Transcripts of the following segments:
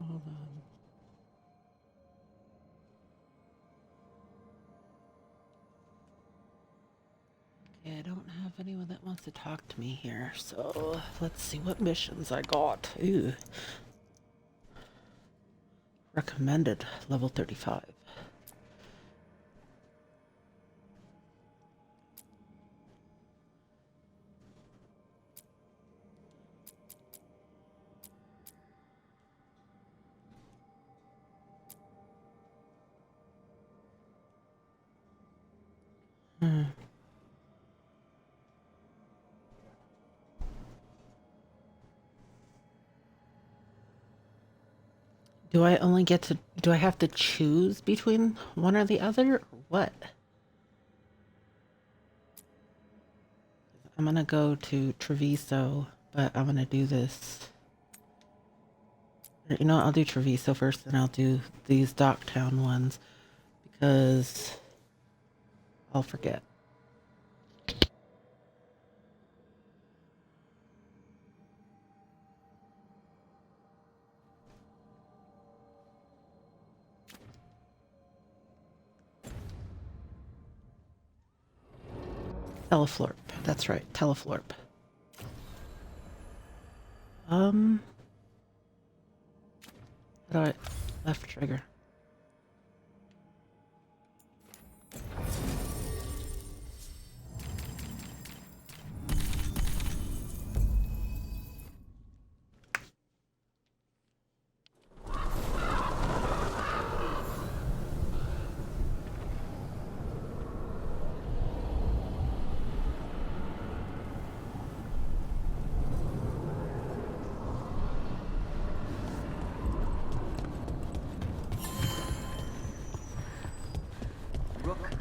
Hold on. Okay, I don't have anyone that wants to talk to me here, so let's see what missions I got. Ooh. Recommended, level 35. Do I only get to, do I have to choose between one or the other? Or what? I'm gonna go to Treviso, but I'm gonna do this. You know what, I'll do Treviso first, then I'll do these Docktown ones, because I'll forget. Teleflorp. That's right, Teleflorp. How do I... Left trigger.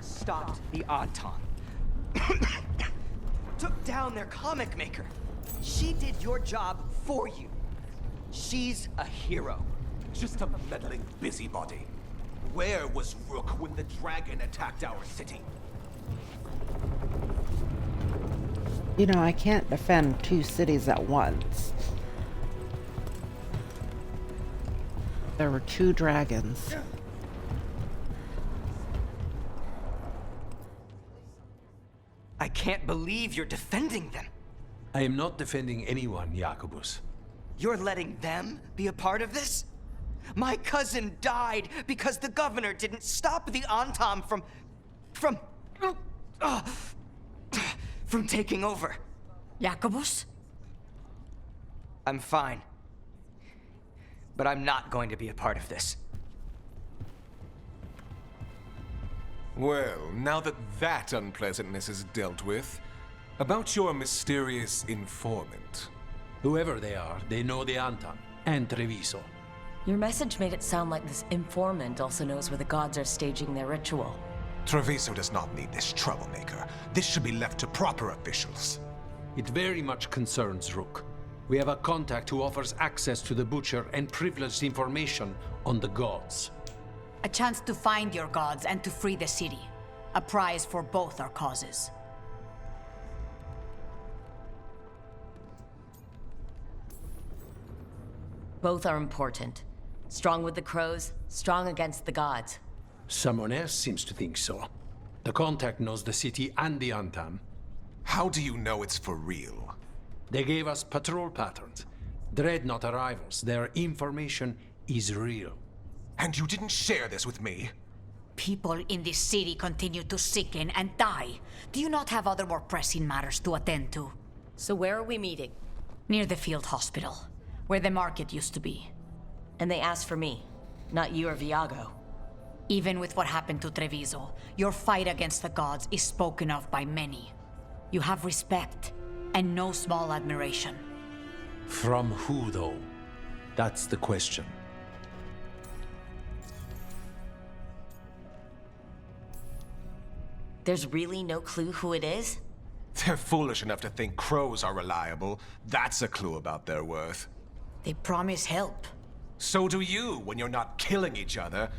Stopped the Auton. Took down their comic maker. She did your job for you. She's a hero. Just a meddling busybody. Where was Rook when the dragon attacked our city? You know, I can't defend two cities at once. There were two dragons. I can't believe you're defending them. I am not defending anyone, Jacobus. You're letting them be a part of this? My cousin died because the governor didn't stop the Antam from taking over. Jacobus? I'm fine. But I'm not going to be a part of this. Well, now that that unpleasantness is dealt with, about your mysterious informant. Whoever they are, they know the Antan and Treviso. Your message made it sound like this informant also knows where the gods are staging their ritual. Treviso does not need this troublemaker. This should be left to proper officials. It very much concerns Rook. We have a contact who offers access to the Butcher and privileged information on the gods. A chance to find your gods and to free the city. A prize for both our causes. Both are important. Strong with the crows, strong against the gods. Someone else seems to think so. The contact knows the city and the Antam. How do you know it's for real? They gave us patrol patterns. Dreadnought arrivals. Their information is real. And you didn't share this with me? People in this city continue to sicken and die. Do you not have other more pressing matters to attend to? So where are we meeting? Near the field hospital, where the market used to be. And they asked for me, not you or Viago. Even with what happened to Treviso, your fight against the gods is spoken of by many. You have respect, and no small admiration. From who, though? That's the question. There's really no clue who it is? They're foolish enough to think crows are reliable. That's a clue about their worth. They promise help. So do you when you're not killing each other.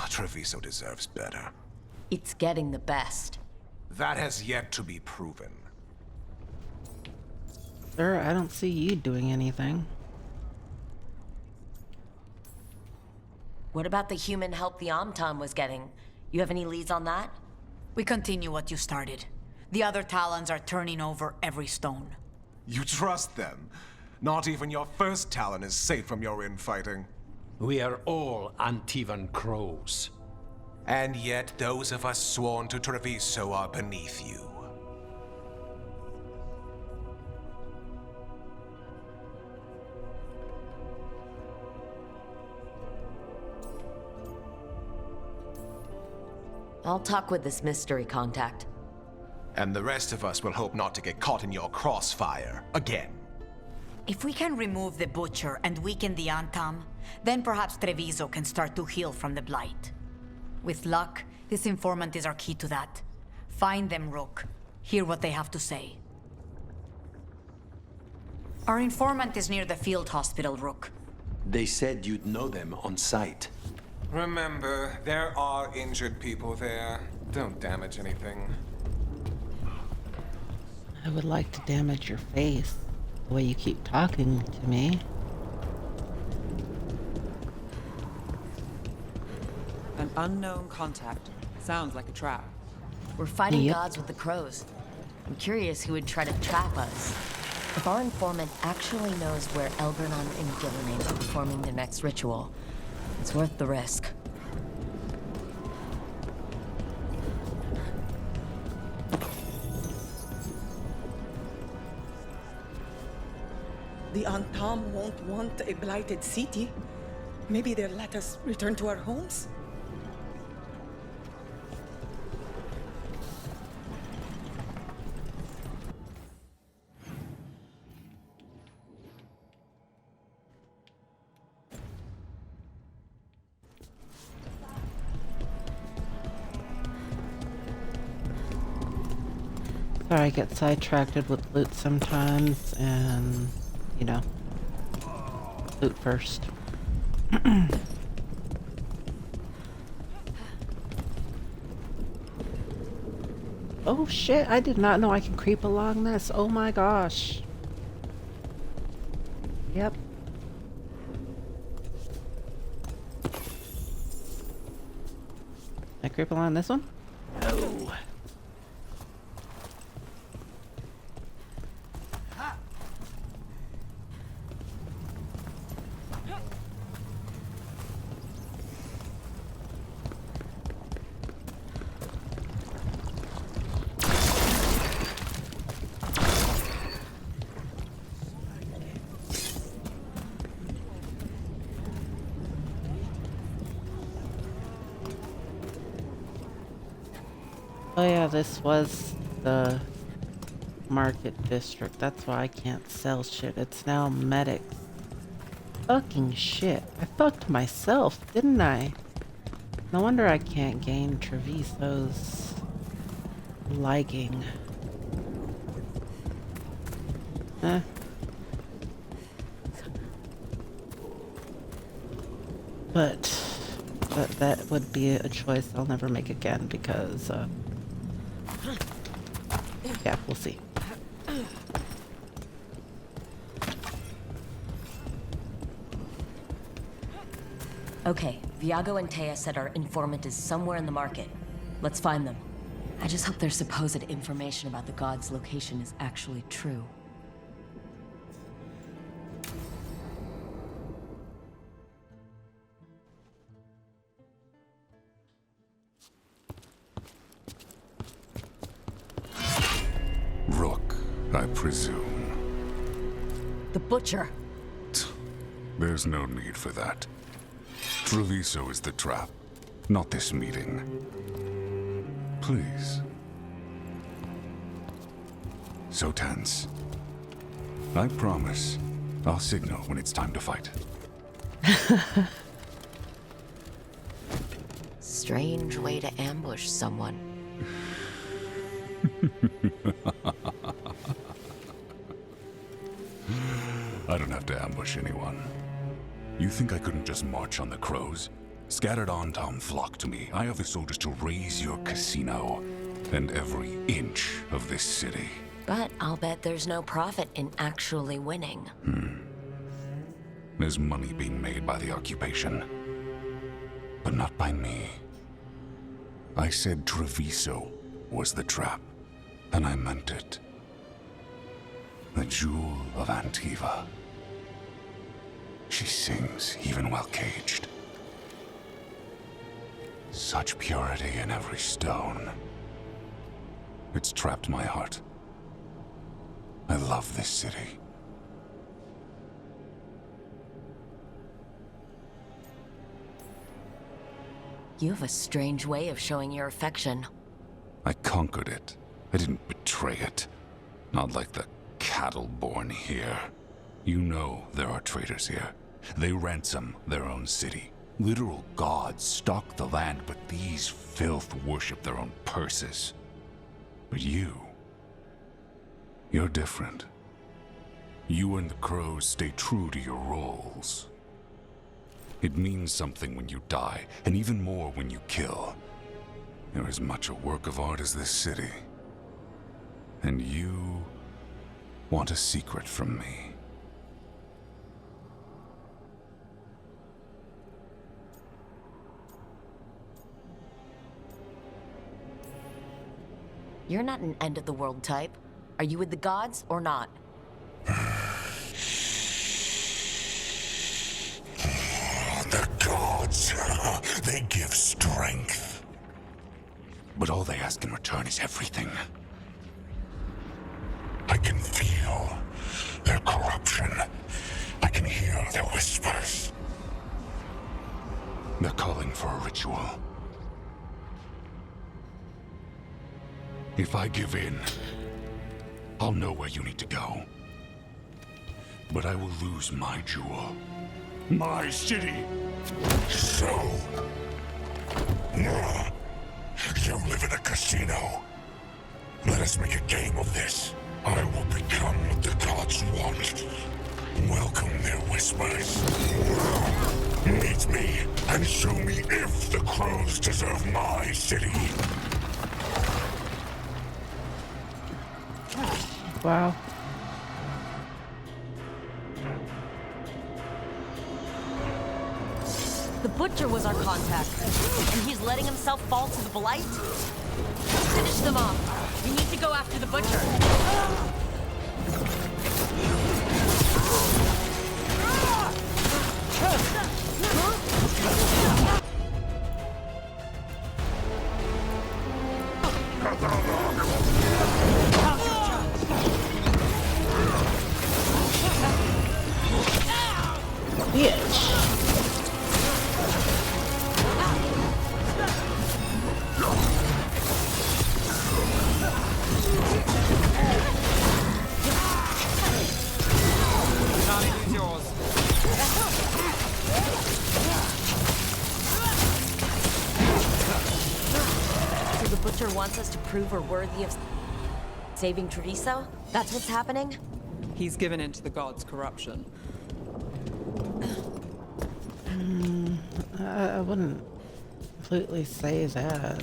Treviso deserves better. It's getting the best. That has yet to be proven. Sir, I don't see you doing anything. What about the human help the Amtam was getting? You have any leads on that? We continue what you started. The other Talons are turning over every stone. You trust them? Not even your first Talon is safe from your infighting. We are all Antivan crows. And yet those of us sworn to Treviso are beneath you. I'll talk with this mystery contact. And the rest of us will hope not to get caught in your crossfire again. If we can remove the Butcher and weaken the Antam, then perhaps Treviso can start to heal from the blight. With luck, this informant is our key to that. Find them, Rook. Hear what they have to say. Our informant is near the field hospital, Rook. They said you'd know them on sight. Remember, there are injured people there. Don't damage anything. I would like to damage your face, the way you keep talking to me. An unknown contact. Sounds like a trap. We're fighting Yep. gods with the crows. I'm curious who would try to trap us. If our informant actually knows where Elbernon and Gillenane are performing their next ritual, it's worth the risk. The Antam won't want a blighted city. Maybe they'll let us return to our homes? Sorry, I get sidetracked with loot sometimes, and, you know, loot first. Oh shit, I did not know I can creep along this. Oh my gosh. Yep. I creep along this one? No. Oh yeah, this was the market district. That's why I can't sell shit. It's now medics. Fucking shit. I fucked myself, didn't I? No wonder I can't gain Treviso's liking. Eh. But that would be a choice I'll never make again because, yeah, we'll see. Okay, Viago and Taya said our informant is somewhere in the market. Let's find them. I just hope their supposed information about the god's location is actually true. Rook, I presume. The Butcher! There's no need for that. Treviso is the trap, not this meeting. Please. So tense. I promise, I'll signal when it's time to fight. Strange way to ambush someone. I don't have to ambush anyone. You think I couldn't just march on the crows? Scattered on town flock to me. I have the soldiers to raise your casino and every inch of this city. But I'll bet there's no profit in actually winning. There's money being made by the occupation. but not by me. I said Treviso was the trap, and I meant it. The Jewel of Antiva. She sings even while caged. Such purity in every stone. It's trapped my heart. I love this city. You have a strange way of showing your affection. I conquered it. I didn't betray it. Not like the cattle born here. You know there are traitors here. They ransom their own city. Literal gods stalk the land, but these filth worship their own purses. But you're different. You and the crows stay true to your roles. It means something when you die, and even more when you kill. You're as much a work of art as this city. And you want a secret from me. You're not an end-of-the-world type. Are you with the gods or not? The gods, they give strength. But all they ask in return is everything. I can feel their corruption. I can hear their whispers. They're calling for a ritual. If I give in, I'll know where you need to go. But I will lose my jewel. My city! So... you live in a casino. Let us make a game of this. I will become what the gods want. Welcome their whispers. Meet me and show me if the crows deserve my city. Wow. The Butcher was our contact, and he's letting himself fall to the blight? Finish them off. We need to go after the Butcher. Bitch. So the Butcher wants us to prove we're worthy of saving Treviso? That's what's happening? He's given in to the gods' corruption. I wouldn't completely say that.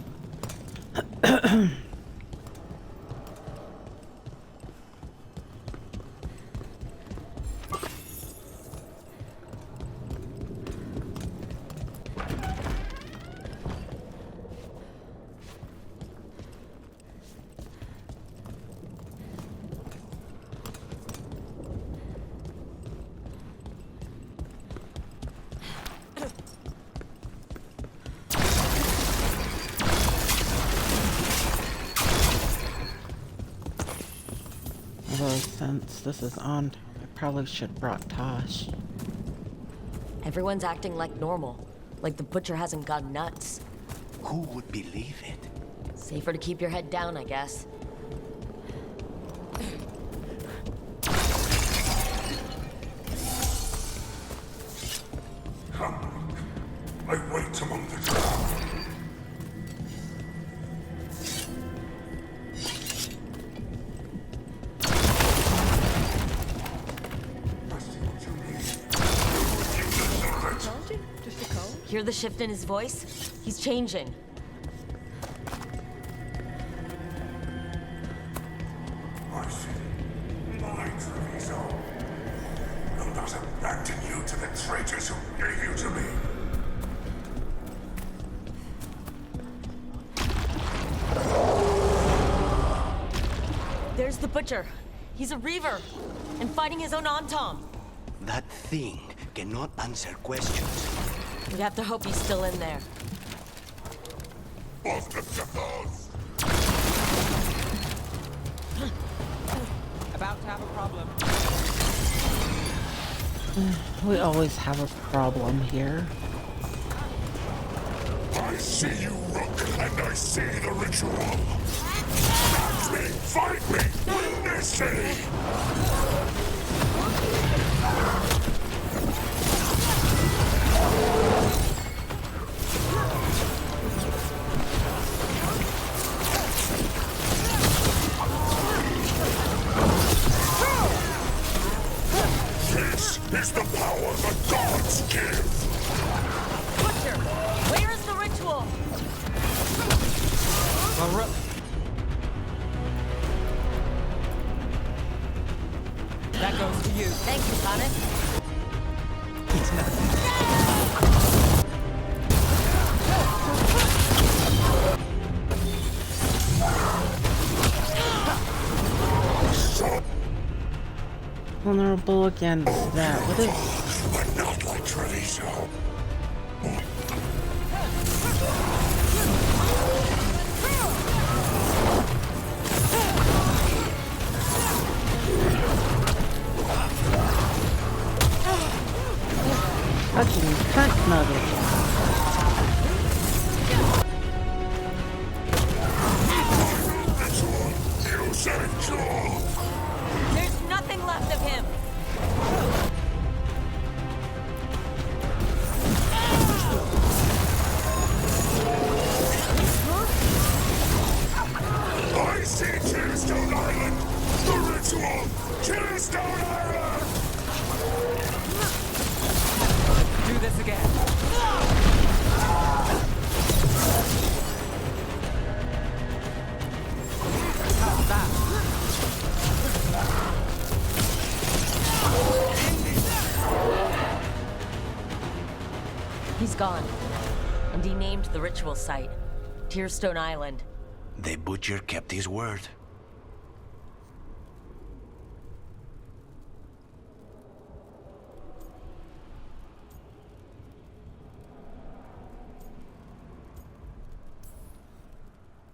Although since this is on, I probably should have brought Tosh. Everyone's acting like normal, like the Butcher hasn't gone nuts. Who would believe it? Safer to keep your head down, I guess. Come. I wait among the crowd. Hear the shift in his voice? He's changing. My city, my Treviso. Will not abandon you to the traitors who gave you to me. Butcher. He's a Reaver. And fighting his own Antom. That thing cannot answer questions. We'd have to hope he's still in there. About to have a problem. We always have a problem here. I see you, Rook, and I see the ritual. Match me, fight me, win this city! This is the power the gods give! Butcher! Where is the ritual? That goes to you. Thank you, Sonic. Vulnerable against that. What is... But not like Treviso. Fucking cunt nugget. You saved Joel. There's nothing left of him. I see Tearstone Island! The ritual! Tearstone Island! Do this again. How's that? He's gone. And he named the ritual site. Tearstone Island. The Butcher kept his word.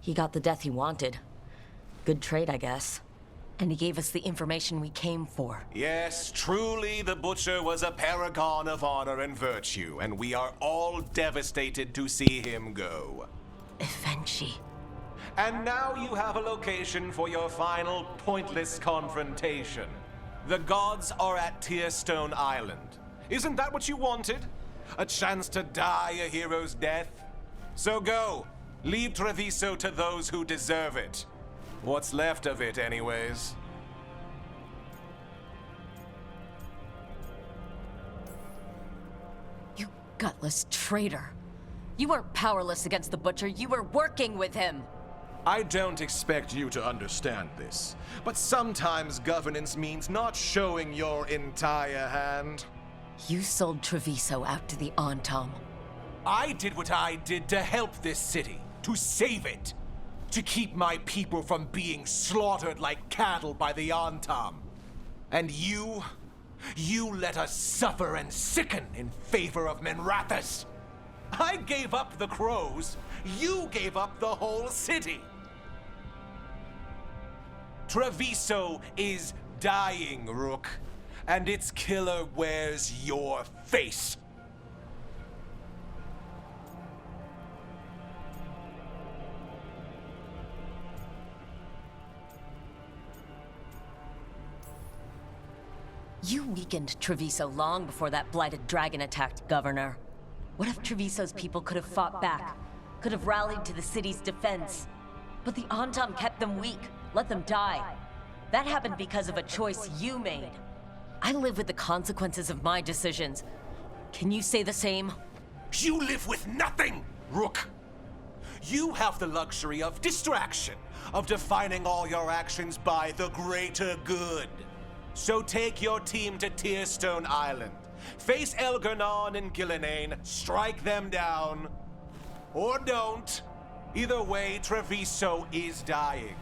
He got the death he wanted. Good trade, I guess. And he gave us the information we came for. Yes, truly the Butcher was a paragon of honor and virtue, and we are all devastated to see him go. Eventually. And now you have a location for your final pointless confrontation. The gods are at Tearstone Island. Isn't that what you wanted? A chance to die a hero's death? So go. Leave Treviso to those who deserve it. What's left of it, anyways. You gutless traitor. You weren't powerless against the Butcher, you were working with him. I don't expect you to understand this, but sometimes governance means not showing your entire hand. You sold Treviso out to the Antom. I did what I did to help this city, to save it, to keep my people from being slaughtered like cattle by the Antom. And you let us suffer and sicken in favor of Minrathous. I gave up the crows, you gave up the whole city. Treviso is dying, Rook, and its killer wears your face. You weakened Treviso long before that blighted dragon attacked Governor. What if Treviso's people could have fought back? Could have rallied to the city's defense? But the Antom kept them weak, let them die. That happened because of a choice you made. I live with the consequences of my decisions. Can you say the same? You live with nothing, Rook. You have the luxury of distraction, of defining all your actions by the greater good. So take your team to Tearstone Island. Face Elgarnon and Gillinane, strike them down. Or don't. Either way, Treviso is dying.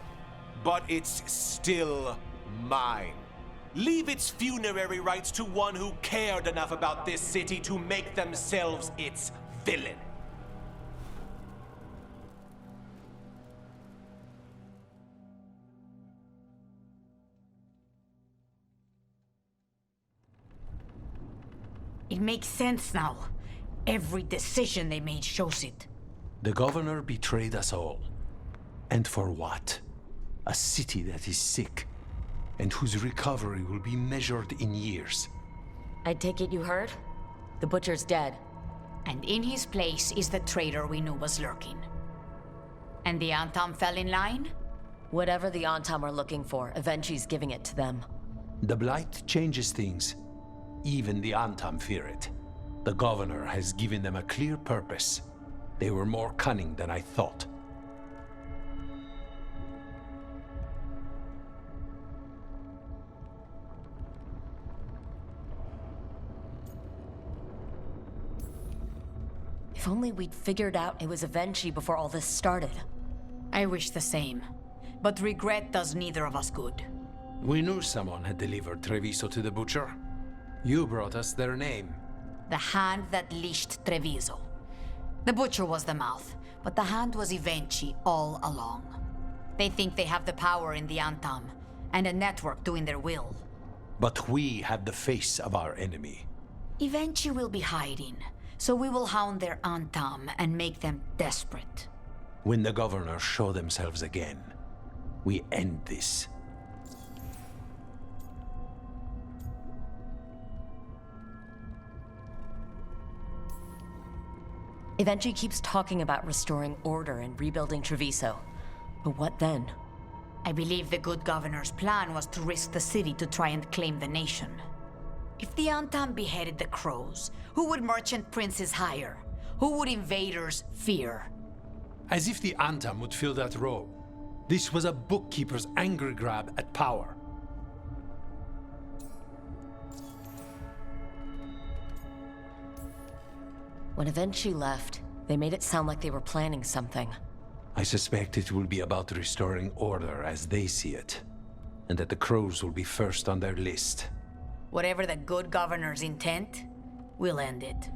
but it's still mine. Leave its funerary rites to one who cared enough about this city to make themselves its villain. It makes sense now. Every decision they made shows it. The governor betrayed us all. And for what? A city that is sick, and whose recovery will be measured in years. I take it you heard? The Butcher's dead. And in his place is the traitor we knew was lurking. And the Antam fell in line? Whatever the Antam are looking for, Eventu's giving it to them. The blight changes things. Even the Antam fear it. The governor has given them a clear purpose. They were more cunning than I thought. If only we'd figured out it was Evenchi before all this started. I wish the same. But regret does neither of us good. We knew someone had delivered Treviso to the Butcher. You brought us their name. The hand that leashed Treviso. The Butcher was the mouth, but the hand was Evenchi all along. They think they have the power in the Antam, and a network doing their will. But we have the face of our enemy. Evenchi will be hiding, so we will hound their Antam and make them desperate. When the governors show themselves again, we end this. Evenchi keeps talking about restoring order and rebuilding Treviso. But what then? I believe the good governor's plan was to risk the city to try and claim the nation. If the Antam beheaded the crows, who would merchant princes hire? Who would invaders fear? As if the Antam would fill that role. This was a bookkeeper's angry grab at power. When Evenchi left, they made it sound like they were planning something. I suspect it will be about restoring order as they see it, and that the crows will be first on their list. Whatever the good governor's intent, we'll end it.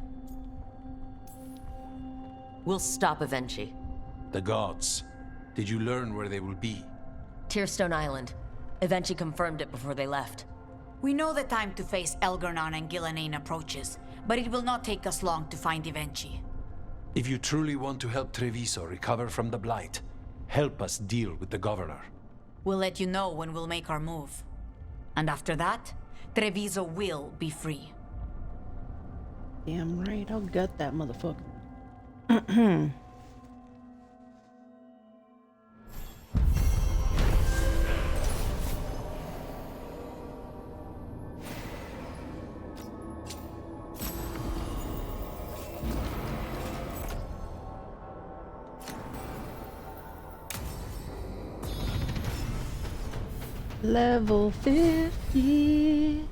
We'll stop Evenchi. The gods. Did you learn where they will be? Tearstone Island. Evenchi confirmed it before they left. We know the time to face Elgarnon and Gillanane approaches, but it will not take us long to find Evenchi. If you truly want to help Treviso recover from the blight, help us deal with the governor. We'll let you know when we'll make our move. And after that, Treviso will be free. Damn right, I'll gut that motherfucker. Level 50.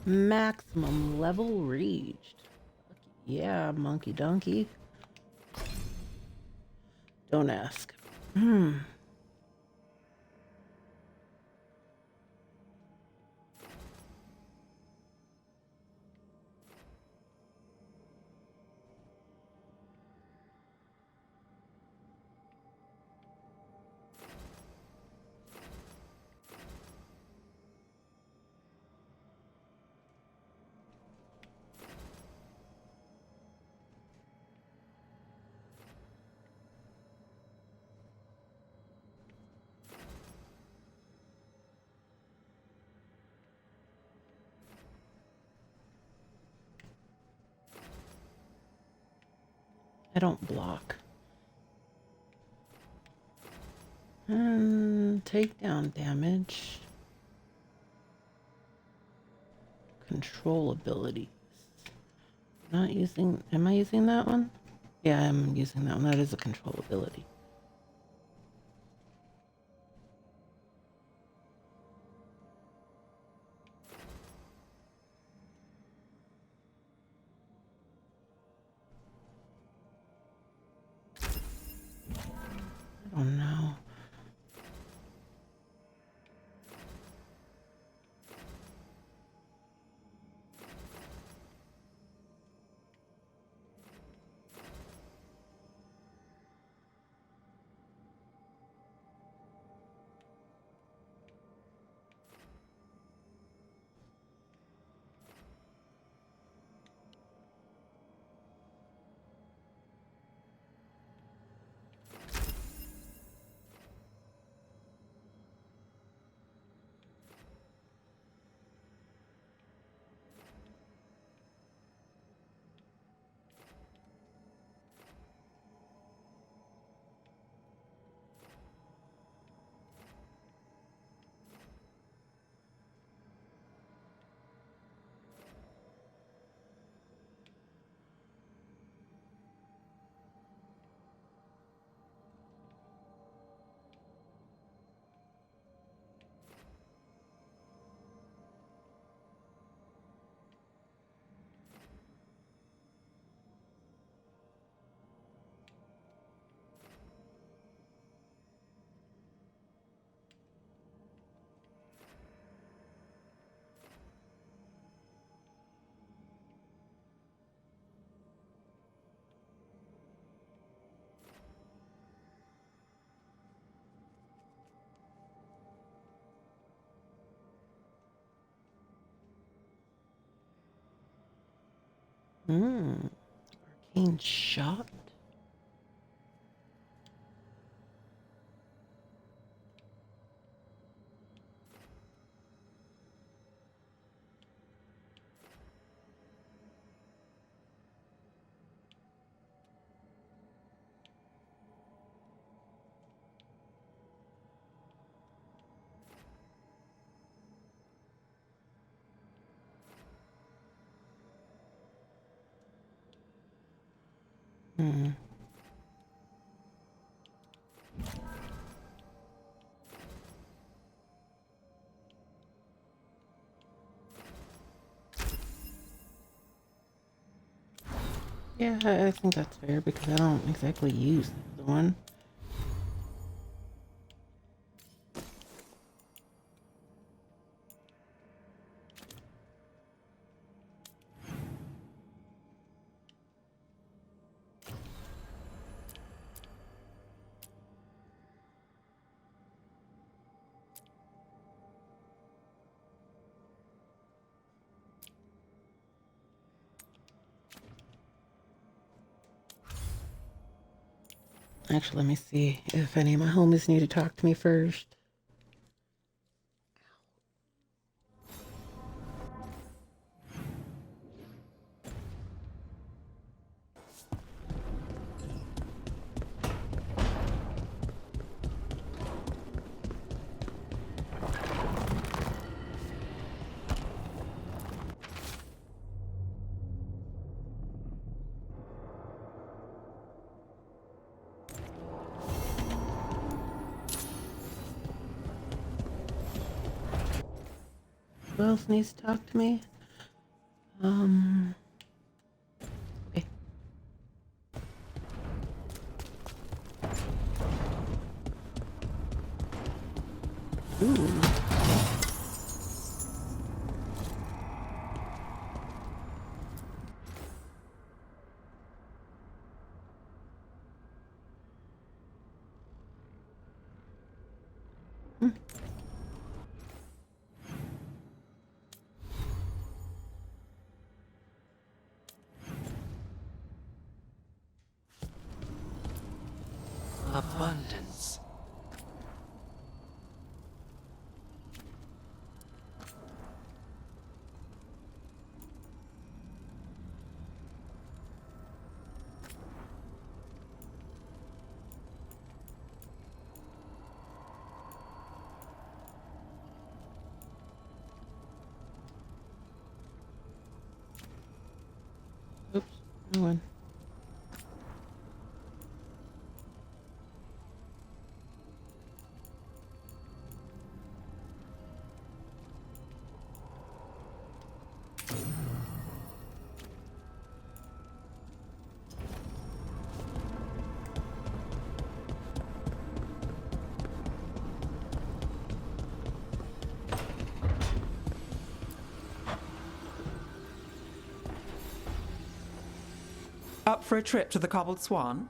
Maximum level reached. Fuck yeah, monkey donkey. Don't ask. I don't block. Takedown damage. Control abilities. Not using, am I using that one? Yeah, I'm using that one. That is a control ability. I don't know. Arcane shot. Yeah, I think that's fair because I don't exactly use the one. Actually, let me see if any of my homies need to talk to me first. Who else needs to talk to me? Okay. Ooh. Abundance. Oops, no one. Up for a trip to the Cobbled Swan?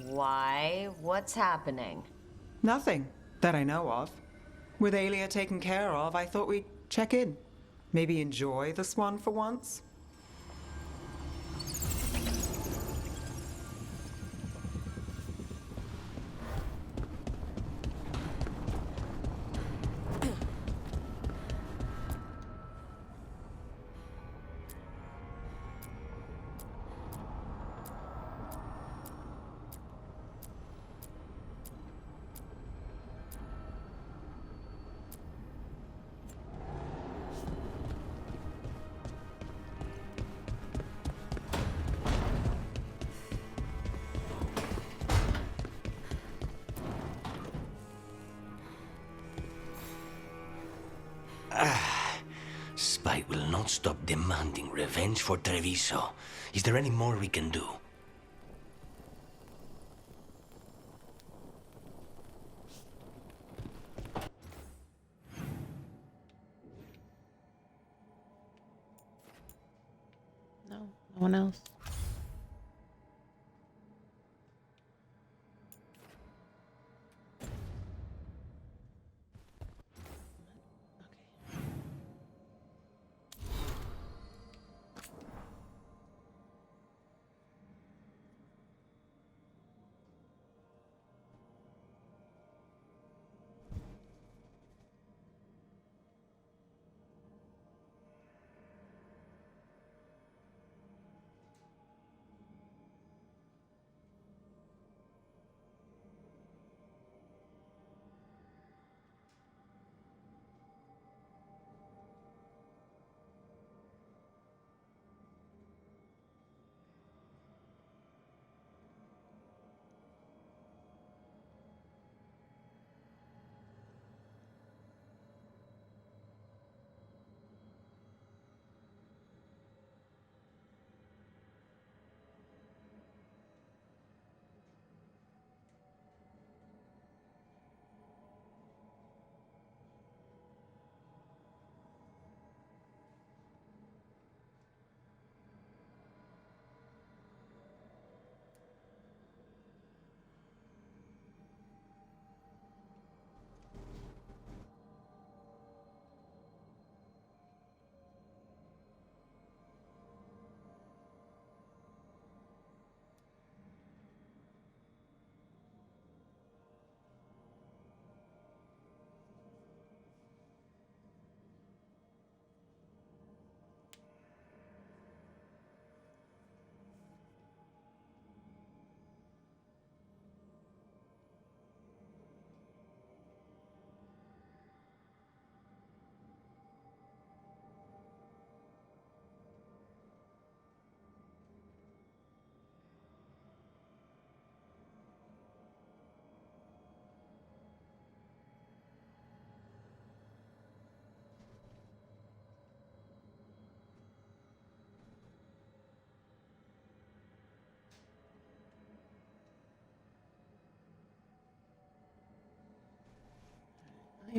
Why? What's happening? Nothing that I know of. With Aelia taken care of, I thought we'd check in. Maybe enjoy the Swan for once? Spite will not stop demanding revenge for Treviso. Is there any more we can do? No, no one else.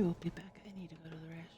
I will be back. I need to go to the restroom.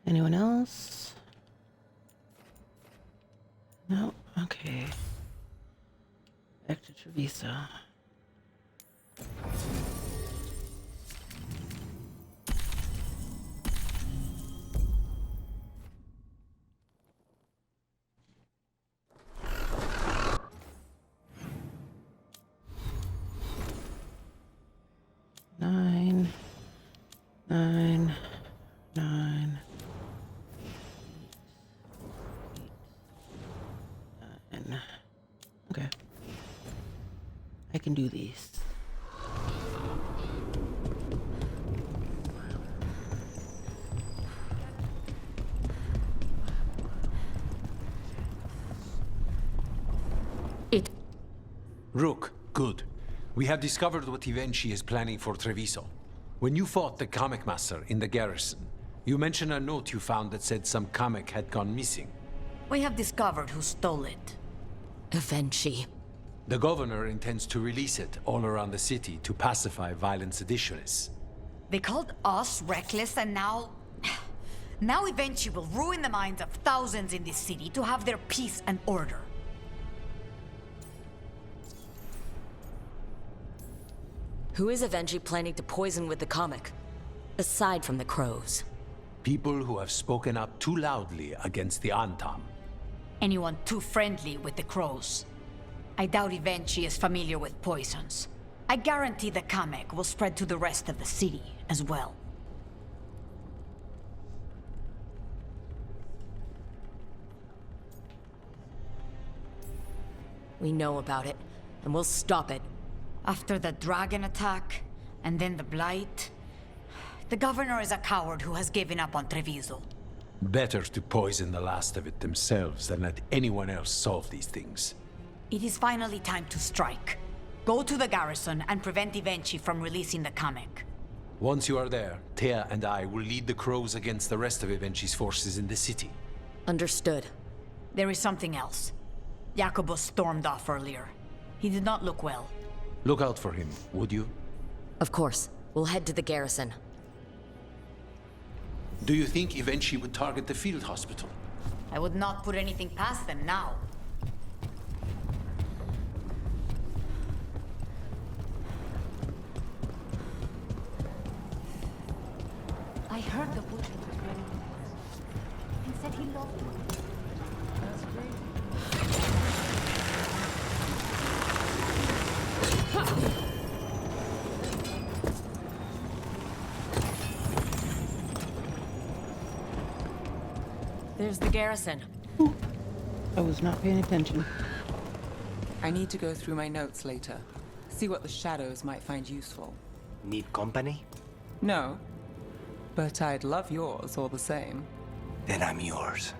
Anyone else? No? Okay. Back to Treviso. Nine. Okay. I can do these. Rook, good. We have discovered what event she is planning for Treviso. When you fought the comic master in the garrison, you mentioned a note you found that said some comic had gone missing. We have discovered who stole it. Avenchi. The governor intends to release it all around the city to pacify violent seditionists. They called us reckless, and now... Now Avenchi will ruin the minds of thousands in this city to have their peace and order. Who is Avenchi planning to poison with the comic? aside from the crows? People who have spoken up too loudly against the Antam. Anyone too friendly with the crows. I doubt Evenchi is familiar with poisons. I guarantee the Kamek will spread to the rest of the city as well. We know about it, and we'll stop it. After the dragon attack, and then the blight, the governor is a coward who has given up on Treviso. Better to poison the last of it themselves than let anyone else solve these things. It is finally time to strike. Go to the garrison and prevent Evenchi from releasing the Kamek. Once you are there, Thea and I will lead the crows against the rest of Evenchi's forces in the city. Understood. There is something else. Jacobus stormed off earlier. He did not look well. Look out for him, would you? Of course. We'll head to the garrison. Do you think Evenchi would target the field hospital? I would not put anything past them now. I heard the butcher was ready. He said he loved me. That's great. There's the garrison. I was not paying attention. I need to go through my notes later. See what the shadows might find useful. Need company? No. But I'd love yours all the same. Then I'm yours.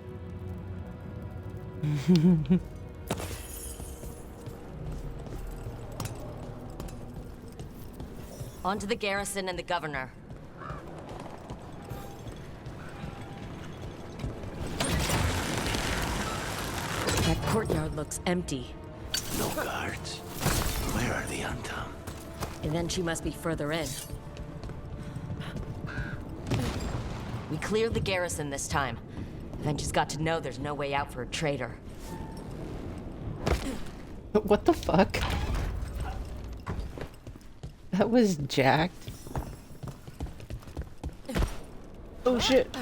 On to the garrison and the governor. That courtyard looks empty. No guards. Where are the Antam? And then she must be further in. We cleared the garrison this time. Then she's got to know there's no way out for a traitor. What the fuck? That was jacked. Oh shit.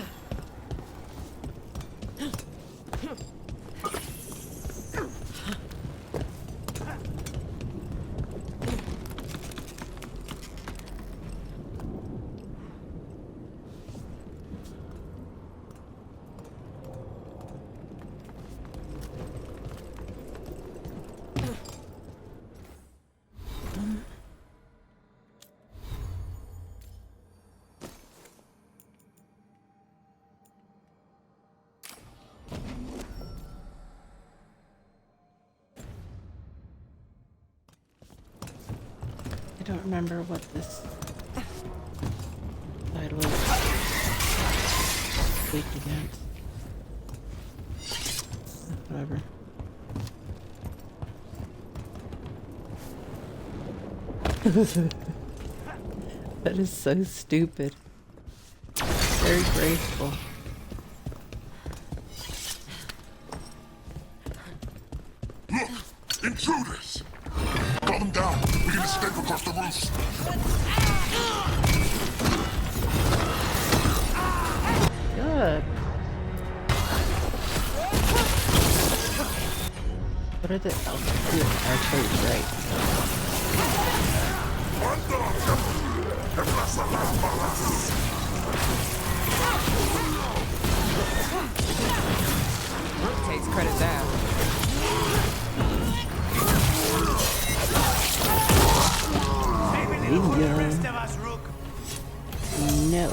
I don't remember what this side was weak against. Whatever. That is so stupid. Very graceful. Look! Intruders! Calm them down. We can escape across the roofs. Good. What are the archers, right? Rook takes credit there. No.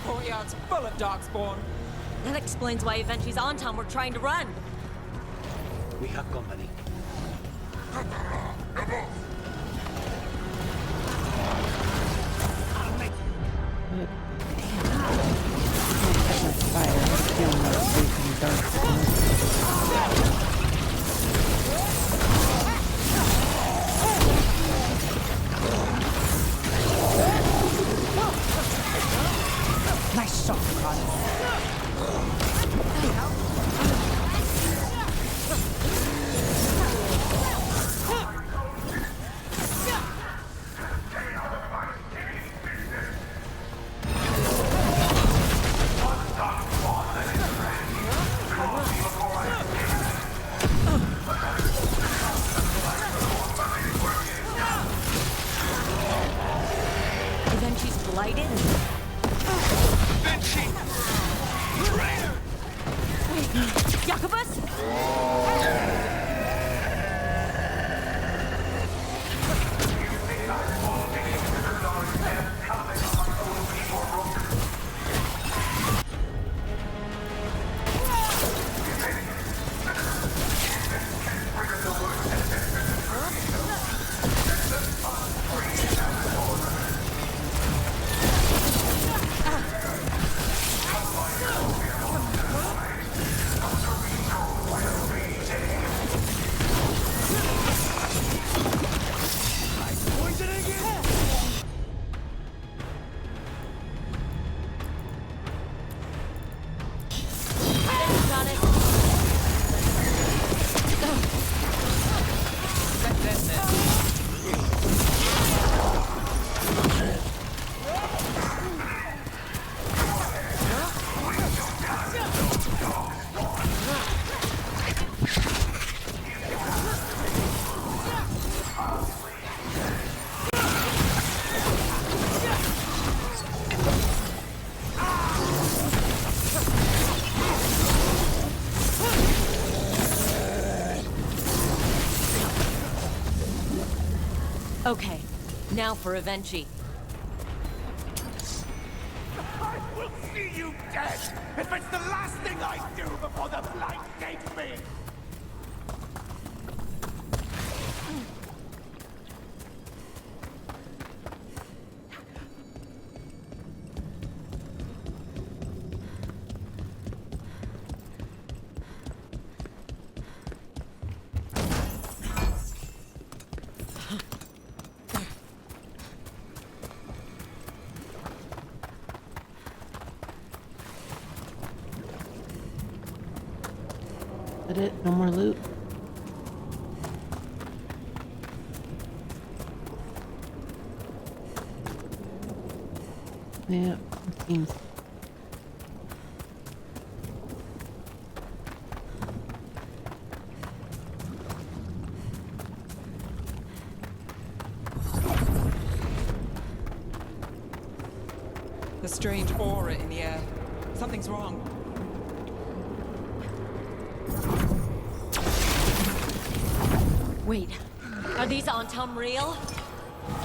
Courtyard's full of darkspawn. That explains why Evenchi's Antam were trying to run. We have company. Fire. I feel no freaking dark. Nice shot, Carlos. Okay, now for Avenchi. I will see you dead if it's the last thing I do before the blight takes me! Is that it? No more loot? Yeah, it seems. The strange aura in the air. Something's wrong. Wait, are these Antam real?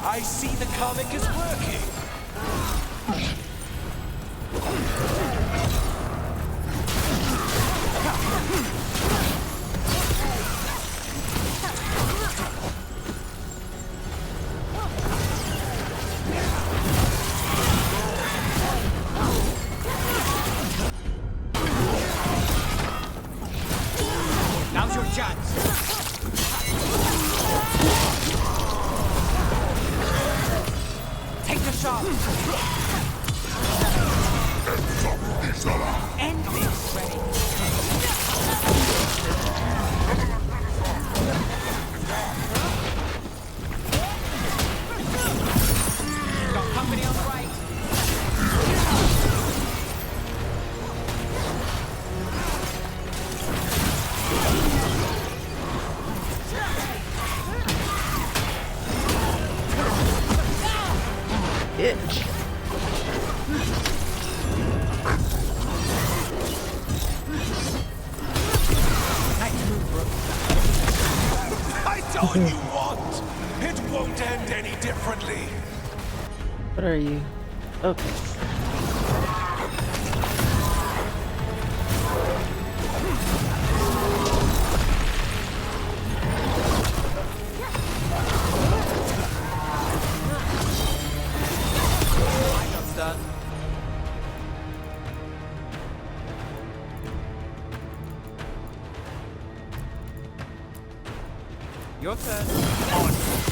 I see the comic is working! Now's your chance! Take the shot! End this, ready! Got company on the right! Itch. I told you what! It won't end any differently! What are you? Okay. Done. Your turn.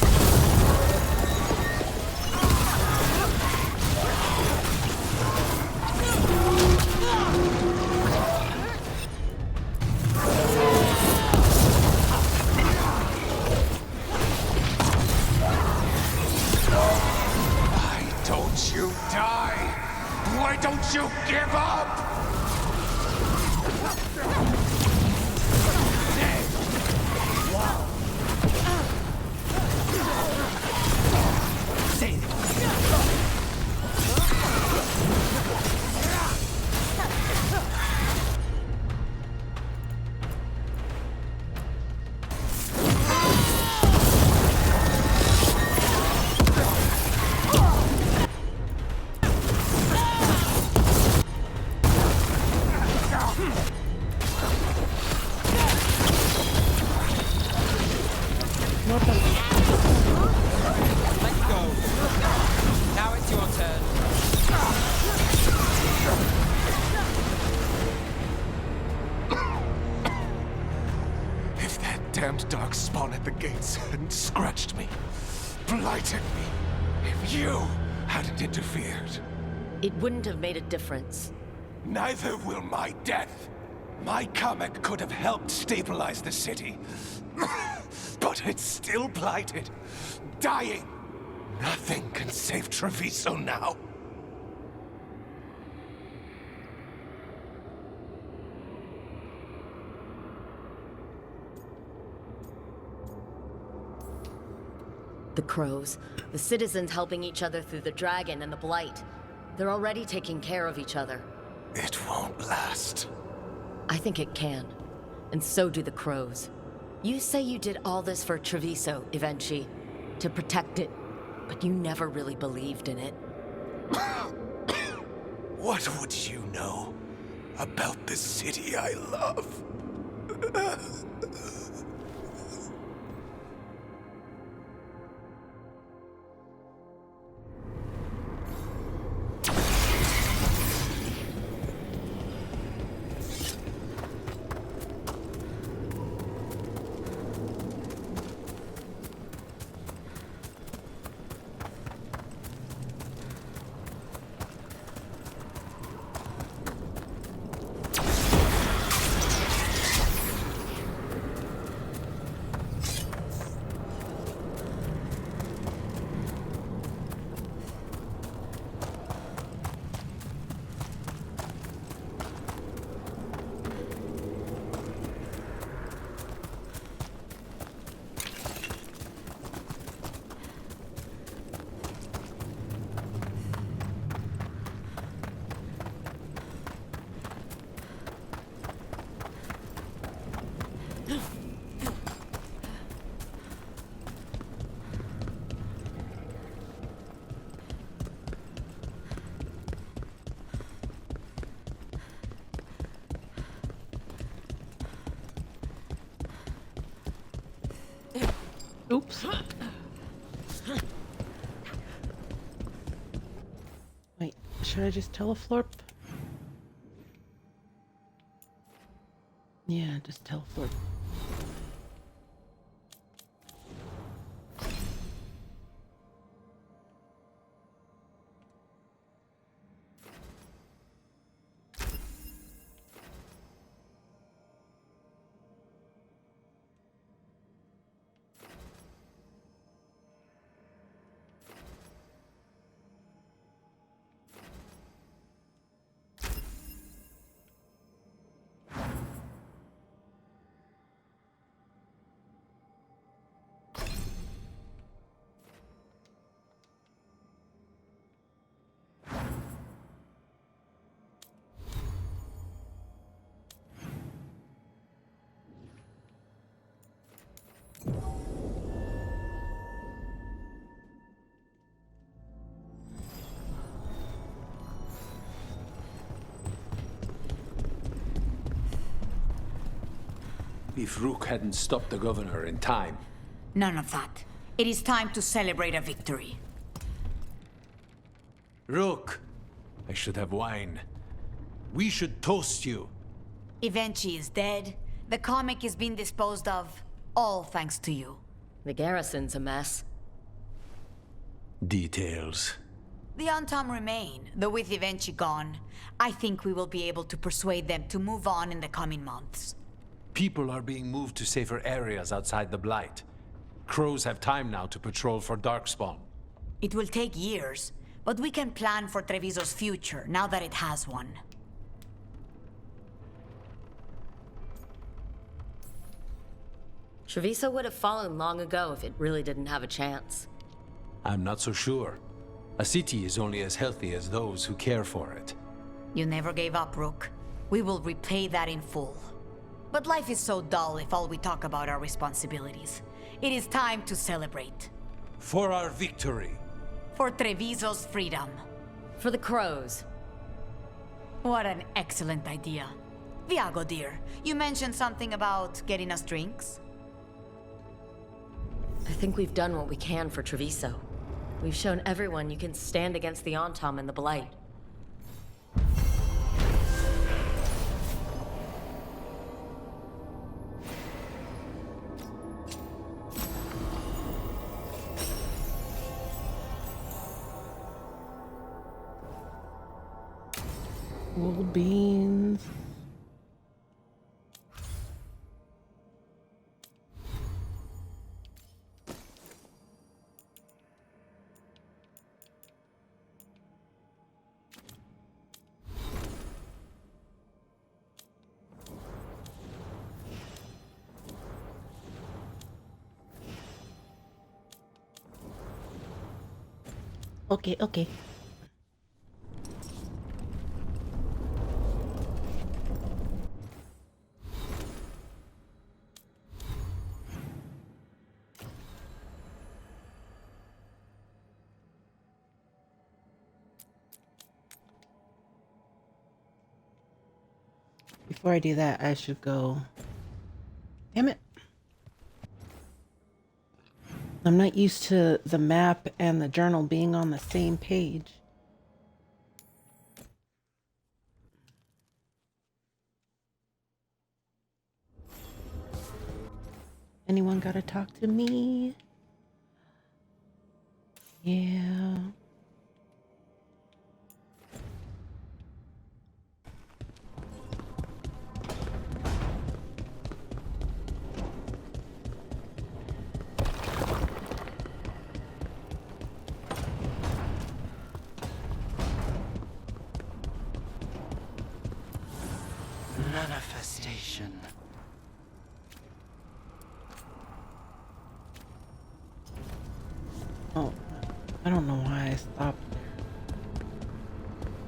Why don't you die? Why don't you give up? Let's go. Now it's your turn. If that damned dark spawn at the gates hadn't scratched me, blighted me, if you hadn't interfered, It wouldn't have made a difference. neither will my death. My comet could have helped stabilize the city. But it's still blighted. Dying. Nothing can save Treviso now. The crows, the citizens helping each other through the dragon and the blight. They're already taking care of each other. It won't last. I think it can. And so do the crows. You say you did all this for Treviso, Avenchi. to protect it, but you never really believed in it. What would you know about the city I love? Oops. Wait, should I just teleflorp? Yeah, just teleflorp. If Rook hadn't stopped the governor in time. None of that. It is time to celebrate a victory. Rook! I should have wine. We should toast you. Evenchi is dead. The comic is being disposed of. All thanks to you. The garrison's a mess. Details. The Untom remain, though with Evenchi gone, I think we will be able to persuade them to move on in the coming months. People are being moved to safer areas outside the Blight. Crows have time now to patrol for Darkspawn. It will take years, but we can plan for Treviso's future now that it has one. Treviso would have fallen long ago if it really didn't have a chance. I'm not so sure. A city is only as healthy as those who care for it. You never gave up, Rook. We will repay that in full. But life is so dull if all we talk about are responsibilities. It is time to celebrate. For our victory. For Treviso's freedom. For the crows. What an excellent idea. Viago, dear, you mentioned something about getting us drinks? I think we've done what we can for Treviso. We've shown everyone you can stand against the Ontom and the Blight. Wool beans. Okay, okay. Before I do that, I should go... Damn it. I'm not used to the map and the journal being on the same page. Anyone gotta talk to me? Yeah. Manifestation. Oh, I don't know why I stopped there.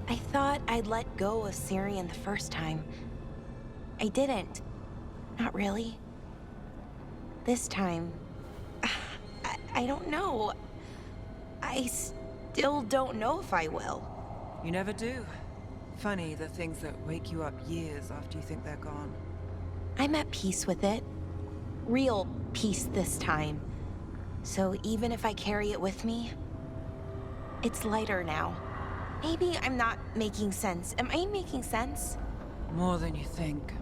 I thought I'd let go of Syrian the first time. I didn't. Not really. This time... I don't know. I still don't know if I will. You never do. Funny, the things that wake you up years after you think they're gone. I'm at peace with it. Real peace this time. So even if I carry it with me, it's lighter now. Maybe I'm not making sense. Am I making sense? More than you think.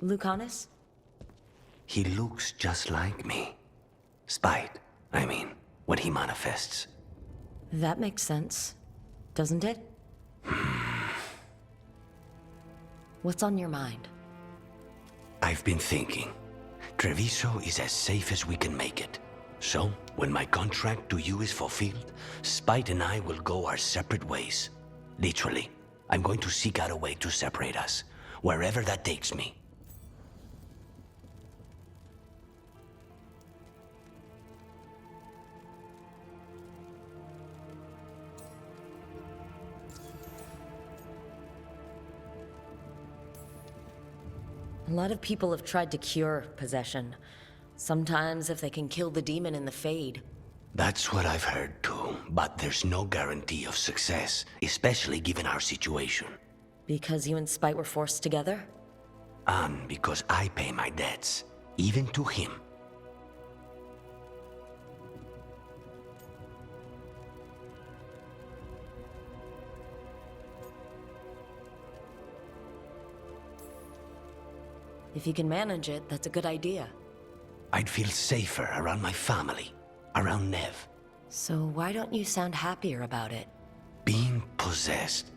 Lucanus? He looks just like me. Spite, I mean, when he manifests. That makes sense, doesn't it? What's on your mind? I've been thinking. Treviso is as safe as we can make it. So, when my contract to you is fulfilled, Spite and I will go our separate ways. Literally, I'm going to seek out a way to separate us, wherever that takes me. A lot of people have tried to cure possession. Sometimes if they can kill the demon in the Fade. That's what I've heard too, but there's no guarantee of success, especially given our situation. Because you and Spite were forced together? And because I pay my debts, even to him. If you can manage it, that's a good idea. I'd feel safer around my family, around Nev. So why don't you sound happier about it? Being possessed.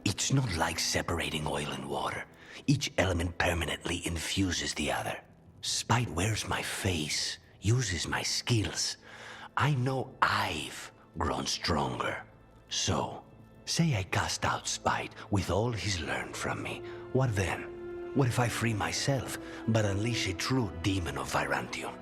It's not like separating oil and water. Each element permanently infuses the other. Spite wears my face, uses my skills. I know I've grown stronger. So, say I cast out Spite with all he's learned from me. What then? What if I free myself, but unleash a true demon of Virantium?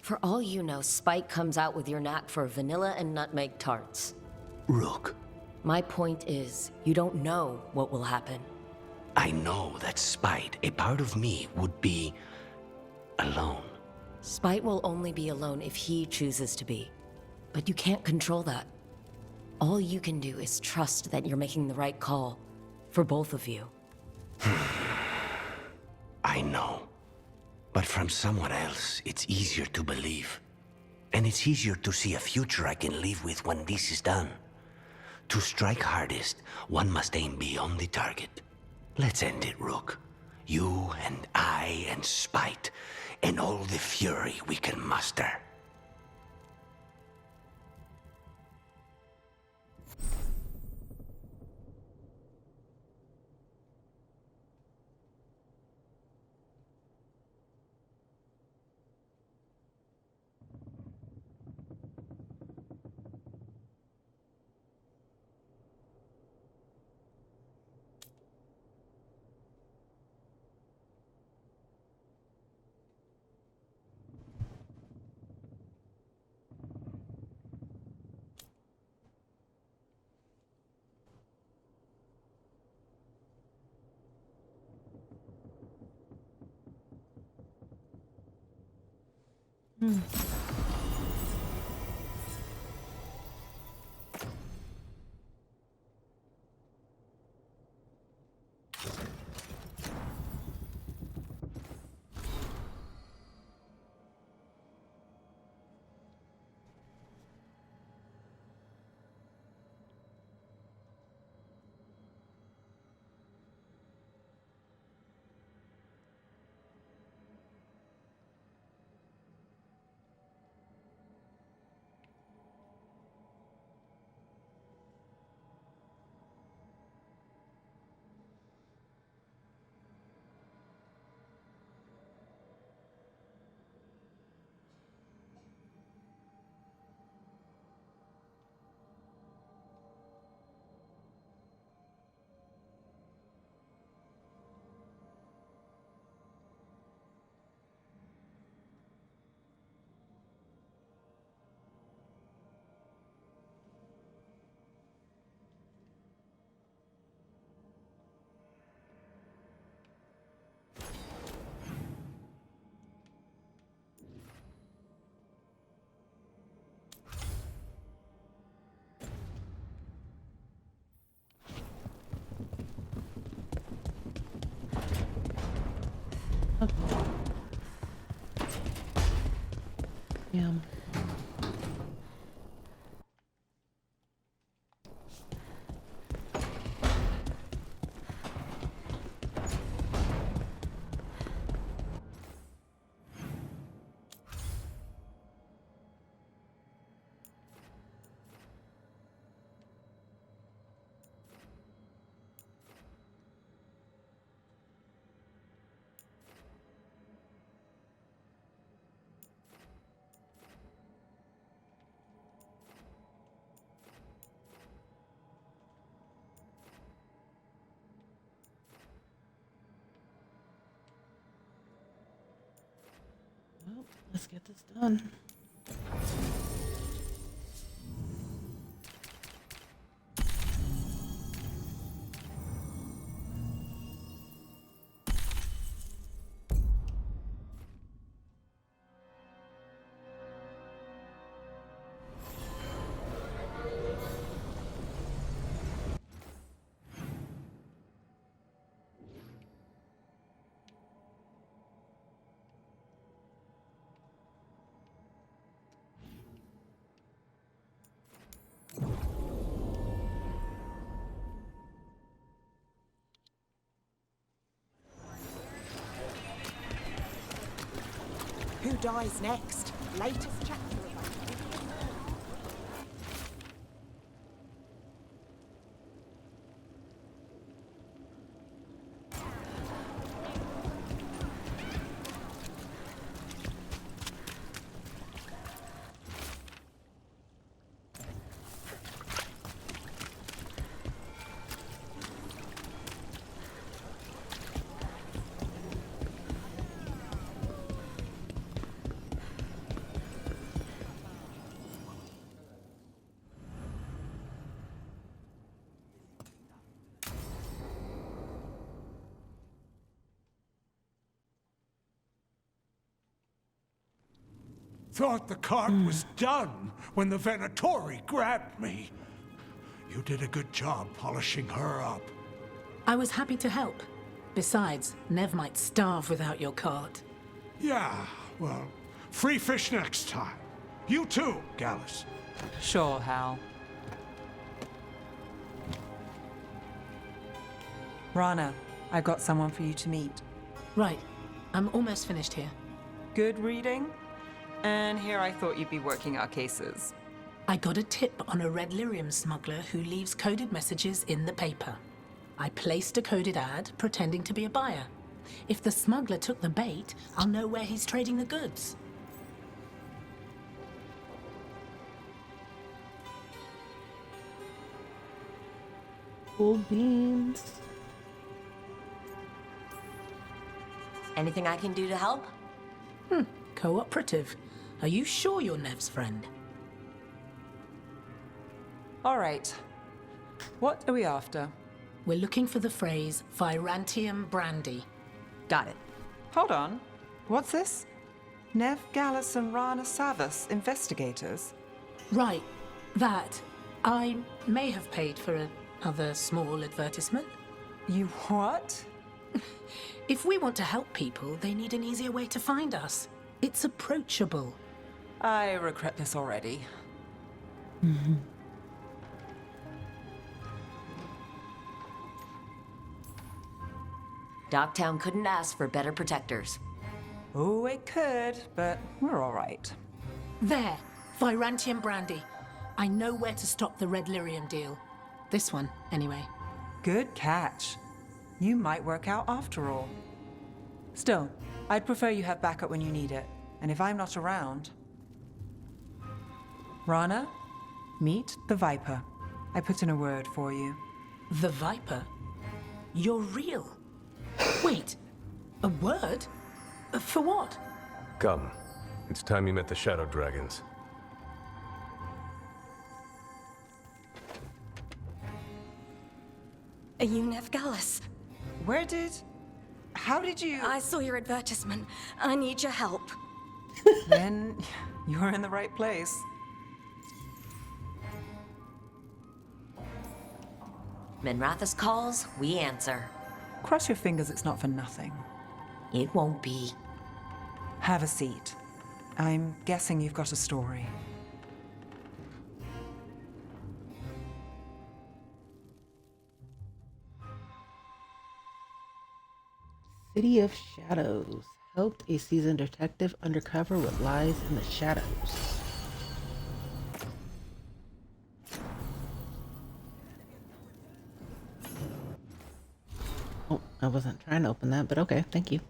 For all you know, Spite comes out with your knack for vanilla and nutmeg tarts. Rook, My point is, you don't know what will happen. I know that Spite, a part of me, would be alone. Spite will only be alone if he chooses to be. But you can't control that. All you can do is trust that you're making the right call. For both of you. I know. But from someone else, it's easier to believe. And it's easier to see a future I can live with when this is done. To strike hardest, one must aim beyond the target. Let's end it, Rook. You and I and Spite, and all the fury we can muster. Okay. Yeah. Well, let's get this done. Who dies next? Latest chapter of Thought the cart was done when the Venatori grabbed me. You did a good job polishing her up. I was happy to help. Besides, Nev might starve without your cart. Yeah, well, free fish next time. You too, Gallus. Sure, Hal. Rana, I've got someone for you to meet. Right. I'm almost finished here. Good reading? And here I thought you'd be working our cases. I got a tip on a red lyrium smuggler who leaves coded messages in the paper. I placed a coded ad, pretending to be a buyer. If the smuggler took the bait, I'll know where he's trading the goods. Cool beans. Anything I can do to help? Cooperative. Are you sure you're Nev's friend? All right. What are we after? We're looking for the phrase Virantium brandy. Got it. Hold on. What's this? Nev Gallus and Rana Savas, investigators. Right, that. I may have paid for another small advertisement. You what? If we want to help people, they need an easier way to find us. It's approachable. I regret this already. Dogtown couldn't ask for better protectors. Oh, it could, but we're all right. There, Virantium brandy. I know where to stop the red lyrium deal. This one, anyway. Good catch. You might work out after all. Still, I'd prefer you have backup when you need it. And if I'm not around... Rana, meet the Viper. I put in a word for you. The Viper? You're real? Wait, a word? For what? Come. It's time you met the Shadow Dragons. You, Nev Gallus. How did you... I saw your advertisement. I need your help. Then you're in the right place. Minrathous calls, we answer. Cross your fingers it's not for nothing. It won't be. Have a seat. I'm guessing you've got a story. City of Shadows. Helped a seasoned detective undercover what lies in the shadows. Oh, I wasn't trying to open that, but okay, thank you.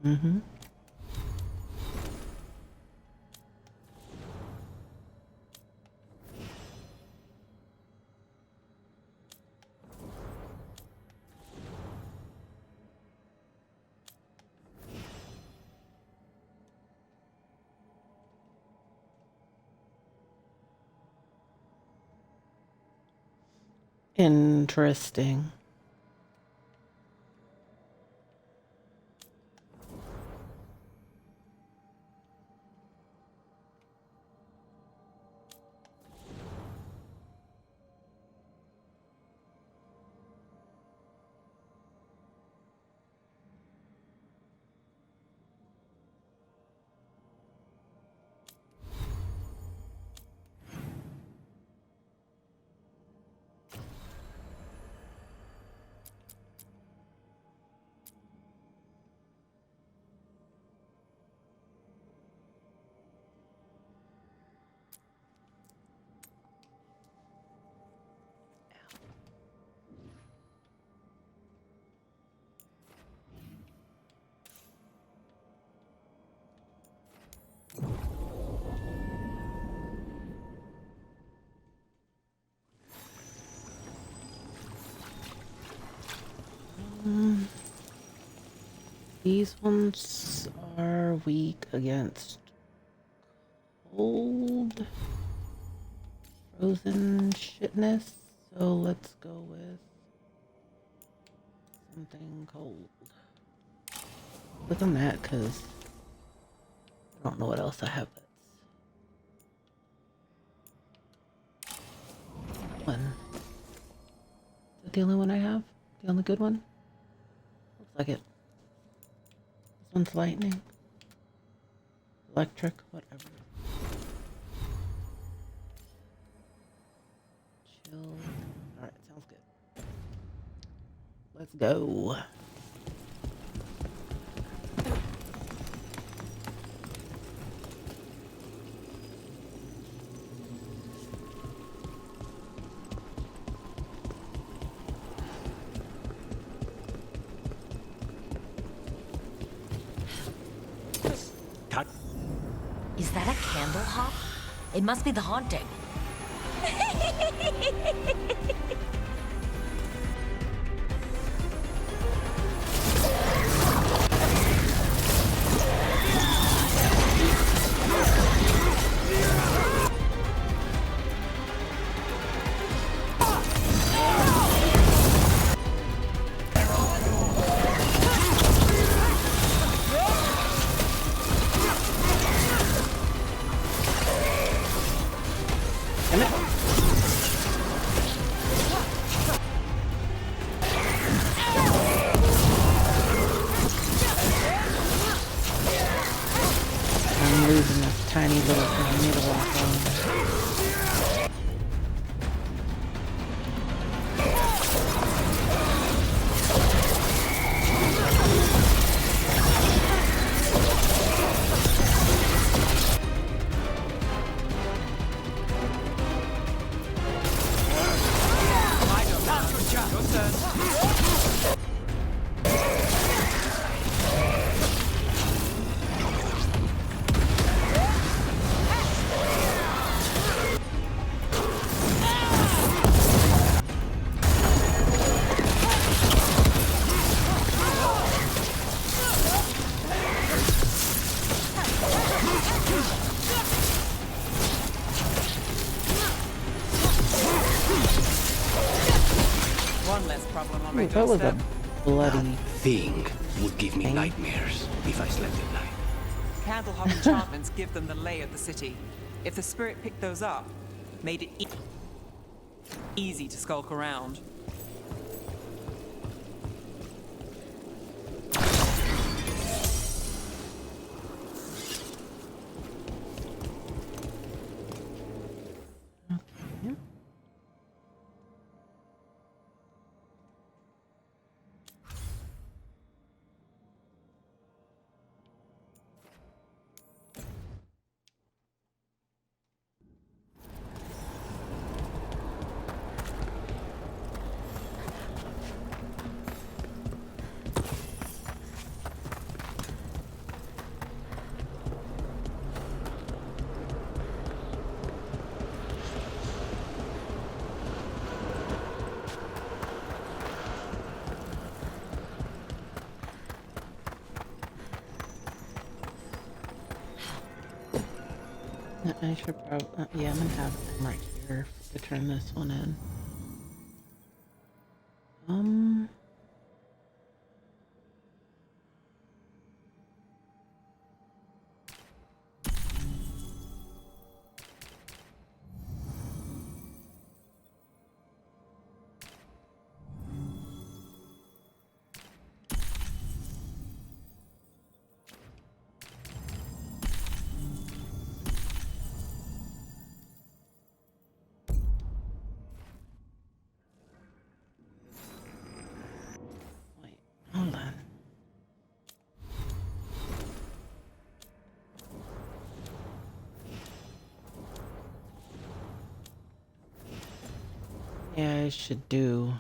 Mm-hmm. Interesting. These ones are weak against cold, frozen shitness, so let's go with something cold. Click on that because I don't know what else I have. One. Is that the only one I have? The only good one? Looks like it. This one's lightning. Electric, whatever. go. Is that a candle hop? It must be the haunting. I'm losing this tiny little thing. I need to walk on. One less problem on my Ooh, that was a doorstep. bloody Thing would give me nightmares if I slept at night. Candlehop enchantments give them the lay of the city. If the spirit picked those up, made it easy to skulk around. I should probably, yeah, I'm gonna have them right here to turn this one in. Wait, hold on. Yeah, I should do.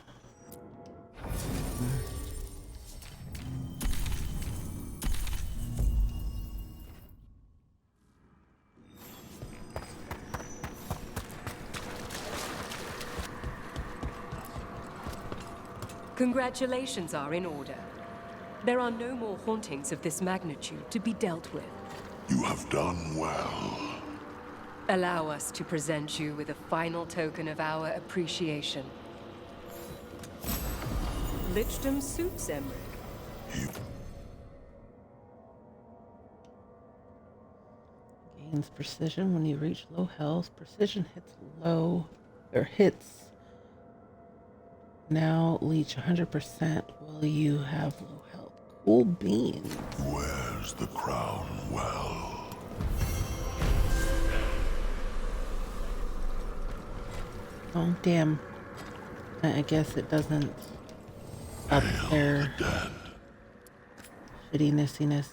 Congratulations are in order. There are no more hauntings of this magnitude to be dealt with. You have done well. Allow us to present you with a final token of our appreciation. Lichdom suits Emmerich. Gains precision when you reach low health. Precision hits low, or hits. Now leech 100% while you have low health. Cool beans. Wears the crown well. Oh, damn. I guess it doesn't. up their shittinessiness.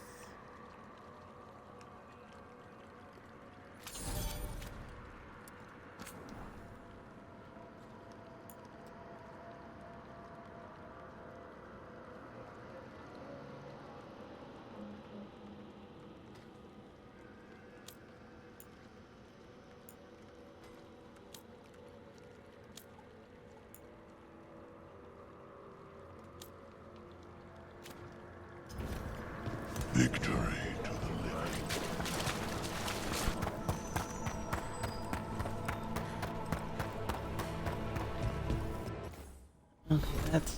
Victory to the living. Okay, that's...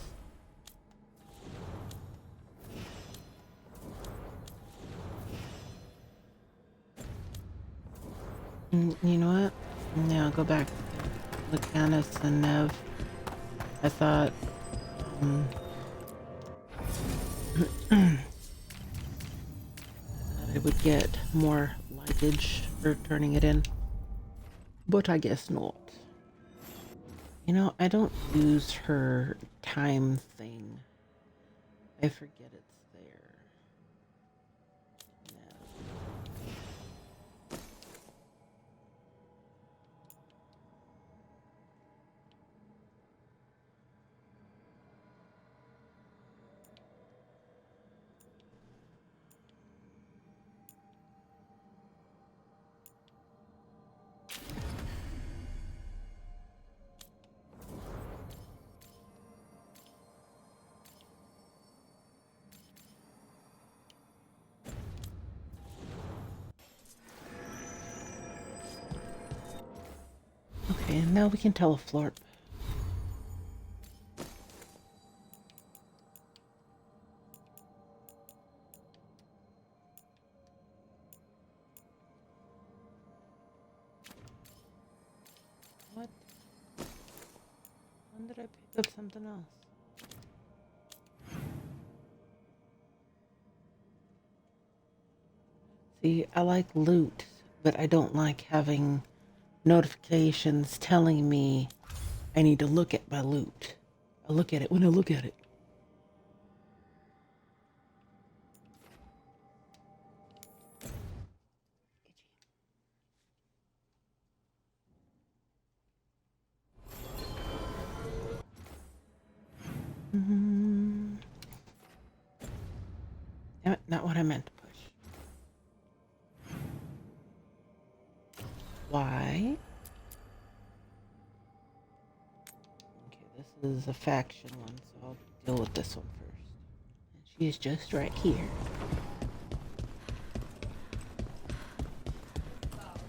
You know what? Yeah, I'll go back to Lucanus and Nev. I thought... I would get more lightage for turning it in. But I guess not. You know, I don't use her time thing. I forget it's there. Okay, and now we can teleflort. What? When did I pick up something else? See, I like loot, but I don't like having notifications telling me I need to look at my loot. I look at it when I look at it. Damn it, not what I meant to push. Why? Okay, this is a faction one, so I'll deal with this one first. And she's just right here.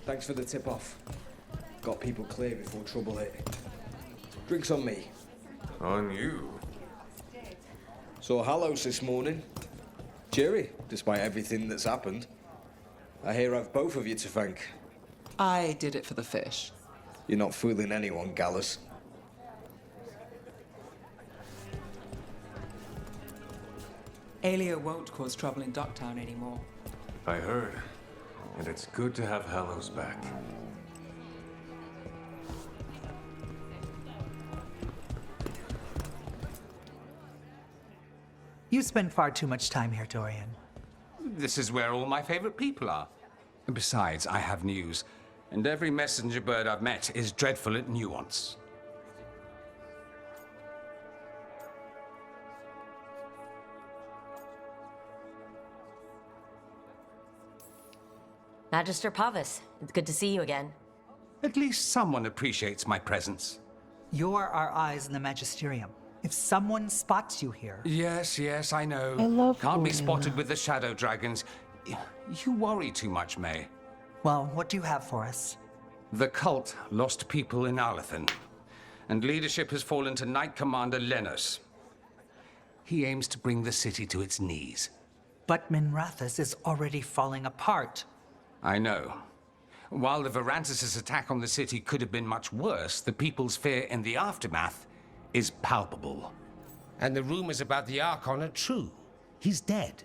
Thanks for the tip-off. Got people clear before trouble hit. Drinks on me. On you. Saw Hallows this morning. Cheery, despite everything that's happened. I hear I've both of you to thank. I did it for the fish. You're not fooling anyone, Gallus. Aelia won't cause trouble in Docktown anymore. I heard. And it's good to have Hallows back. You spend far too much time here, Dorian. This is where all my favorite people are. Besides, I have news. And every messenger bird I've met is dreadful at nuance. Magister Pavis, it's good to see you again. At least someone appreciates my presence. You're our eyes in the Magisterium. If someone spots you here... Yes, I know. I love Can't be Helena. spotted with the Shadow Dragons. You worry too much, May. Well, what do you have for us? The cult lost people in Arlathan, and leadership has fallen to Knight Commander Lenos. He aims to bring the city to its knees. But Minrathous is already falling apart. I know. While the Varantis' attack on the city could have been much worse, the people's fear in the aftermath is palpable. And the rumors about the Archon are true. He's dead.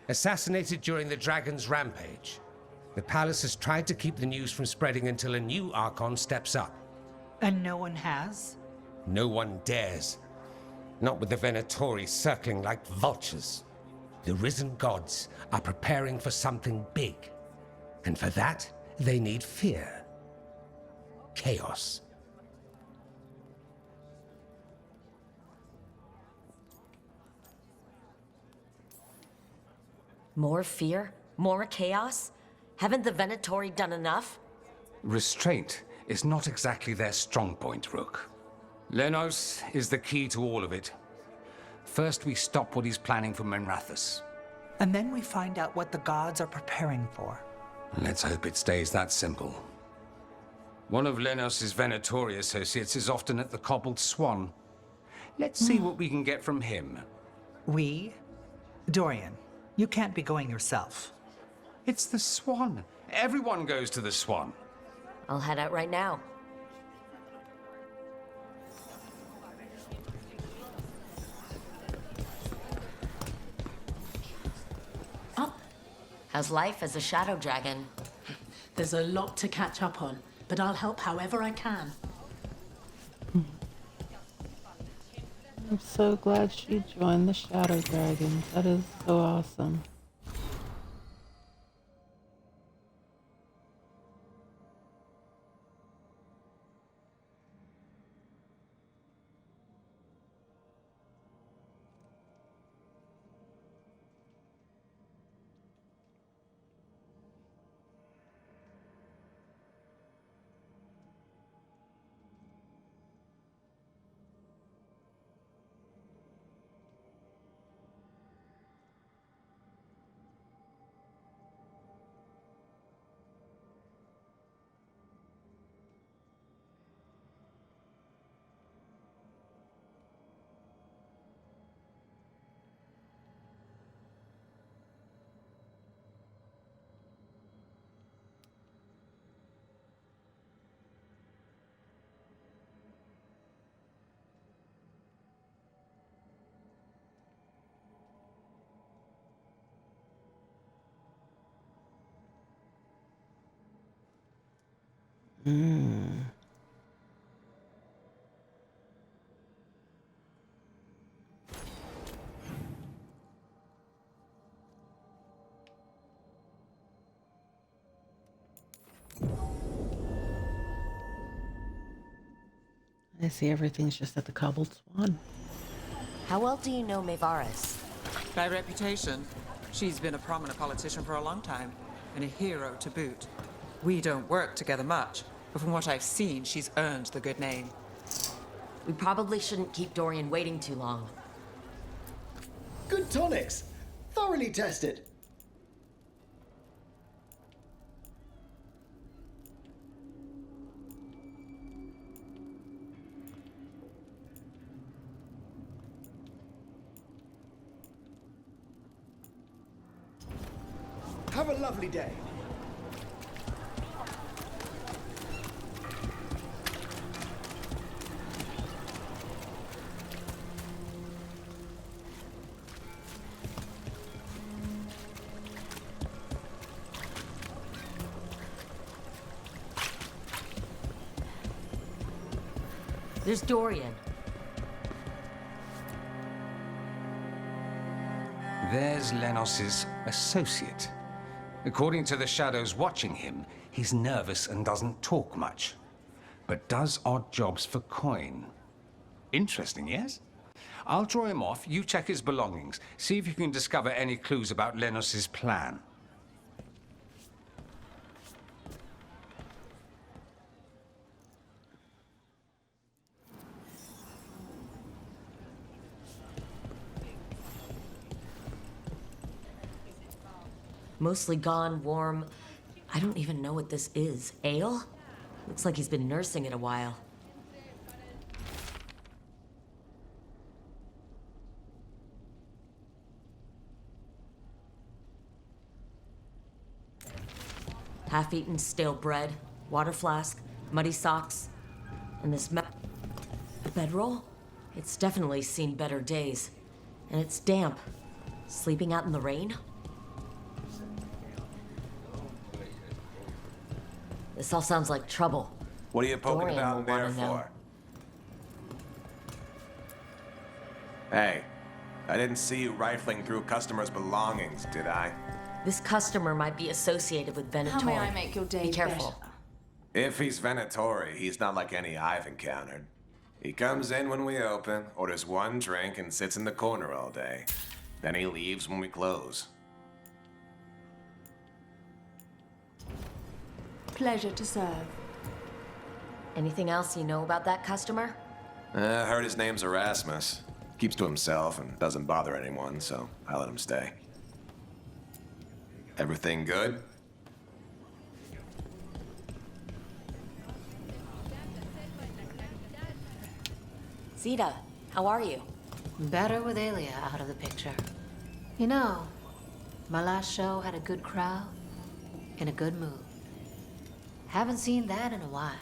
Assassinated during the Dragon's rampage. The palace has tried to keep the news from spreading until a new Archon steps up. And no one has? No one dares. Not with the Venatori circling like vultures. The risen gods are preparing for something big. And for that, they need fear. Chaos. More fear? More chaos? Haven't the Venatori done enough? Restraint is not exactly their strong point, Rook. Lenos is the key to all of it. First, we stop what he's planning for Menrathus. And then we find out what the gods are preparing for. Let's hope it stays that simple. One of Lenos' Venatori associates is often at the Cobbled Swan. Let's see what we can get from him. We? Dorian, you can't be going yourself. It's the Swan. Everyone goes to the Swan. I'll head out right now. How's life as a shadow dragon? There's a lot to catch up on, but I'll help however I can. I'm so glad she joined the Shadow Dragons. That is so awesome. I see everything's just at the Cobbled Swan. How well do you know Maevaris? By reputation, she's been a prominent politician for a long time, and a hero to boot. We don't work together much, but from what I've seen, she's earned the good name. We probably shouldn't keep Dorian waiting too long. Good tonics. Thoroughly tested. Have a lovely day. There's Dorian. There's Lenos' associate. According to the shadows watching him, he's nervous and doesn't talk much, but does odd jobs for coin. Interesting, yes? I'll draw him off, you check his belongings, see if you can discover any clues about Lenos' plan. Mostly gone, warm. I don't even know what this is. Ale? Looks like he's been nursing it a while. Half-eaten stale bread, water flask, muddy socks, and this a bedroll? It's definitely seen better days. And it's damp. Sleeping out in the rain? This all sounds like trouble. What are you poking Dorian about will there wanna know. for? Hey, I didn't see you rifling through customers' belongings, did I? This customer might be associated with Venator. How may I make your day Be careful. better? If he's Venatori, he's not like any I've encountered. He comes in when we open, orders one drink, and sits in the corner all day. Then he leaves when we close. Pleasure to serve. Anything else you know about that customer? I heard his name's Erasmus. Keeps to himself and doesn't bother anyone, so I let him stay. Everything good? Zeta, how are you? Better with Aelia out of the picture. You know, my last show had a good crowd in a good mood. Haven't seen that in a while.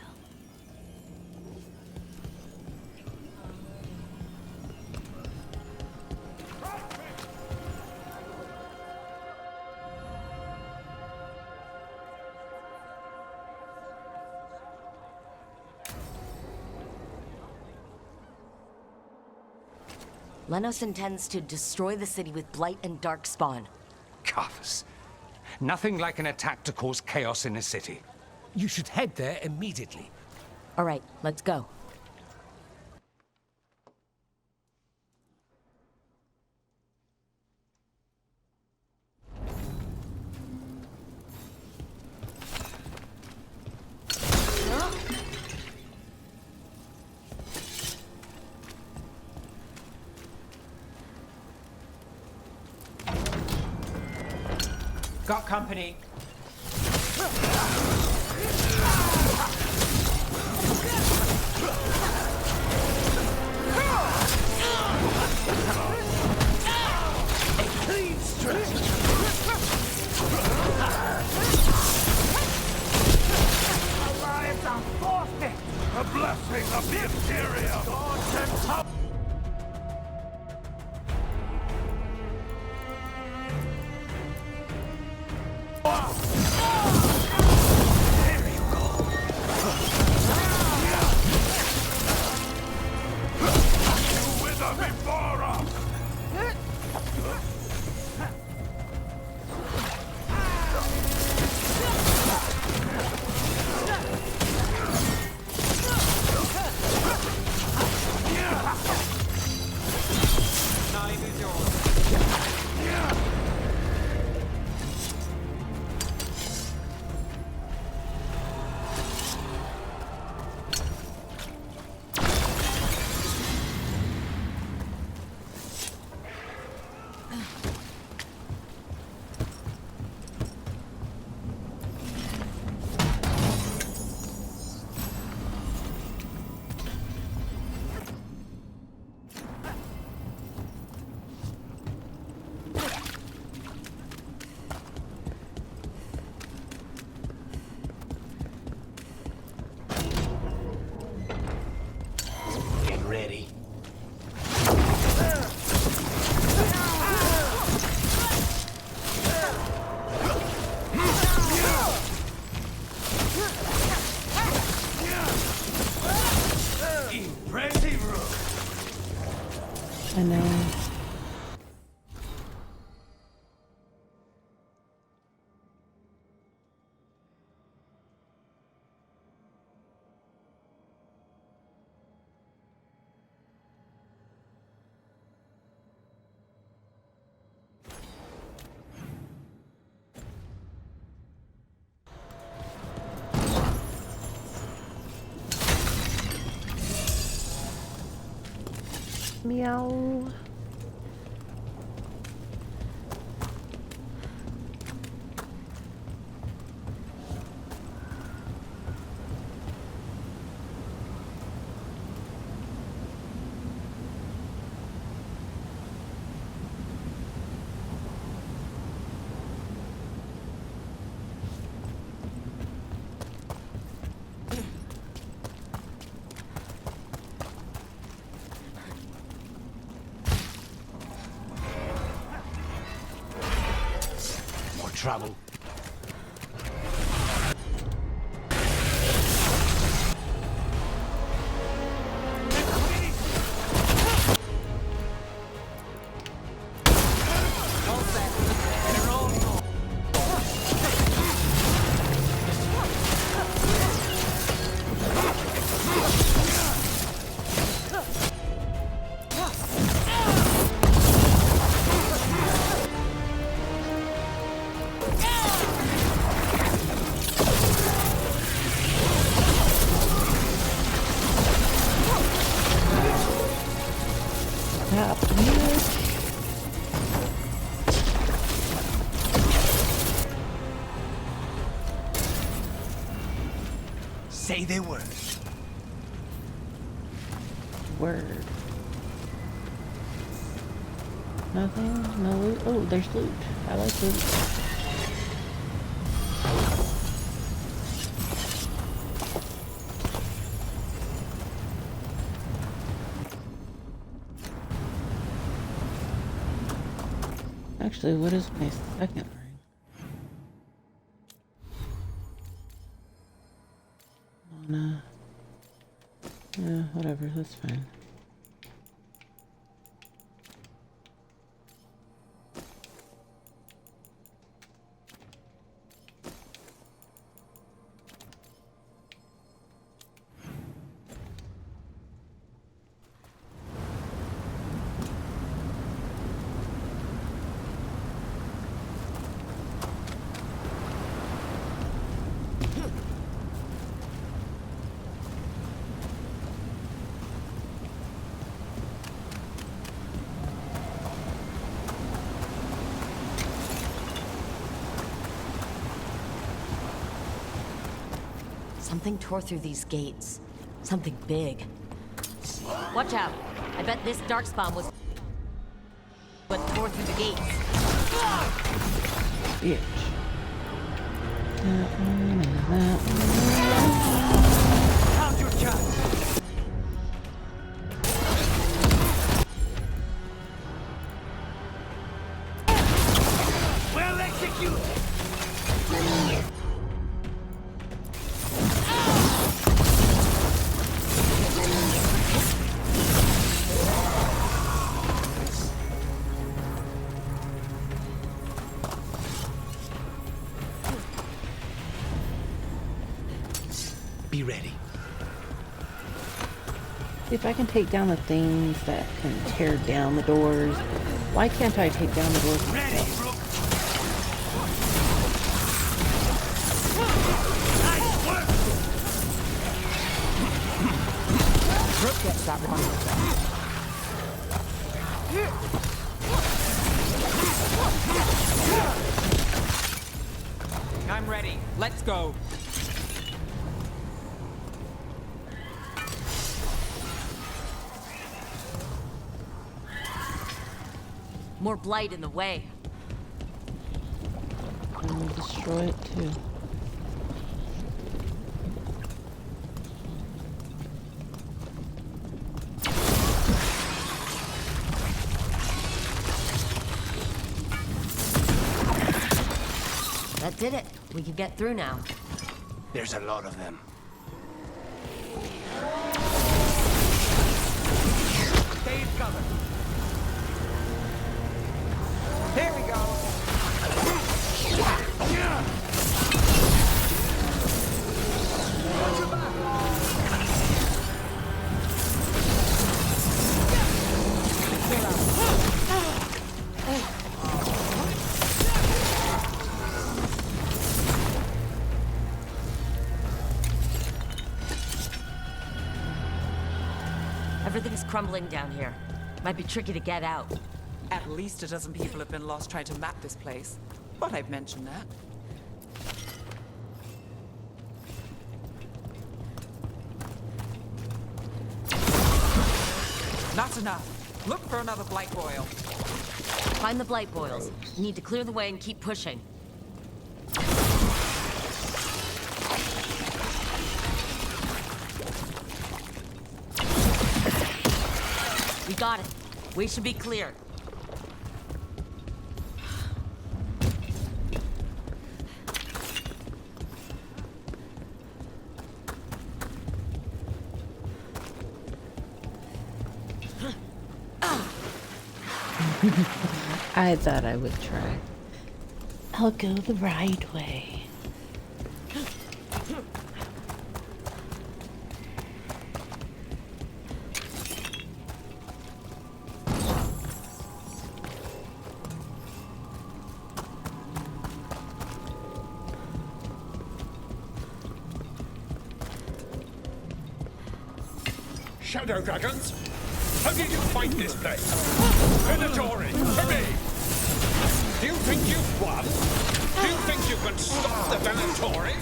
Lenos intends to destroy the city with blight and darkspawn. Carthus. Nothing like an attack to cause chaos in a city. You should head there immediately. All right, let's go. Got company. Clean stretch! Alliance on forfeit! A blessing of the Imperium! Gods and top! Ready. Impressive, Rook. I know. Meow. Trouble. say the word. Word. Nothing? No loot? Oh, there's loot. I like loot. Actually, what is my second ring? Yeah, whatever, that's fine. Something tore through these gates. Something big. Watch out. I bet this darkspawn was what tore through the gates. Bitch. That one and that one. How's your job? Well executed. Be ready. If I can take down the things that can tear down the doors, why can't I take down the doors myself? Brooke gets that one. I'm ready. Let's go. More blight in the way. And we'll destroy it too. That did it. We can get through now. There's a lot of them. Stay in cover. Here we go. Everything's crumbling down here. Might be tricky to get out. At least a dozen people have been lost trying to map this place. But I'd mention that. Not enough. Look for another blight boil. Find the blight boils. Need to clear the way and keep pushing. We got it. We should be clear. I thought I would try. I'll go the right way. Shadow dragons? How did you find this place? Venatori, to me! Do you think you've won? Do you think you can stop the Venatori?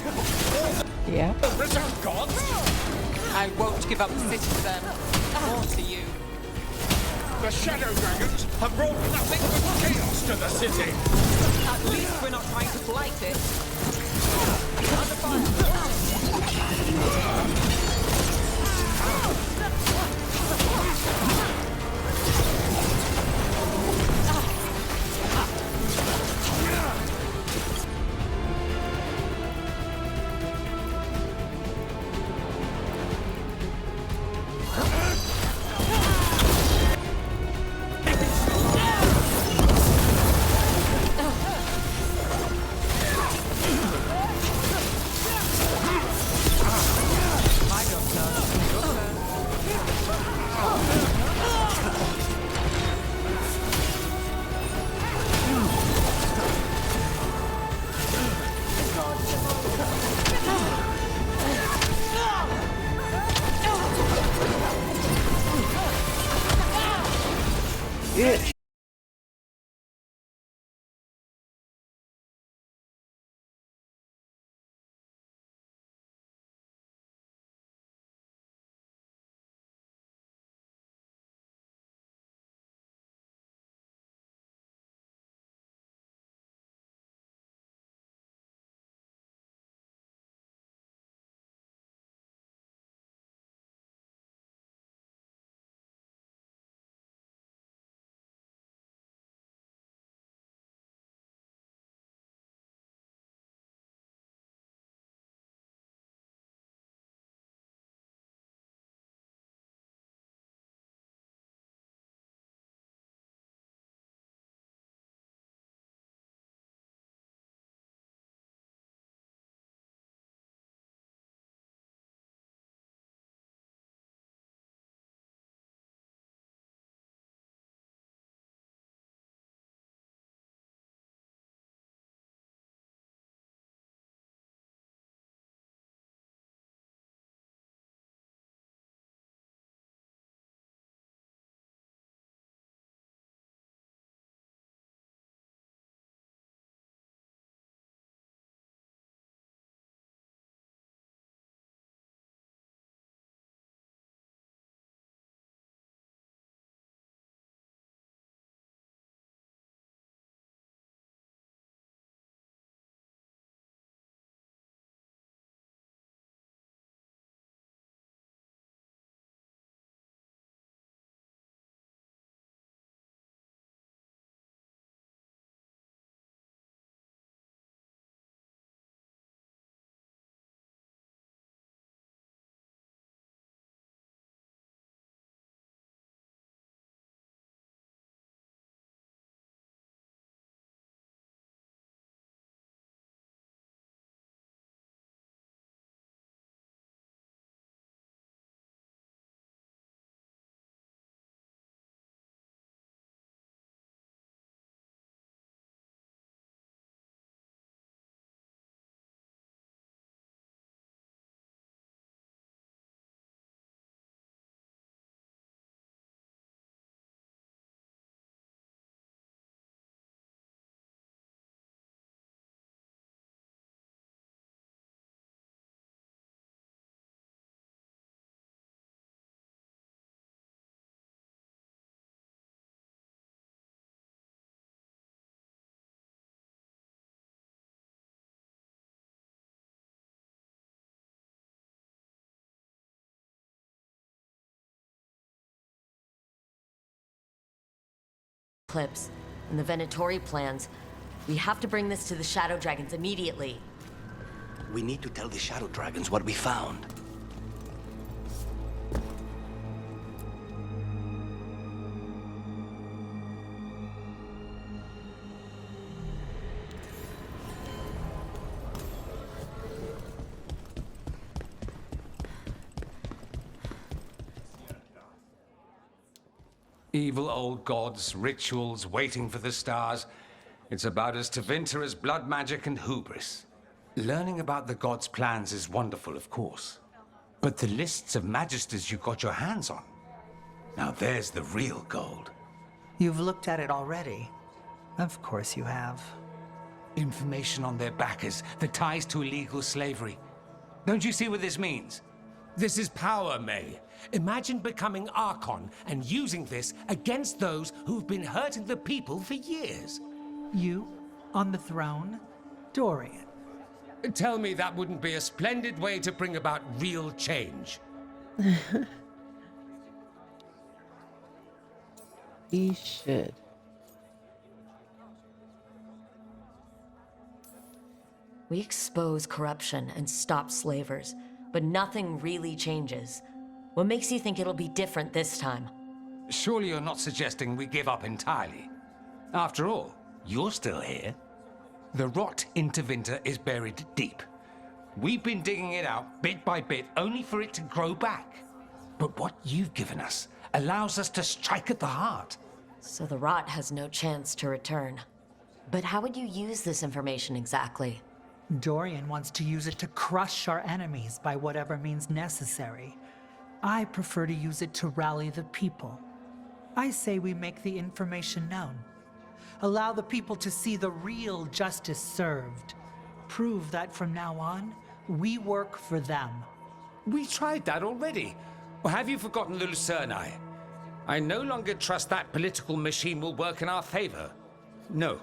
Yeah. The risen gods? I won't give up the city to them. Or to you. The Shadow Dragons have brought nothing but chaos to the city. At least we're not trying to blight it. Bitch. Clips and the Venatori plans. We have to bring this to the Shadow Dragons immediately. We need to tell the Shadow Dragons what we found. Evil old gods, rituals, waiting for the stars. It's about as Tevinter as blood magic and hubris. Learning about the gods' plans is wonderful, of course. But the lists of magisters you got your hands on, now there's the real gold. You've looked at it already. Of course you have. Information on their backers, the ties to illegal slavery. Don't you see what this means? This is power, May. Imagine becoming Archon and using this against those who've been hurting the people for years. You, on the throne? Dorian. Tell me that wouldn't be a splendid way to bring about real change. He should. We expose corruption and stop slavers, but nothing really changes. What makes you think it'll be different this time? Surely you're not suggesting we give up entirely. After all, you're still here. The rot in Tevinter is buried deep. We've been digging it out bit by bit, only for it to grow back. But what you've given us allows us to strike at the heart. So the rot has no chance to return. But how would you use this information exactly? Dorian wants to use it to crush our enemies by whatever means necessary. I prefer to use it to rally the people. I say we make the information known. Allow the people to see the real justice served. Prove that from now on, we work for them. We tried that already. Or have you forgotten the Lucerni? I no longer trust that political machine will work in our favor. No.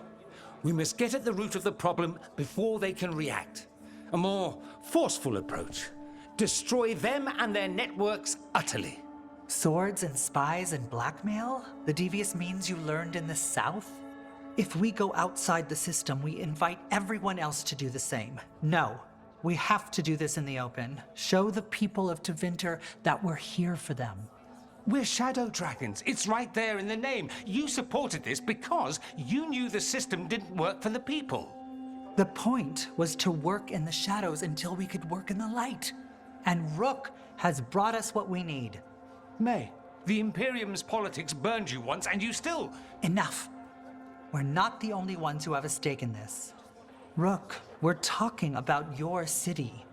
We must get at the root of the problem before they can react. A more forceful approach. Destroy them and their networks utterly. Swords and spies and blackmail? The devious means you learned in the South? If we go outside the system, we invite everyone else to do the same. No, we have to do this in the open. Show the people of Tevinter that we're here for them. We're shadow dragons. It's right there in the name. You supported this because you knew the system didn't work for the people. The point was to work in the shadows until we could work in the light. And Rook has brought us what we need. May, the Imperium's politics burned you once and you still... Enough. We're not the only ones who have a stake in this. Rook, we're talking about your city.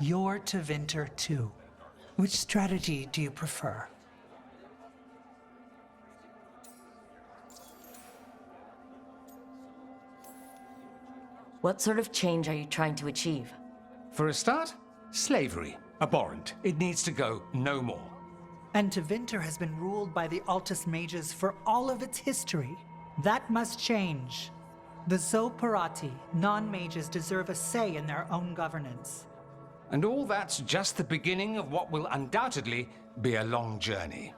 Your Tevinter too. Which strategy do you prefer? What sort of change are you trying to achieve? For a start, slavery. Abhorrent. It needs to go no more. And Tevinter has been ruled by the Altus mages for all of its history. That must change. The Zoparati, non-mages, deserve a say in their own governance. And all that's just the beginning of what will undoubtedly be a long journey.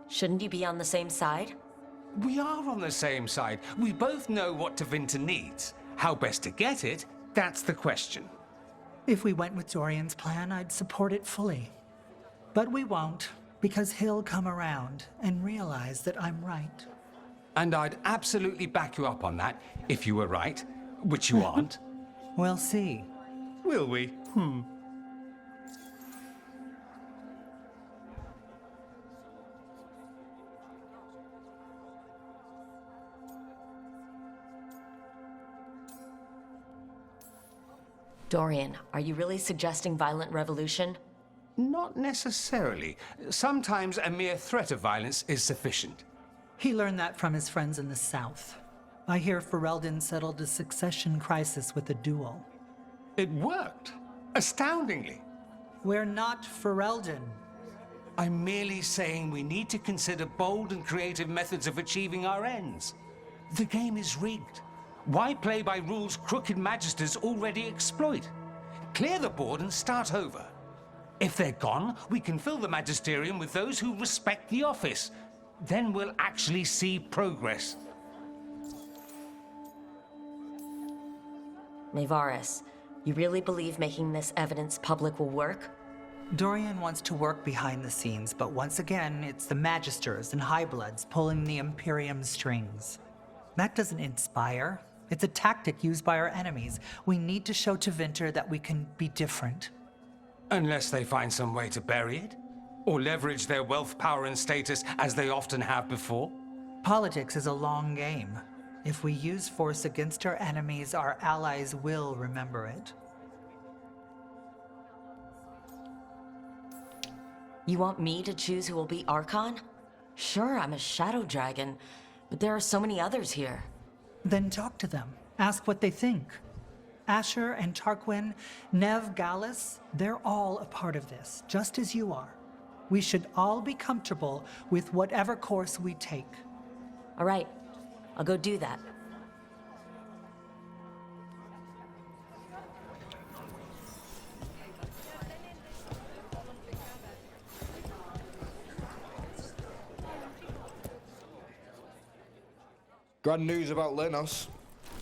Shouldn't you be on the same side? We are on the same side. We both know what Tevinter needs. How best to get it, that's the question. If we went with Dorian's plan, I'd support it fully. But we won't, because he'll come around and realize that I'm right. And I'd absolutely back you up on that, if you were right, which you aren't. We'll see. Will we? Dorian, are you really suggesting violent revolution? Not necessarily. Sometimes a mere threat of violence is sufficient. He learned that from his friends in the South. I hear Ferelden settled a succession crisis with a duel. It worked. Astoundingly. We're not Ferelden. I'm merely saying we need to consider bold and creative methods of achieving our ends. The game is rigged. Why play by rules crooked magisters already exploit? Clear the board and start over. If they're gone, we can fill the magisterium with those who respect the office. Then we'll actually see progress. Nevaris, you really believe making this evidence public will work? Dorian wants to work behind the scenes, but once again, it's the Magisters and Highbloods pulling the Imperium's strings. That doesn't inspire. It's a tactic used by our enemies. We need to show Tevinter that we can be different. Unless they find some way to bury it? Or leverage their wealth, power, and status as they often have before? Politics is a long game. If we use force against our enemies, our allies will remember it. You want me to choose who will be Archon? Sure, I'm a shadow dragon, but there are so many others here. Then talk to them. Ask what they think. Asher and Tarquin, Nev, Gallus, they're all a part of this, just as you are. We should all be comfortable with whatever course we take. All right, I'll go do that. Grand news about Lenos.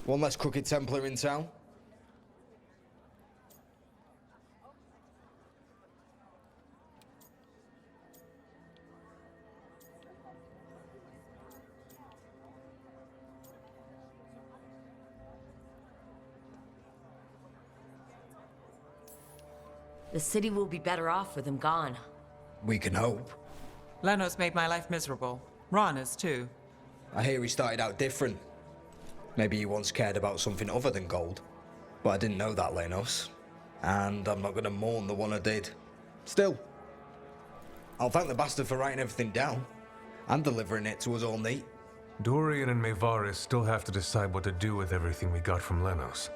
One less crooked Templar in town. The city will be better off with him gone. We can hope. Lenos made my life miserable. Rana's too. I hear he started out different. Maybe he once cared about something other than gold. But I didn't know that, Lenos. And I'm not going to mourn the one I did. Still, I'll thank the bastard for writing everything down. And delivering it to us all neat. Dorian and Maevaris still have to decide what to do with everything we got from Lenos.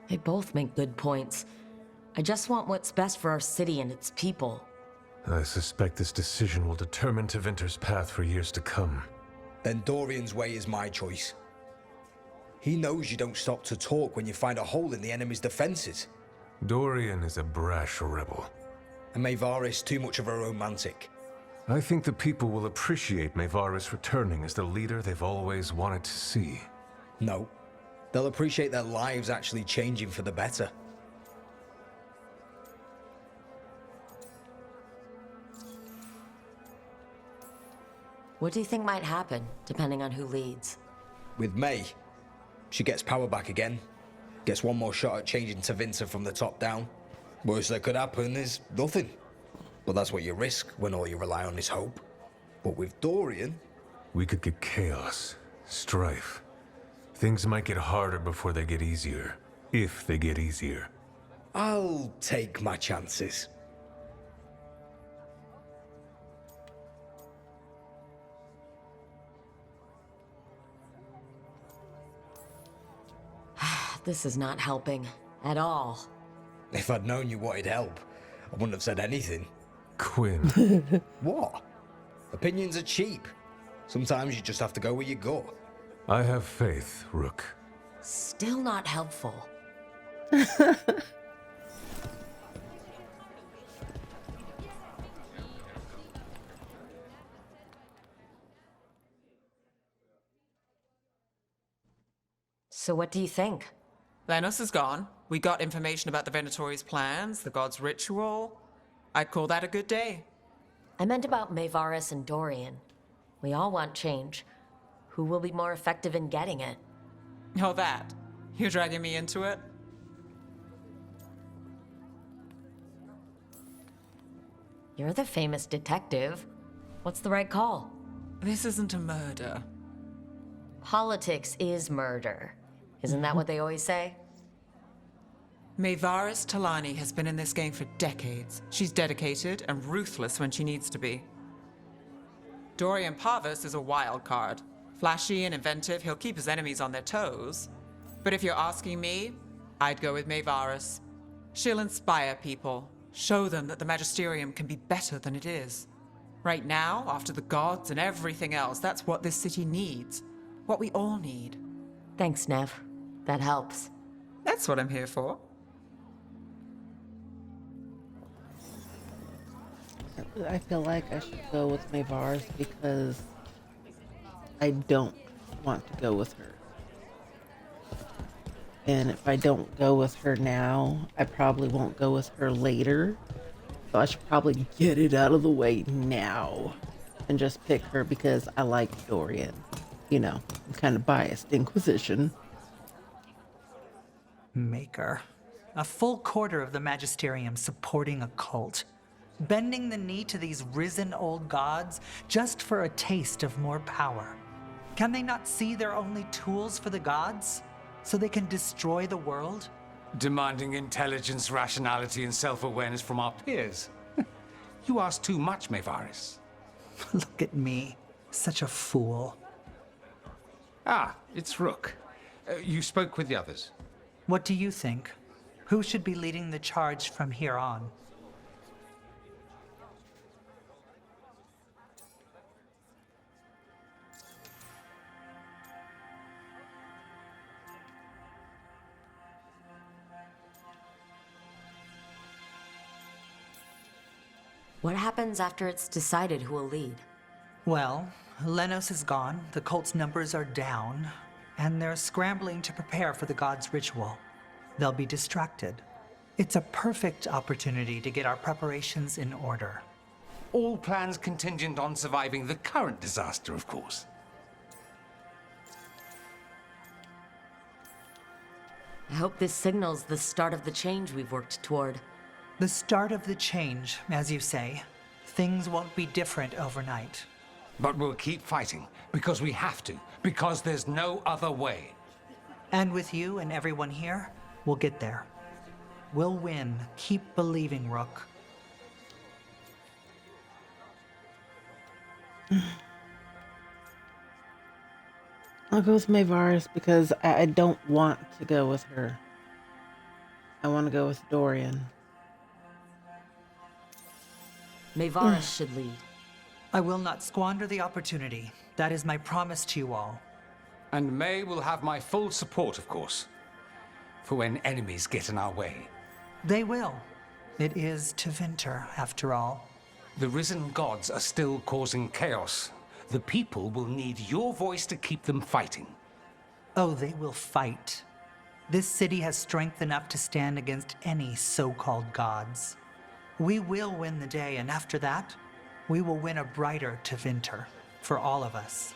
They both make good points. I just want what's best for our city and its people. I suspect this decision will determine Tevinter's path for years to come. Then Dorian's way is my choice. He knows you don't stop to talk when you find a hole in the enemy's defenses. Dorian is a brash rebel. And Maevaris too much of a romantic. I think the people will appreciate Maevaris returning as the leader they've always wanted to see. No. They'll appreciate their lives actually changing for the better. What do you think might happen, depending on who leads? With May, she gets power back again. Gets one more shot at changing Tevinter from the top down. Worst that could happen is nothing. But that's what you risk when all you rely on is hope. But with Dorian... We could get chaos, strife. Things might get harder before they get easier. If they get easier. I'll take my chances. This is not helping. At all. If I'd known you wanted help, I wouldn't have said anything. Quinn. What? Opinions are cheap. Sometimes you just have to go where you go. I have faith, Rook. Still not helpful. So what do you think? Lenos is gone. We got information about the Venatori's plans, the god's ritual. I'd call that a good day. I meant about Maevaris and Dorian. We all want change. Who will be more effective in getting it? Oh, that. You're dragging me into it? You're the famous detective. What's the right call? This isn't a murder. Politics is murder. Isn't that what they always say? Maevaris Talani has been in this game for decades. She's dedicated and ruthless when she needs to be. Dorian Parvis is a wild card. Flashy and inventive, he'll keep his enemies on their toes. But if you're asking me, I'd go with Maevaris. She'll inspire people, show them that the Magisterium can be better than it is. Right now, after the gods and everything else, that's what this city needs. What we all need. Thanks, Nev. That helps. That's what I'm here for. I feel like I should go with Maevaris because I don't want to go with her. And if I don't go with her now, I probably won't go with her later. So I should probably get it out of the way now and just pick her because I like Dorian. You know, I'm kind of biased. Inquisition. Maker. A full quarter of the Magisterium supporting a cult. Bending the knee to these risen old gods just for a taste of more power. Can they not see they're only tools for the gods, so they can destroy the world? Demanding intelligence, rationality, and self-awareness from our peers. You ask too much, Mevaris. Look at me, such a fool. Ah, it's Rook. You spoke with the others. What do you think? Who should be leading the charge from here on? What happens after it's decided who will lead? Well, Lenos is gone, the cult's numbers are down, and they're scrambling to prepare for the god's ritual. They'll be distracted. It's a perfect opportunity to get our preparations in order. All plans contingent on surviving the current disaster, of course. I hope this signals the start of the change we've worked toward. The start of the change, as you say. Things won't be different overnight. But we'll keep fighting, because we have to, because there's no other way. And with you and everyone here, we'll get there. We'll win. Keep believing, Rook. I'll go with Mevaris because I don't want to go with her. I want to go with Dorian. Mevaris should lead. I will not squander the opportunity. That is my promise to you all. And May will have my full support, of course, for when enemies get in our way. They will. It is Tevinter, after all. The risen gods are still causing chaos. The people will need your voice to keep them fighting. Oh, they will fight. This city has strength enough to stand against any so-called gods. We will win the day, and after that, we will win a brighter Tevinter for all of us.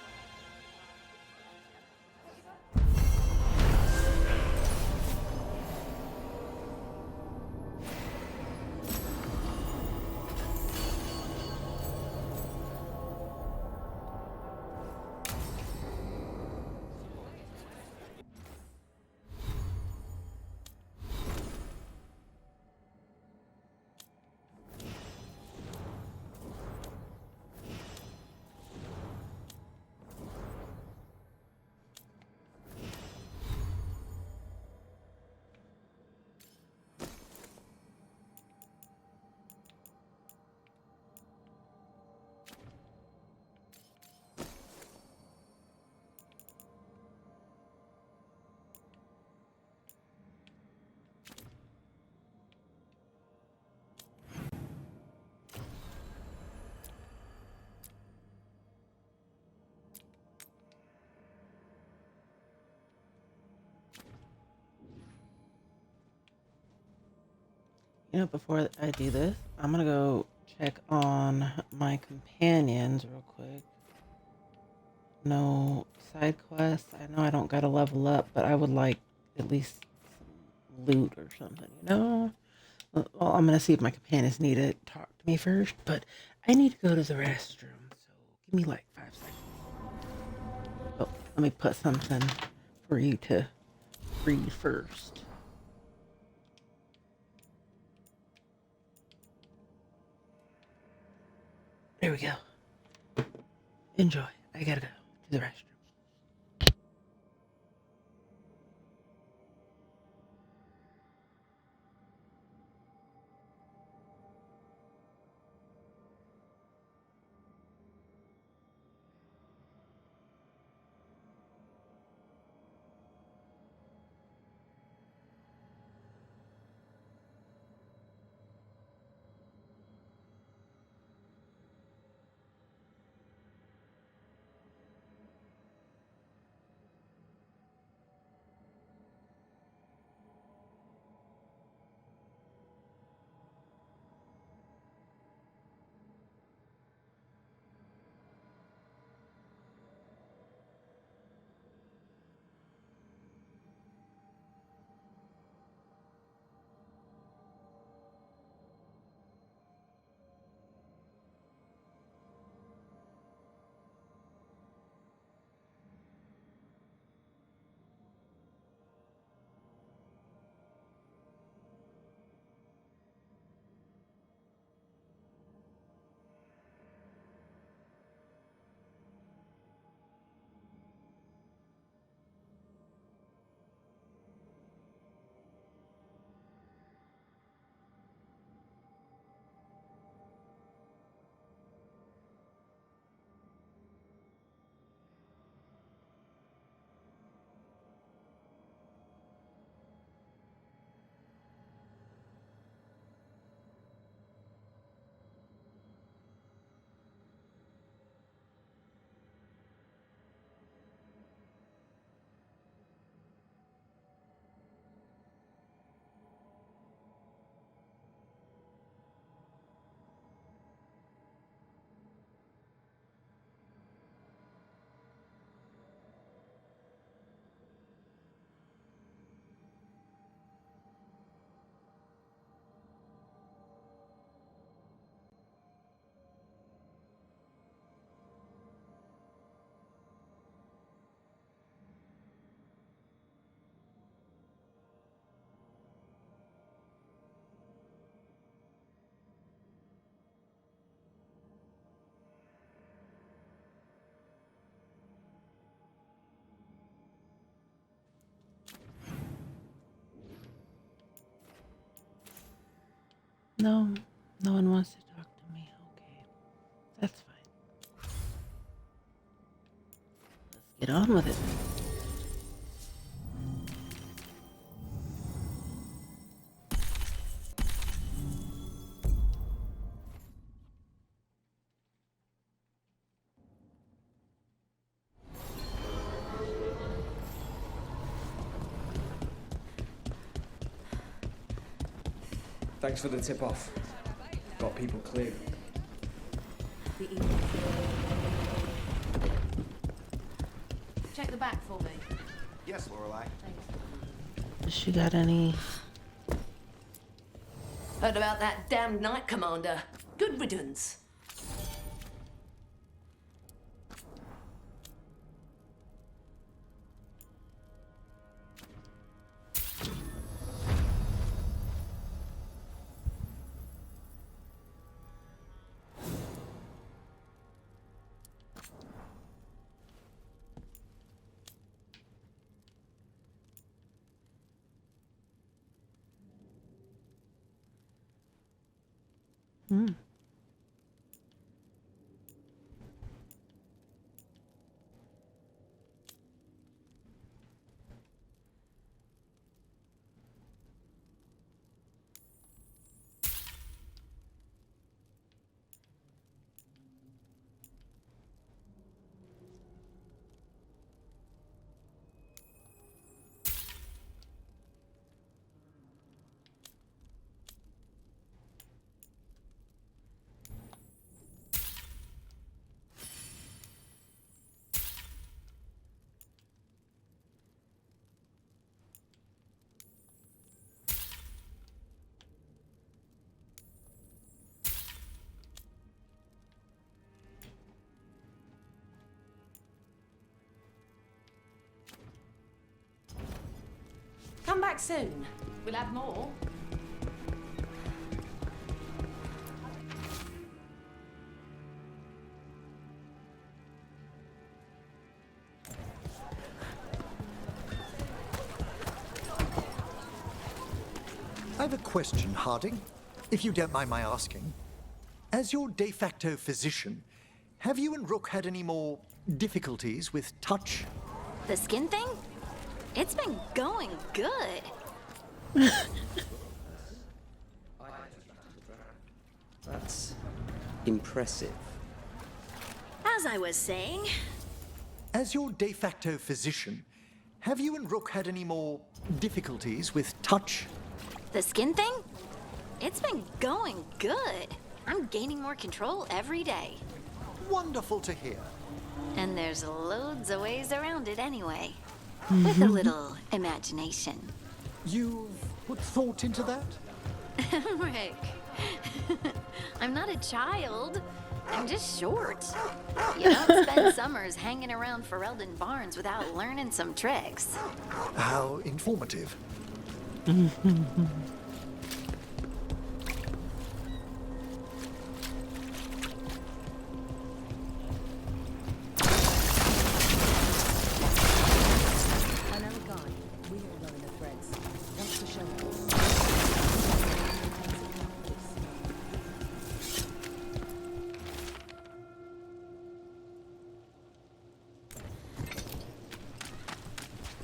You know, before I do this, I'm gonna go check on my companions real quick. No side quests. I know I don't gotta level up, but I would like at least some loot or something, you know? Well, I'm gonna see if my companions need to talk to me first, but I need to go to the restroom, so give me like 5 seconds. Oh, let me put something for you to read first. There we go. Enjoy. I gotta go to the restroom. No, no one wants to talk to me. Okay, that's fine. Let's get on with it. Thanks for the tip-off. Got people clear. Check the back for me. Yes, Lorelei. Has she got any? Heard about that damned Knight Commander. Good riddance. Hmm. Come back soon. We'll have more. I have a question, Harding, if you don't mind my asking. As your de facto physician, have you and Rook had any more difficulties with touch? The skin thing? It's been going good. That's impressive. As I was saying, As your de facto physician, have you and Rook had any more difficulties with touch? the skin thing? It's been going good. I'm gaining more control every day. Wonderful to hear. And there's loads of ways around it anyway. With a little imagination. You've put thought into that? Rick, I'm not a child. I'm just short. You don't spend summers hanging around Ferelden Barns without learning some tricks. How informative. Elven God, we all know in the threads. Wants to show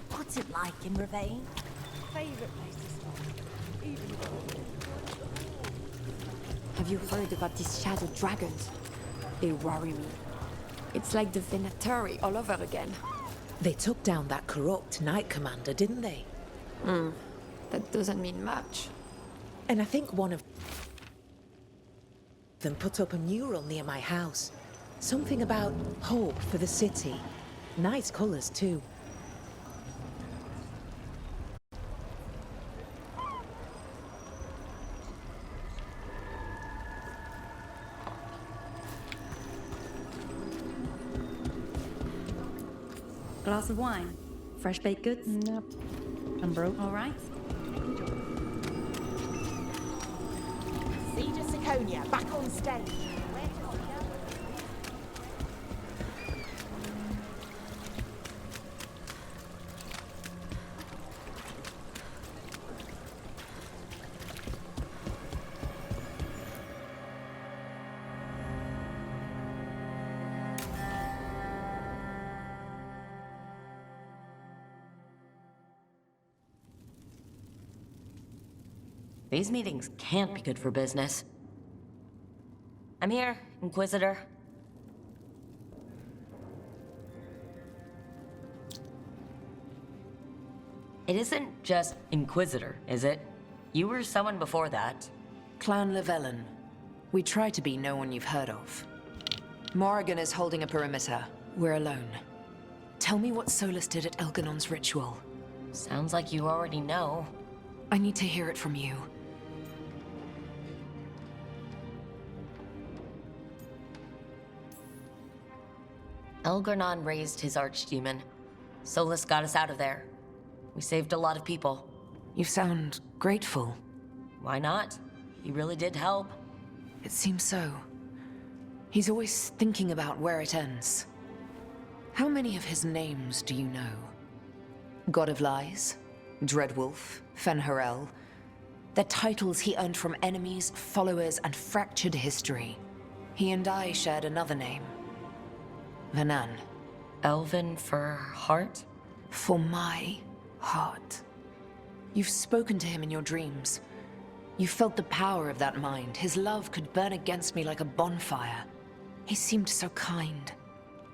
What's it like in Ravane? Favorite place to start. Even Have you heard about these shadow dragons? They worry me. It's like the Venatori all over again. They took down that corrupt Knight Commander, didn't they? That doesn't mean much. And I think one of them put up a mural near my house. Something about hope for the city. Nice colors, too. Glass of wine? Fresh baked goods? Nope. I'm broke. All right. Cedar Siconia, back on stage. Where does he go? These meetings can't be good for business. I'm here, Inquisitor. It isn't just Inquisitor, is it? You were someone before that. Clan Llewellyn. We try to be no one you've heard of. Morrigan is holding a perimeter. We're alone. Tell me what Solus did at Elganon's ritual. Sounds like you already know. I need to hear it from you. Elgarnon raised his archdemon. Solus got us out of there. We saved a lot of people. You sound grateful. Why not? He really did help. It seems so. He's always thinking about where it ends. How many of his names do you know? God of Lies, Dreadwolf, Fen'Harel. They're titles he earned from enemies, followers, and fractured history. He and I shared another name. Vanan. Elven for heart? For my heart. You've spoken to him in your dreams. You felt the power of that mind. His love could burn against me like a bonfire. He seemed so kind,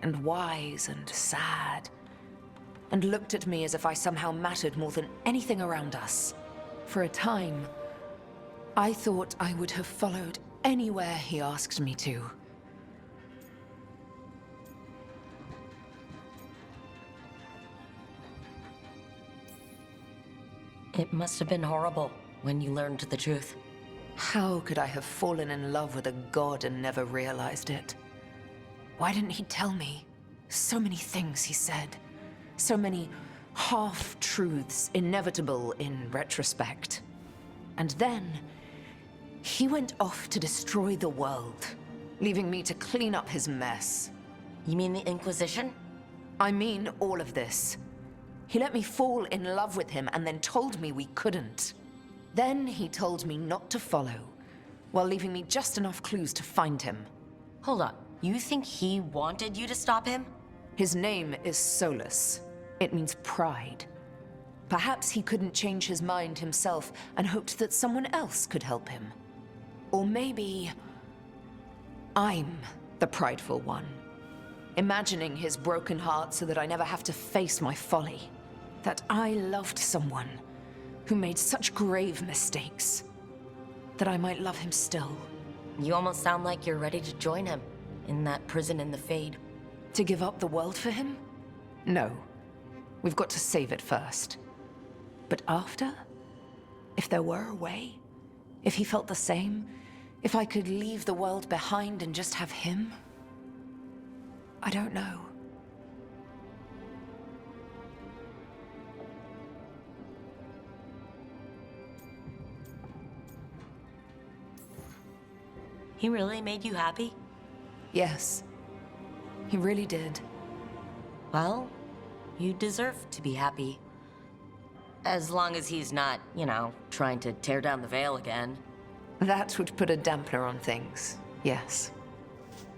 and wise, and sad, and looked at me as if I somehow mattered more than anything around us. For a time, I thought I would have followed anywhere he asked me to. It must have been horrible when you learned the truth. How could I have fallen in love with a god and never realized it? Why didn't he tell me? So many things he said. So many half-truths, inevitable in retrospect. And then, he went off to destroy the world, leaving me to clean up his mess. You mean the Inquisition? I mean all of this. He let me fall in love with him and then told me we couldn't. Then he told me not to follow, while leaving me just enough clues to find him. Hold on. You think he wanted you to stop him? His name is Solus. It means pride. Perhaps he couldn't change his mind himself and hoped that someone else could help him. Or maybe I'm the prideful one, imagining his broken heart so that I never have to face my folly. That I loved someone who made such grave mistakes, that I might love him still. You almost sound like you're ready to join him in that prison in the Fade. To give up the world for him? No. We've got to save it first. But after? If there were a way? If he felt the same? If I could leave the world behind and just have him? I don't know. He really made you happy? Yes. He really did. Well, you deserve to be happy. As long as he's not, you know, trying to tear down the veil again. That would put a dampener on things, yes.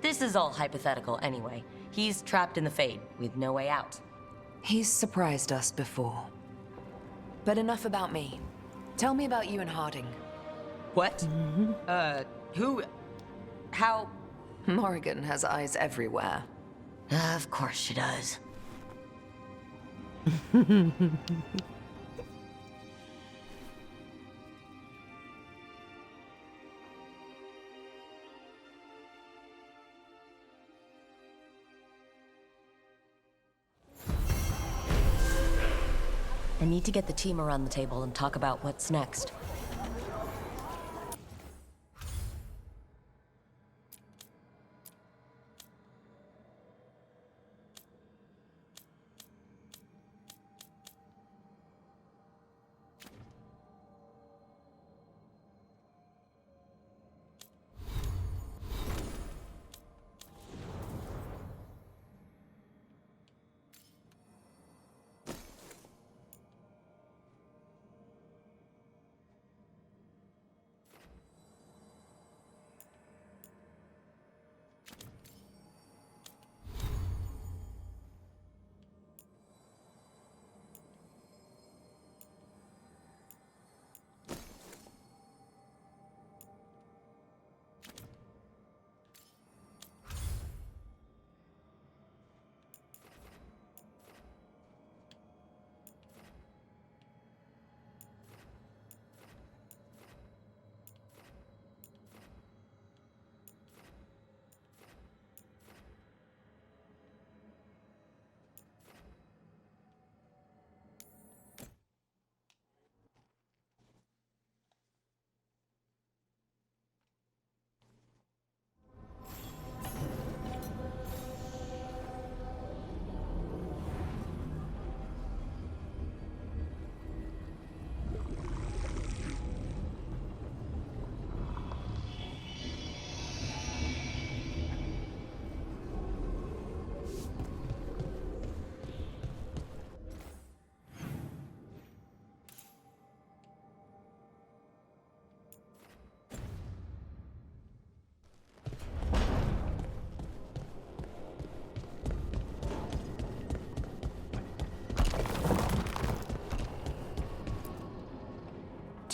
This is all hypothetical anyway. He's trapped in the Fade, with no way out. He's surprised us before. But enough about me. Tell me about you and Harding. What? Who? How? Morrigan has eyes everywhere. Of course she does. I need to get the team around the table and talk about what's next.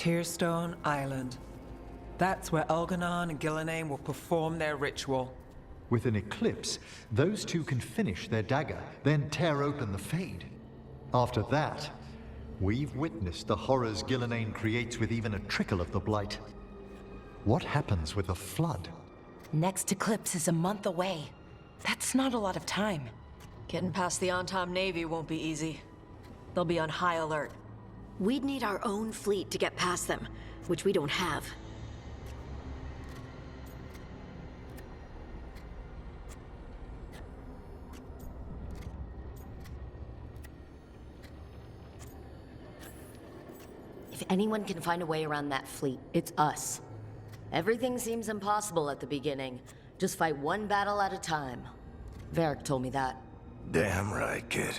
Tearstone Island. That's where Elganon and Gillenane will perform their ritual. With an eclipse, those two can finish their dagger, then tear open the Fade. After that, we've witnessed the horrors Gillenane creates with even a trickle of the blight. What happens with a flood? Next eclipse is a month away. That's not a lot of time. Getting past the Antom Navy won't be easy. They'll be on high alert. We'd need our own fleet to get past them, which we don't have. If anyone can find a way around that fleet, it's us. Everything seems impossible at the beginning. Just fight one battle at a time. Varric told me that. Damn right, kid.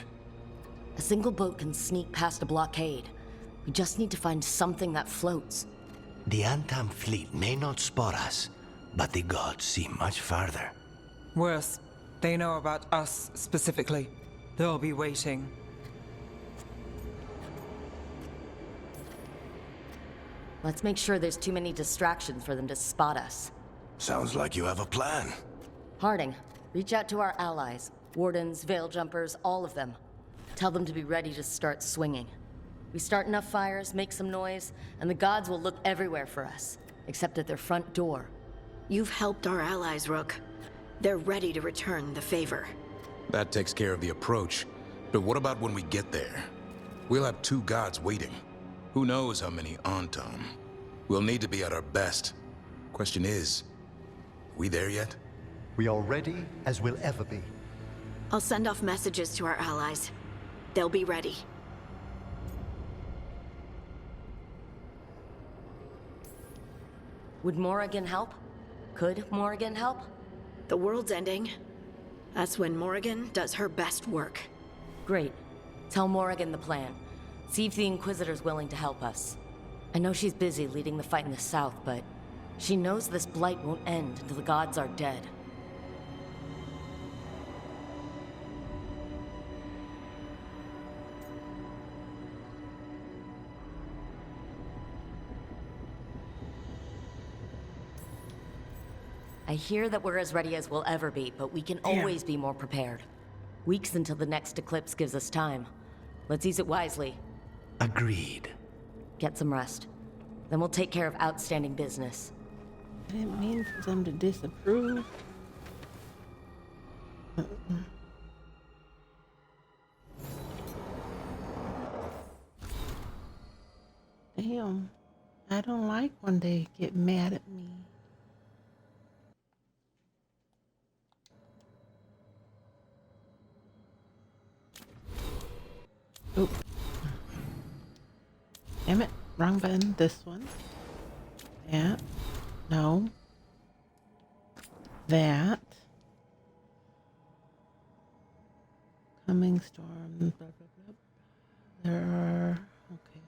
A single boat can sneak past a blockade. We just need to find something that floats. The Antam fleet may not spot us, but the gods see much farther. Worse, they know about us specifically. They'll be waiting. Let's make sure there's too many distractions for them to spot us. Sounds like you have a plan. Harding, reach out to our allies. Wardens, Veil Jumpers, all of them. Tell them to be ready to start swinging. We start enough fires, make some noise, and the gods will look everywhere for us, except at their front door. You've helped our allies, Rook. They're ready to return the favor. That takes care of the approach. But what about when we get there? We'll have two gods waiting. Who knows how many Antom? We'll need to be at our best. Question is, we there yet? We are ready as we'll ever be. I'll send off messages to our allies. They'll be ready. Would Morrigan help? Could Morrigan help? The world's ending. That's when Morrigan does her best work. Great. Tell Morrigan the plan. See if the Inquisitor's willing to help us. I know she's busy leading the fight in the south, but she knows this blight won't end until the gods are dead. I hear that we're as ready as we'll ever be, but we can always be more prepared. Weeks until the next eclipse gives us time. Let's use it wisely. Agreed. Get some rest. Then we'll take care of outstanding business. I didn't mean for them to disapprove. Damn. I don't like when they get mad at me. Oop. Damn it. Wrong button. This one. That. No. That. Coming storm. Blah, blah, blah. There are... Okay.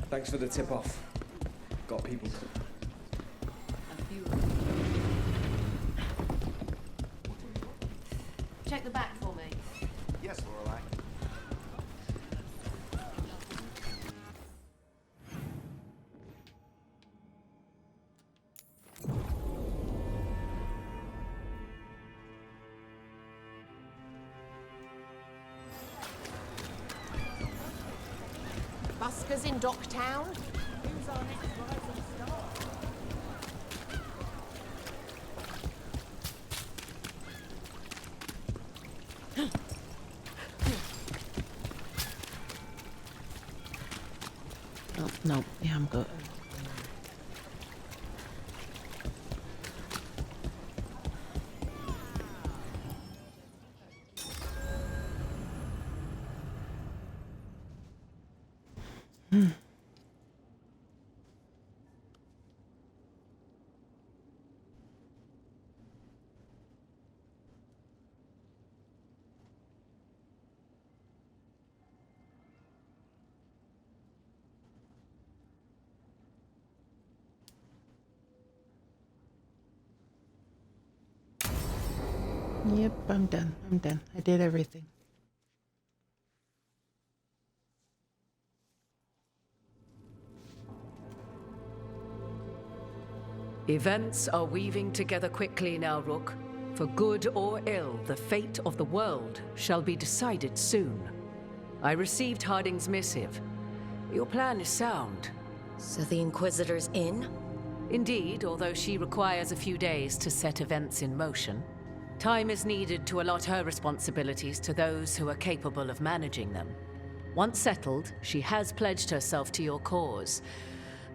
Thanks for the tip-off. Got people. Check the back for me. Yes, Lorelei. workers in Docktown? Who's our next rising star? Oh, no. Yeah, I'm good. Yep, I'm done. I'm done. I did everything. Events are weaving together quickly now, Rook. For good or ill, the fate of the world shall be decided soon. I received Harding's missive. Your plan is sound. So the Inquisitor's in? Indeed, although she requires a few days to set events in motion. Time is needed to allot her responsibilities to those who are capable of managing them. Once settled, she has pledged herself to your cause.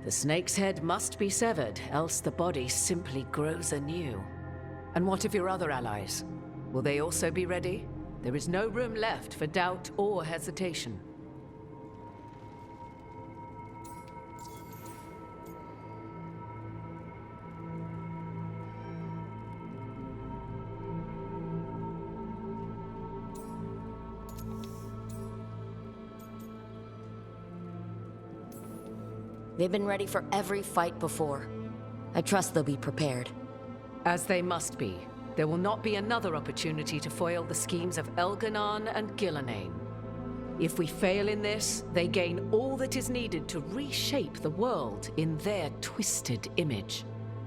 The snake's head must be severed, else the body simply grows anew. And what of your other allies? Will they also be ready? There is no room left for doubt or hesitation. They've been ready for every fight before. I trust they'll be prepared. As they must be. There will not be another opportunity to foil the schemes of Elganon and Gillenane. If we fail in this, they gain all that is needed to reshape the world in their twisted image.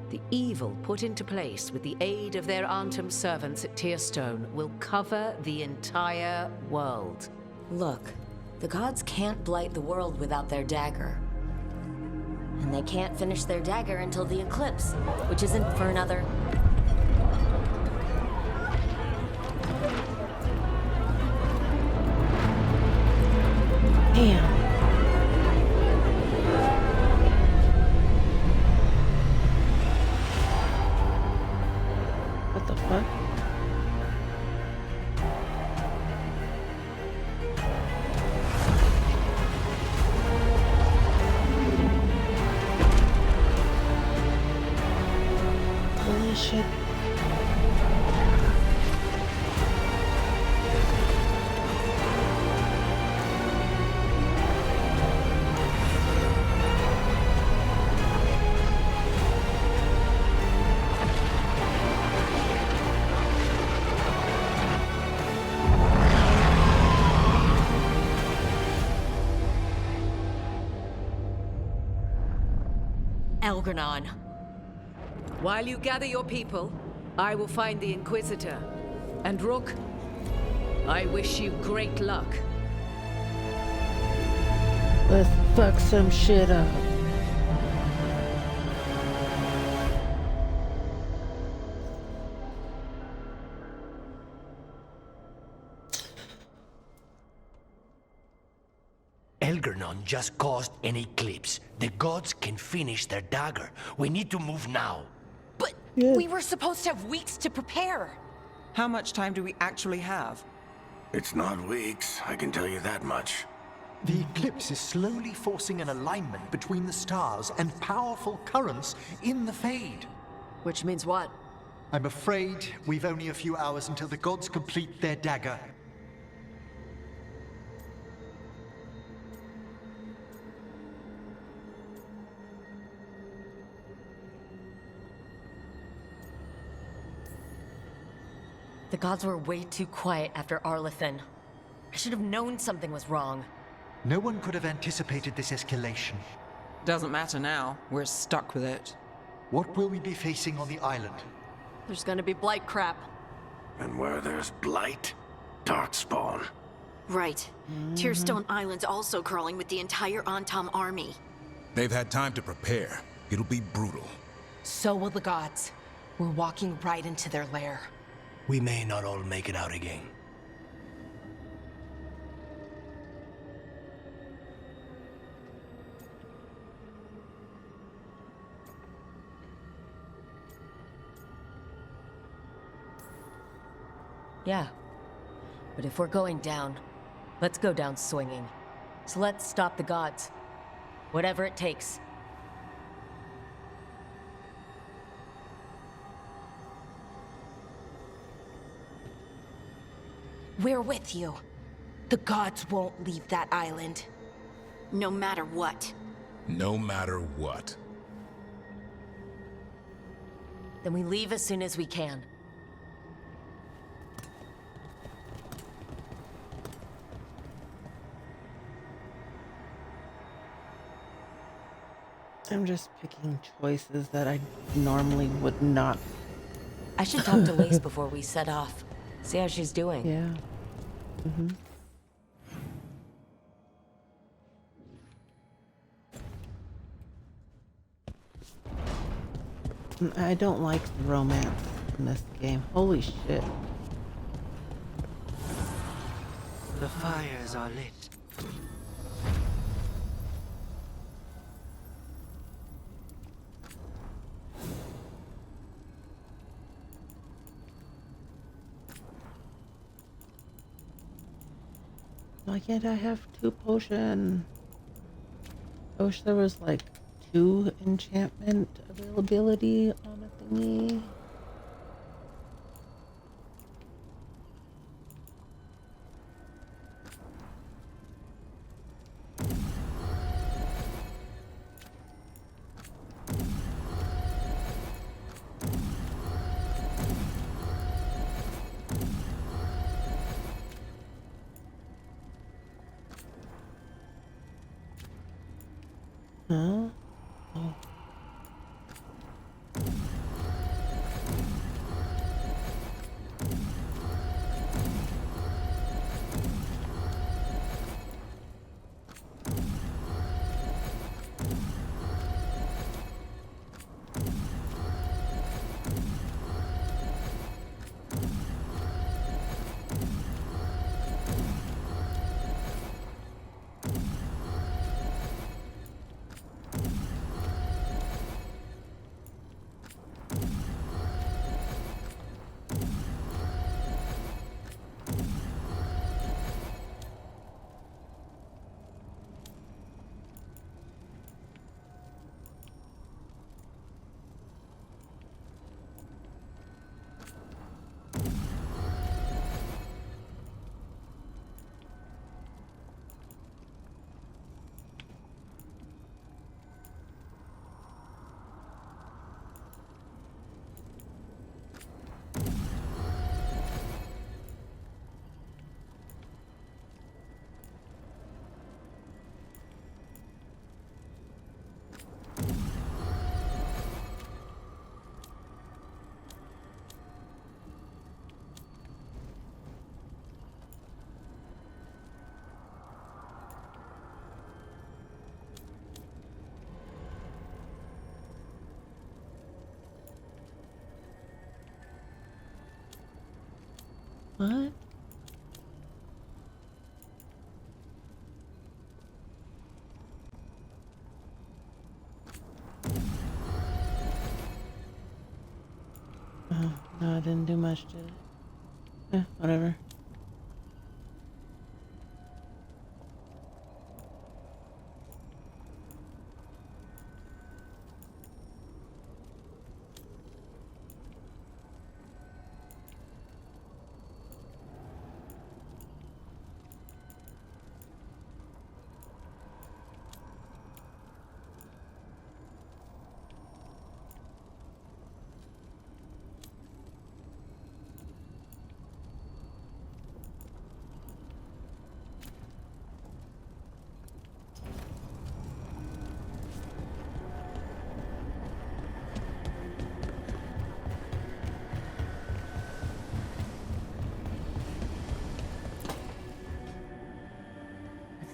The evil put into place with the aid of their Antum servants at Tearstone will cover the entire world. Look, the gods can't blight the world without their dagger. And they can't finish their dagger until the eclipse, which isn't for another... Damn. What the fuck? Holy shit. Elganon. While you gather your people, I will find the Inquisitor. And Rook, I wish you great luck. Let's fuck some shit up. Elgernon just caused an eclipse. The gods can finish their dagger. We need to move now. But we were supposed to have weeks to prepare. How much time do we actually have? It's not weeks, I can tell you that much. The eclipse is slowly forcing an alignment between the stars and powerful currents in the Fade. Which means what? I'm afraid we've only a few hours until the gods complete their dagger. The gods were way too quiet after Arlathan. I should have known something was wrong. No one could have anticipated this escalation. Doesn't matter now. We're stuck with it. What will we be facing on the island? There's gonna be blight crap. And where there's blight, darkspawn. Right. Tearstone Island's also crawling with the entire Antom army. They've had time to prepare. It'll be brutal. So will the gods. We're walking right into their lair. We may not all make it out again. Yeah. But if we're going down, let's go down swinging. So let's stop the gods. Whatever it takes. We're with you. The gods won't leave that island. No matter what. No matter what. Then we leave as soon as we can. I'm just picking choices that I normally would not. I should talk to Lace before we set off. See how she's doing. Yeah. I don't like the romance in this game. Holy shit. The fires are lit. Why can't I have 2 potion? I wish there was like 2 enchantment availability on a thingy. Huh? Oh. What? Oh, no, I didn't do much, did it? Whatever.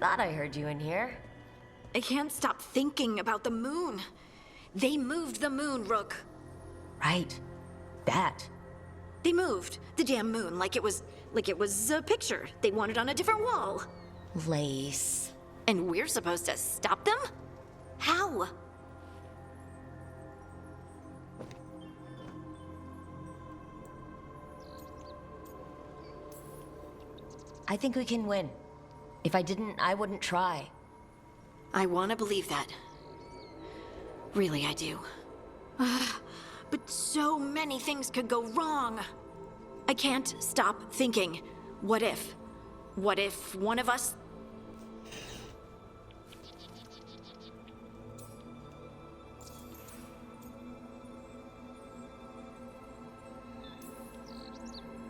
thought I heard you in here. I can't stop thinking about the moon. They moved the moon, Rook. Right. That. They moved the damn moon like it was a picture they wanted on a different wall. Lace. And we're supposed to stop them? How? I think we can win. If I didn't, I wouldn't try. I want to believe that. Really, I do. But so many things could go wrong. I can't stop thinking. What if? What if one of us...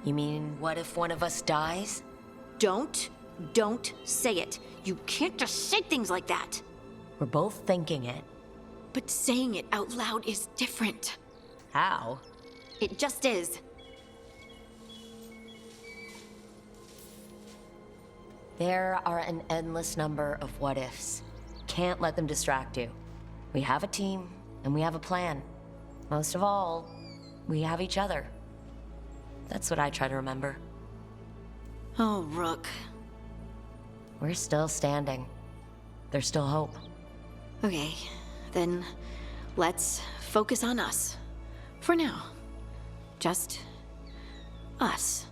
You mean, what if one of us dies? Don't say it. You can't just say things like that. We're both thinking it. But saying it out loud is different. How? It just is. There are an endless number of what-ifs. Can't let them distract you. We have a team, and we have a plan. Most of all, we have each other. That's what I try to remember. Oh, Rook. We're still standing. There's still hope. Okay, then let's focus on us. For now. Just us.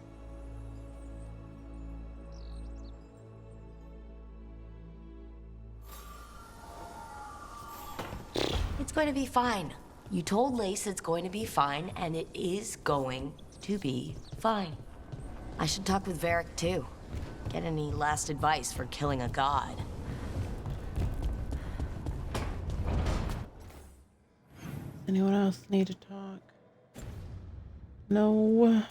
It's going to be fine. You told Lace it's going to be fine, and it is going to be fine. I should talk with Varric, too. Get any last advice for killing a god. Anyone else need to talk? No.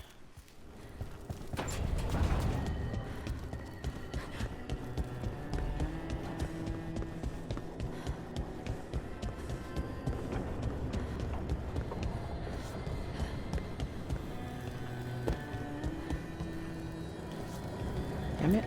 Damn it.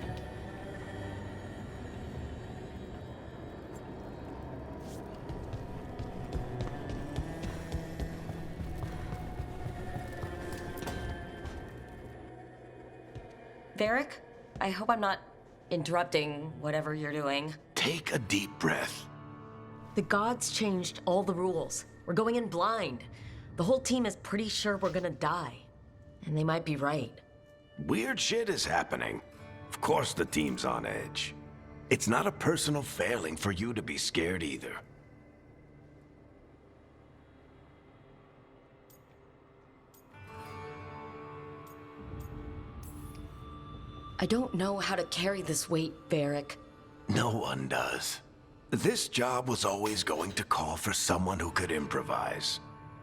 Varric, I hope I'm not interrupting whatever you're doing. Take a deep breath. The gods changed all the rules. We're going in blind. The whole team is pretty sure we're gonna die. And they might be right. Weird shit is happening. Of course the team's on edge. It's not a personal failing for you to be scared either. I don't know how to carry this weight, Varric. No one does. This job was always going to call for someone who could improvise.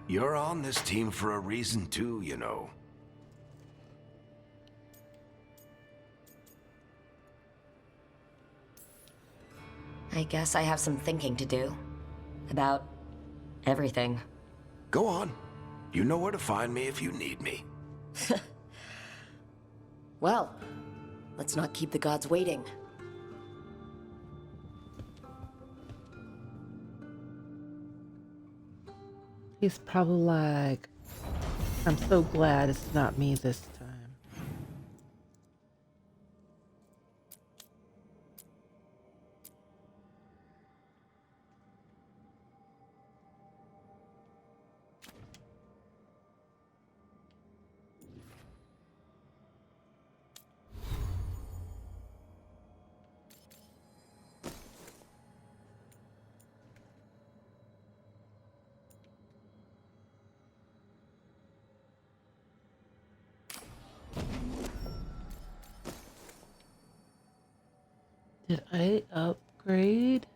You're on this team for a reason too, you know. I guess I have some thinking to do. About everything. Go on. You know where to find me if you need me. Well, let's not keep the gods waiting. He's probably like, I'm so glad it's not me this time. Did I upgrade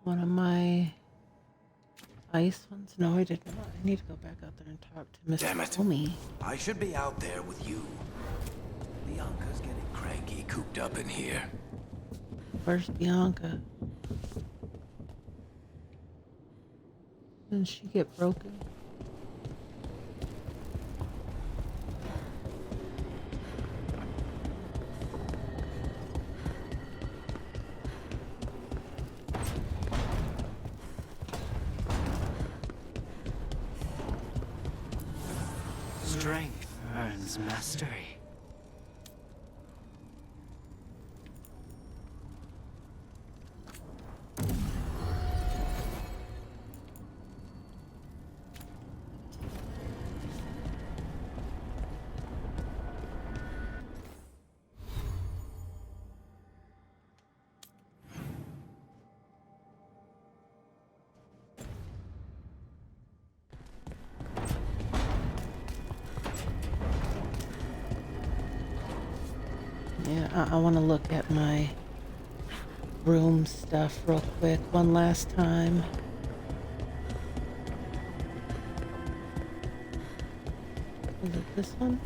one of my ice ones? No, I did not. I need to go back out there and talk to Mr. Damn it. Homie. I should be out there with you. Bianca's getting cranky cooped up in here. Where's Bianca? Didn't she get broken? Strength earns mastery. Yeah, I want to look at my room stuff real quick one last time. Is it this one?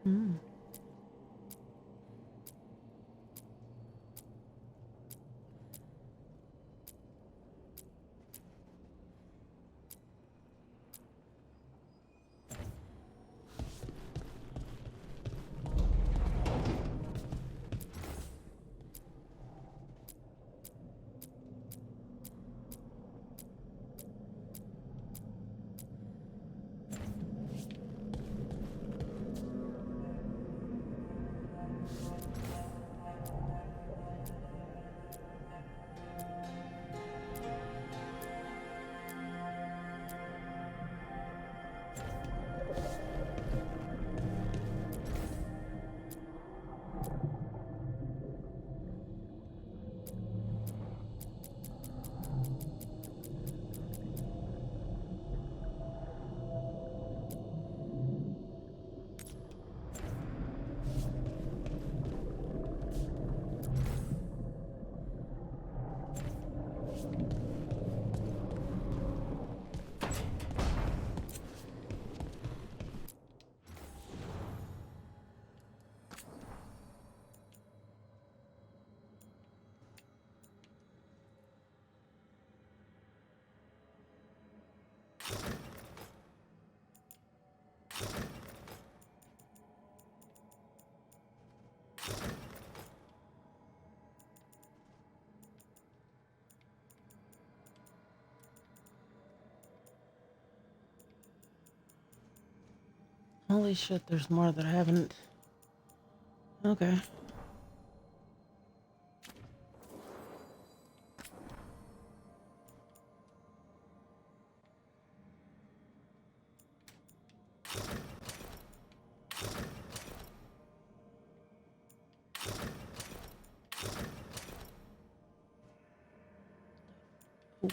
Hmm. Holy shit, there's more that I haven't. Okay. Ooh.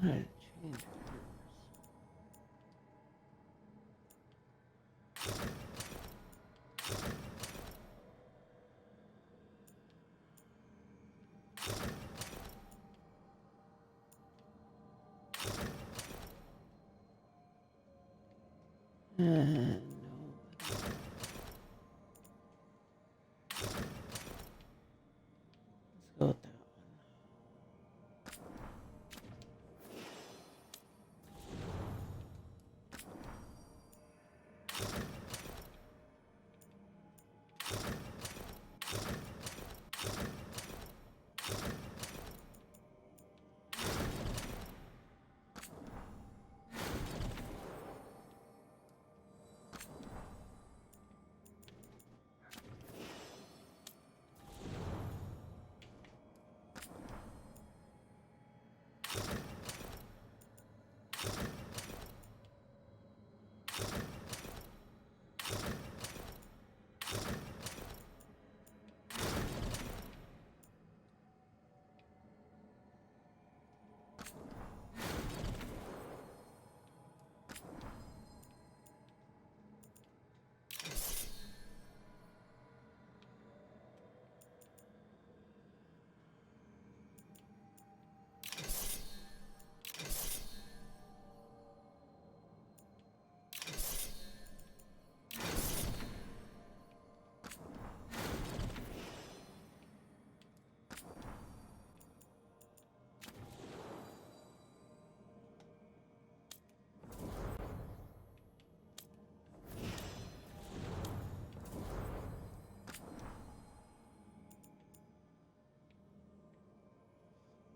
What a change. No. Let's go with that one.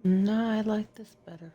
No, I like this better.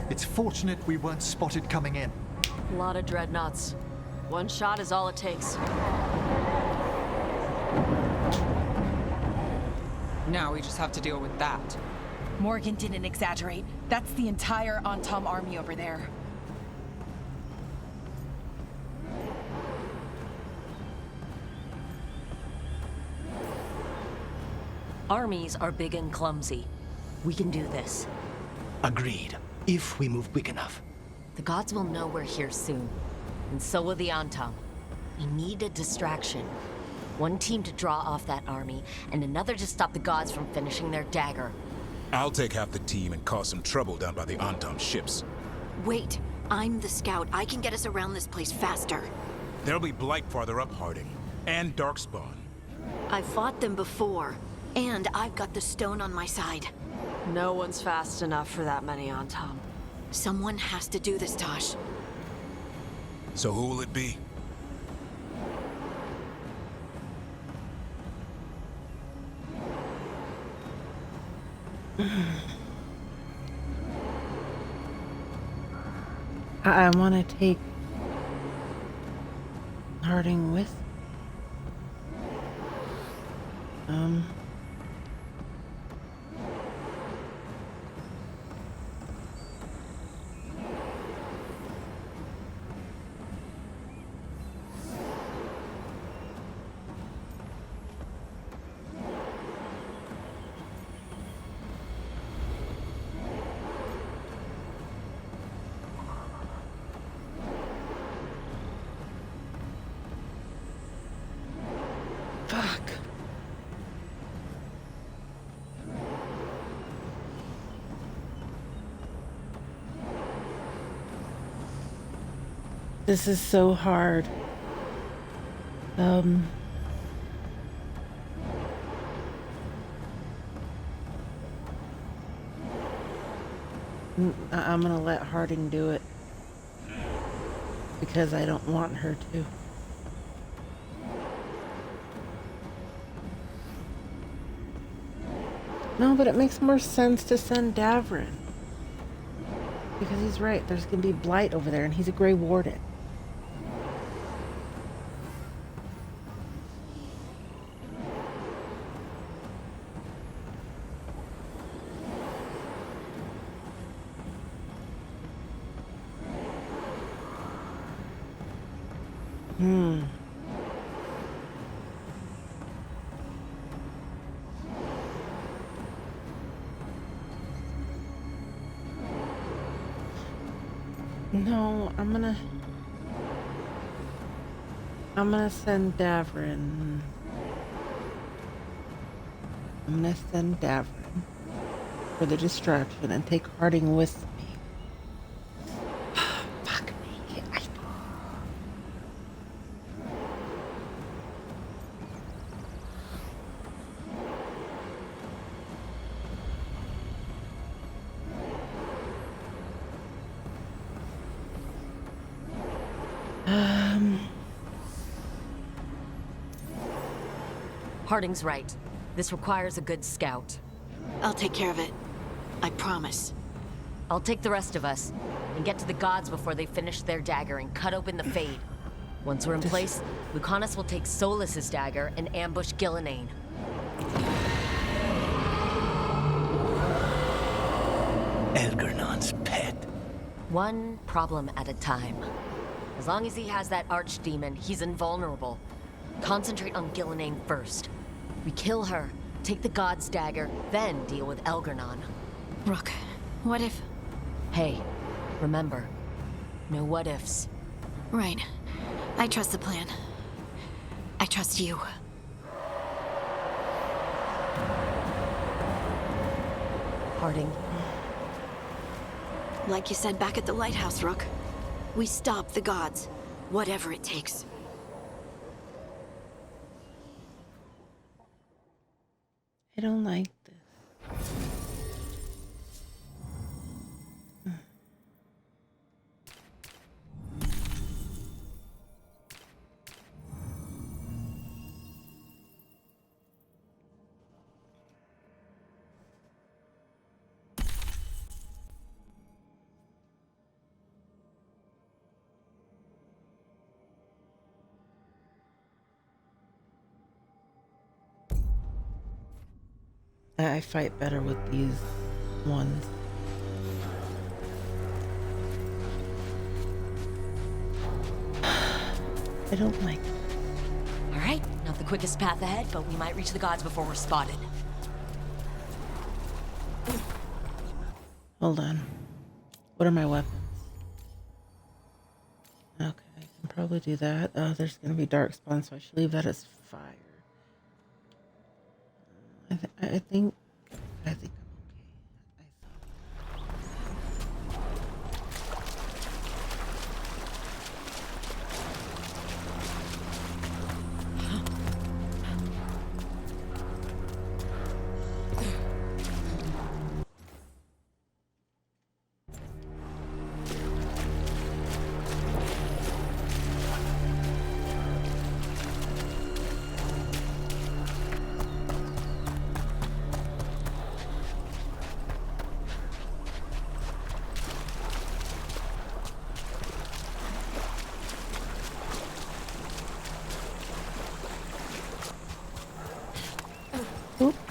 It's fortunate we weren't spotted coming in. A lot of dreadnoughts. One shot is all it takes. Now we just have to deal with that. Morgan didn't exaggerate. That's the entire Antom army over there. Armies are big and clumsy. We can do this. Agreed. If we move quick enough. The gods will know we're here soon. And so will the Antom. We need a distraction. One team to draw off that army, and another to stop the gods from finishing their dagger. I'll take half the team and cause some trouble down by the Antom ships. Wait, I'm the scout. I can get us around this place faster. There'll be blight farther up, Harding. And darkspawn. I've fought them before, and I've got the stone on my side. No one's fast enough for that many Antom. Someone has to do this, Tosh. So who will it be? I want to take Harding with. Fuck. This is so hard. I'm gonna let Harding do it because I don't want her to. No, but it makes more sense to send Davrin. Because he's right, there's gonna be blight over there and he's a Grey Warden. No, I'm gonna send Davrin. I'm gonna send Davrin for the distraction and take Harding with me. Fuck me. Harding's right. This requires a good scout. I'll take care of it. I promise. I'll take the rest of us and get to the gods before they finish their dagger and cut open the Fade. Once we're in place, Lucanus will take Solus's dagger and ambush Gillenane. Elgernon's pet. One problem at a time. As long as he has that archdemon, he's invulnerable. Concentrate on Gillenane first. We kill her, take the god's dagger, then deal with Elgernon. Rook, what if... Hey, remember, no what ifs. Right. I trust the plan. I trust you. Harding. Like you said back at the lighthouse, Rook. We stop the gods, whatever it takes. I don't like this. I fight better with these ones. I don't like it. All right, not the quickest path ahead, but we might reach the gods before we're spotted. Hold on. What are my weapons? Okay, I can probably do that. There's gonna be dark spawn, so I should leave that as fire. I think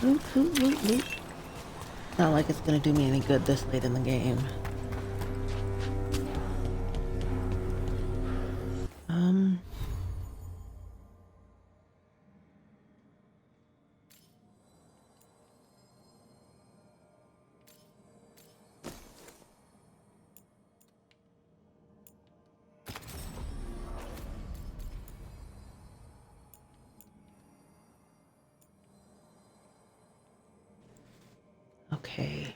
I'm okay. Loot. Not like it's gonna do me any good this late in the game. Okay.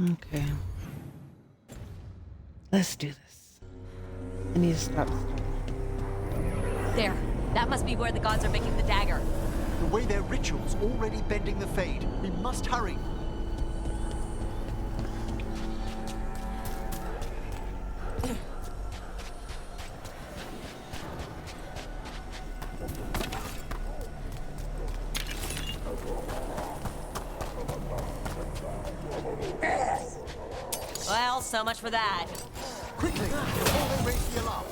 Okay. Let's do this. I need to stop. There. That must be where the gods are making the dagger. The way their ritual's already bending the Fade. We must hurry. Well, so much for that. Quickly, before they raise the alarm.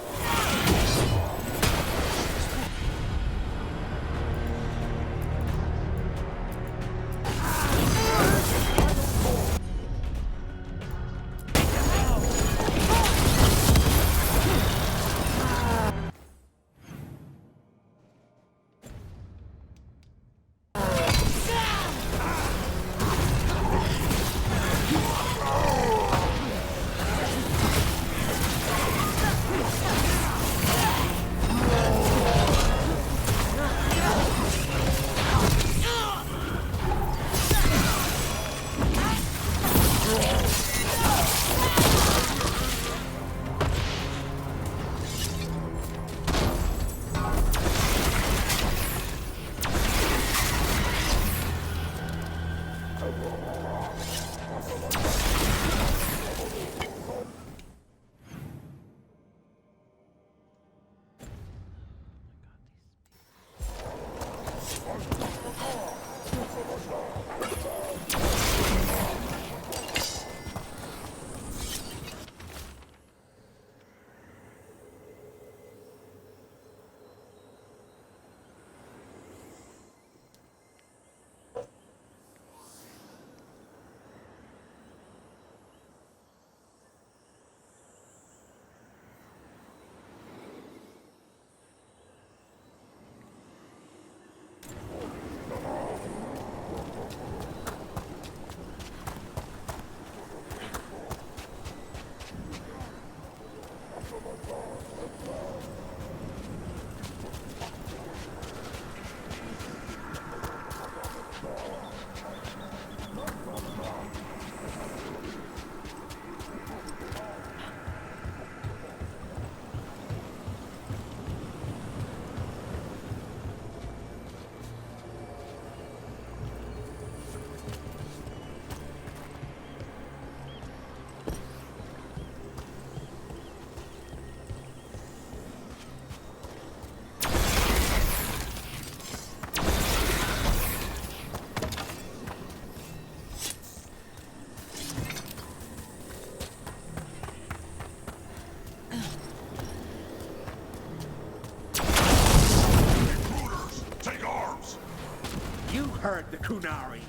Heard the Kunari.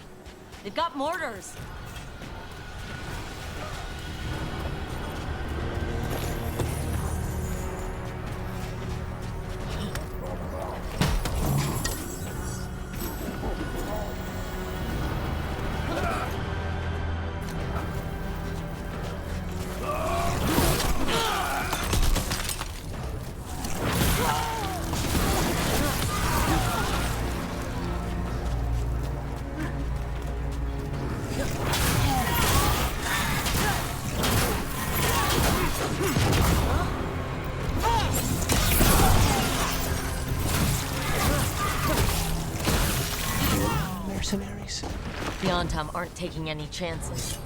They've got mortars. Mercenaries? The Ontom aren't taking any chances.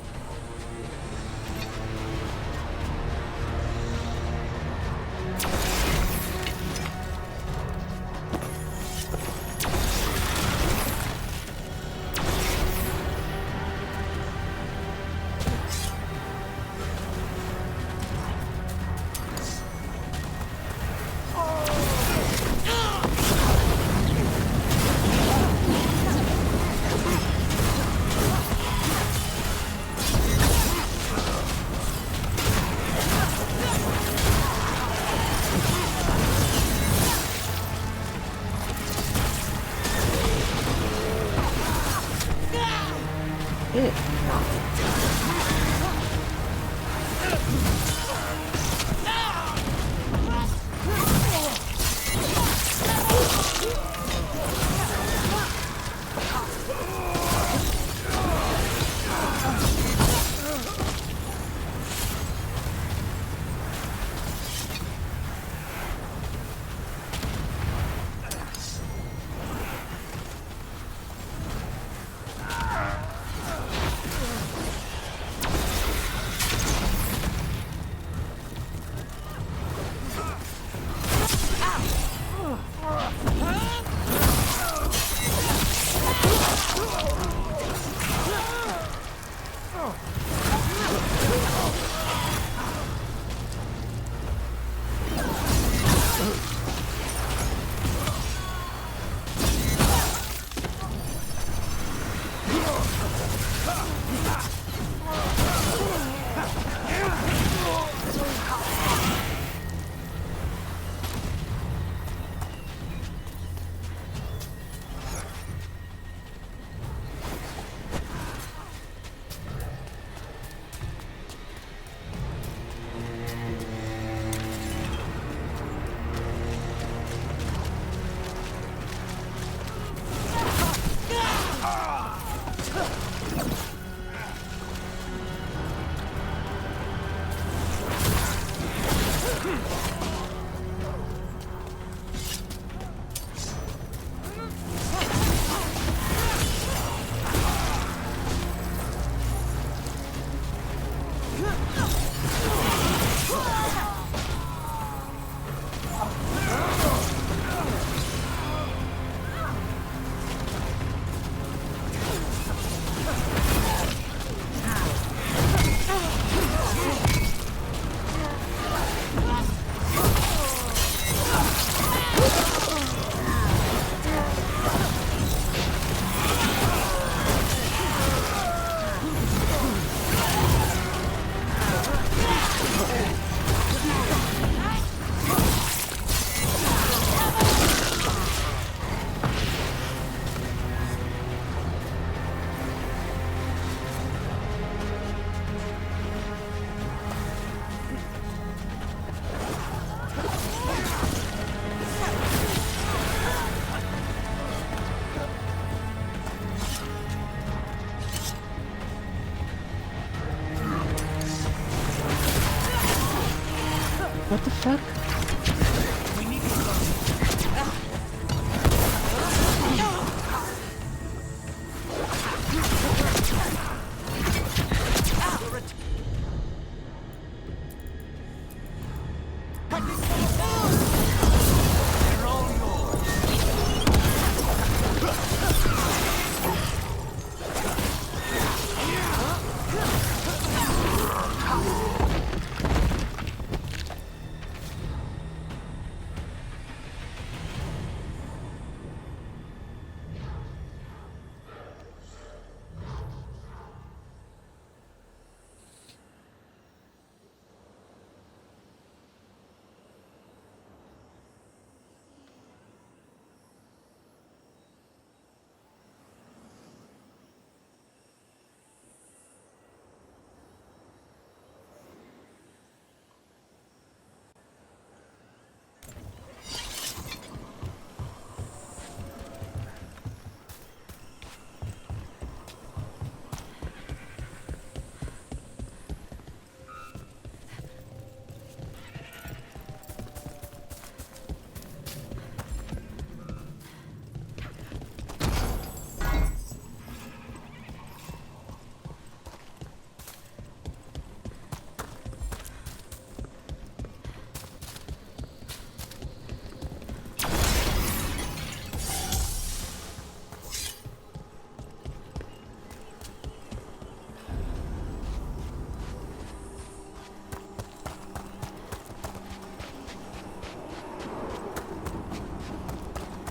What the fuck?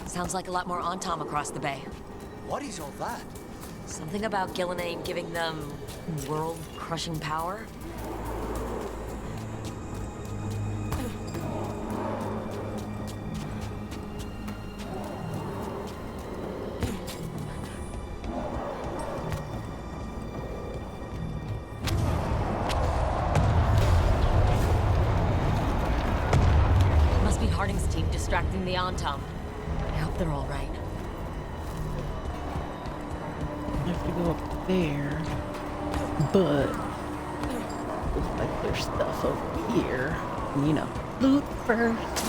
Sounds like a lot more Antom across the bay. What is all that? Something about Gillenane giving them world-crushing power? Must be Harding's team distracting the Antom. I hope they're all right. I have to go up there, but looks like there's stuff over here. You know, loot first.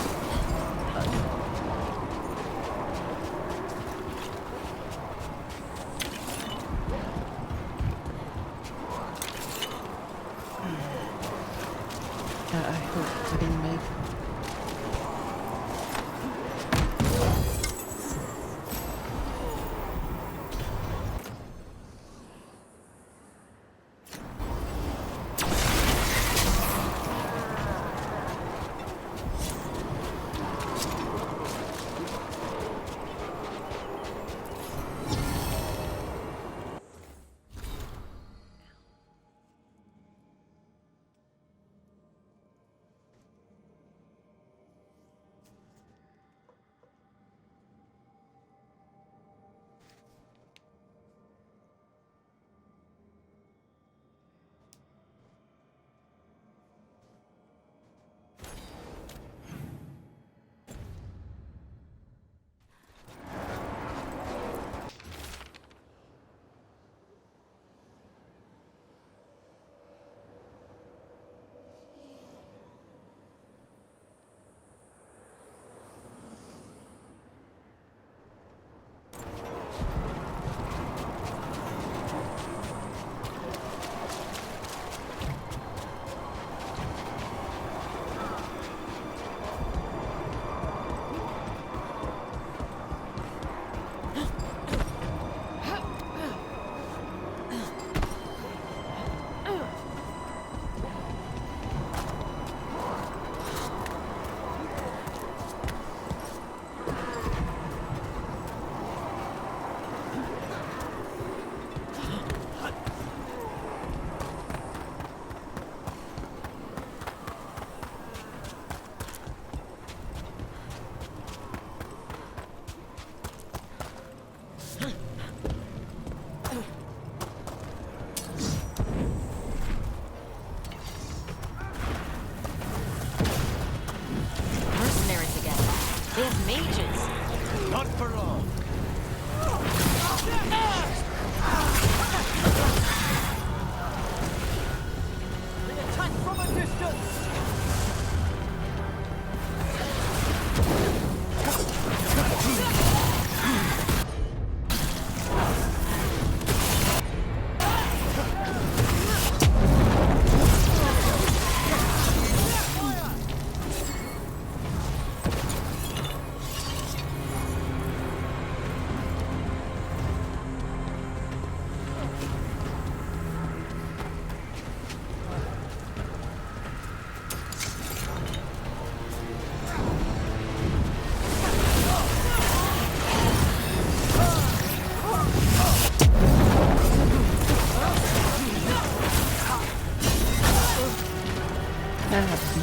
I hope I didn't make.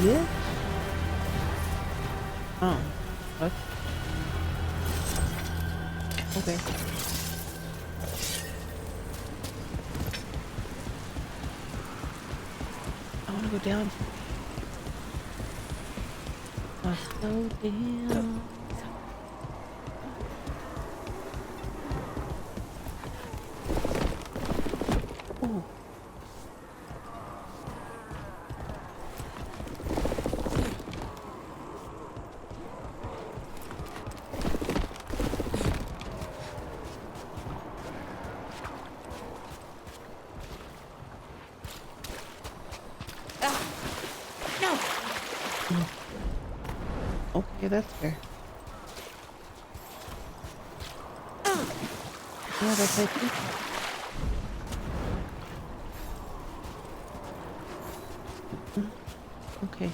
bitch. Oh, what? Okay. I wanna go down. Let's go down. Oh. Okay, that's fair. Yeah, that's it. Okay.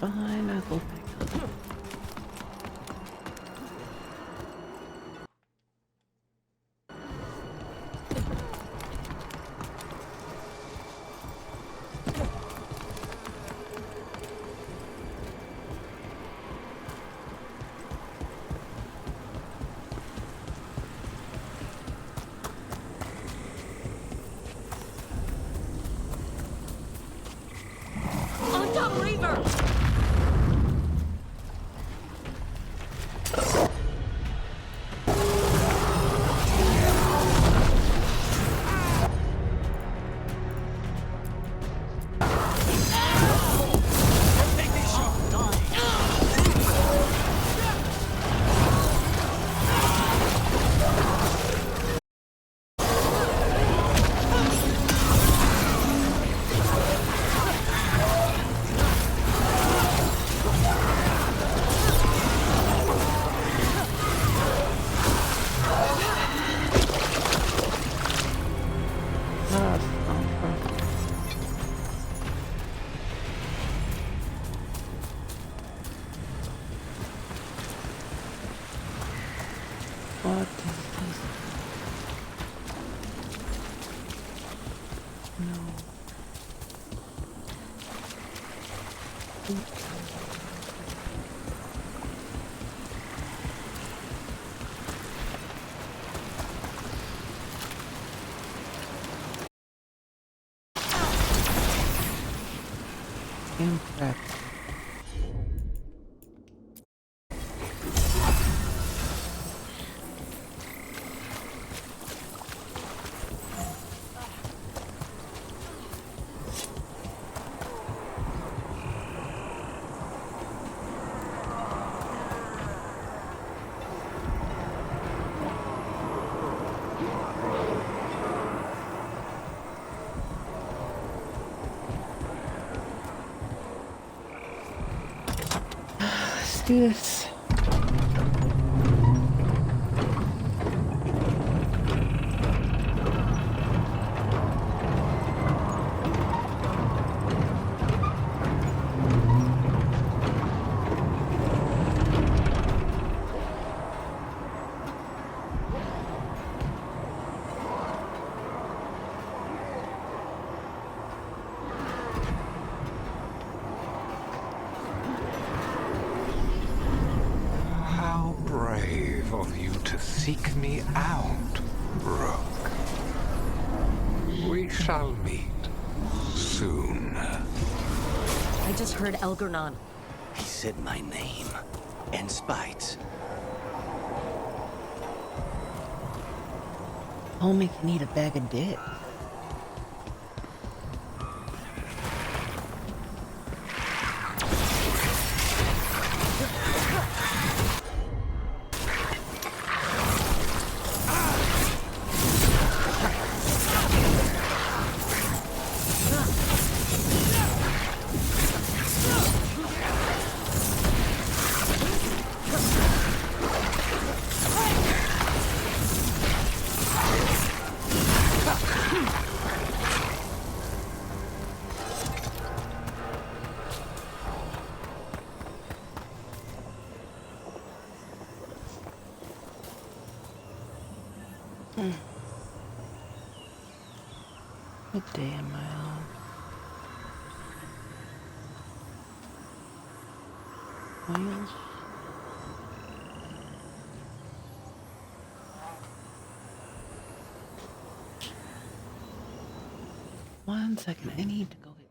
Fine, I'll go back up. On top Reaver! What is this? No. Incorrect. Let's do this. seek me out, Rook. We shall meet soon. I just heard Elgarnon. He said my name. And Spite. Homie can eat a bag of dicks. What day am I on? Oils? One second, I need to go get...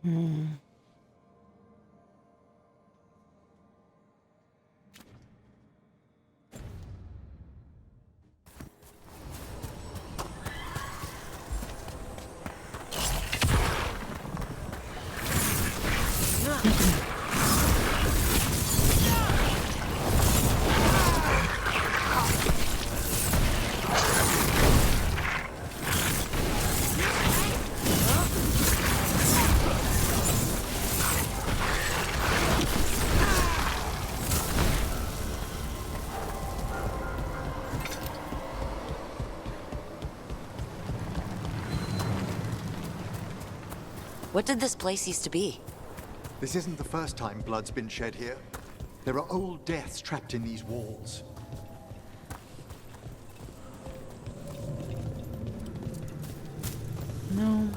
Hmm. What did this place used to be? This isn't the first time blood's been shed here. There are old deaths trapped in these walls. No.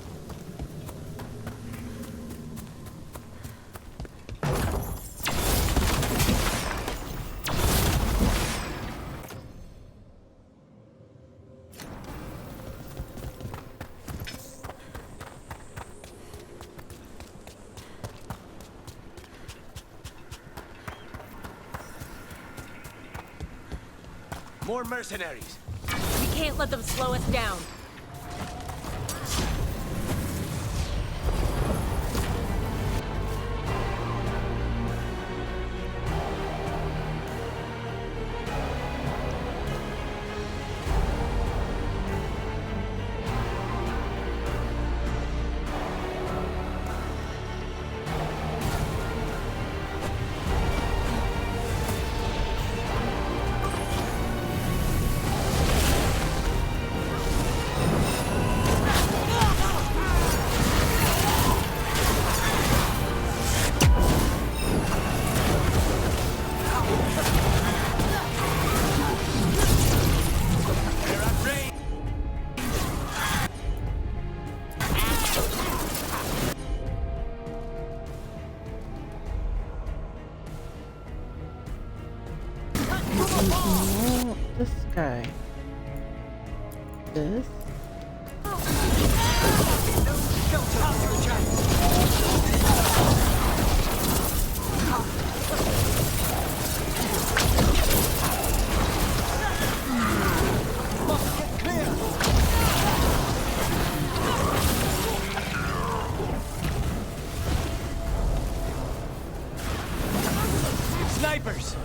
More mercenaries. We can't let them slow us down. No, this guy. This? Snipers!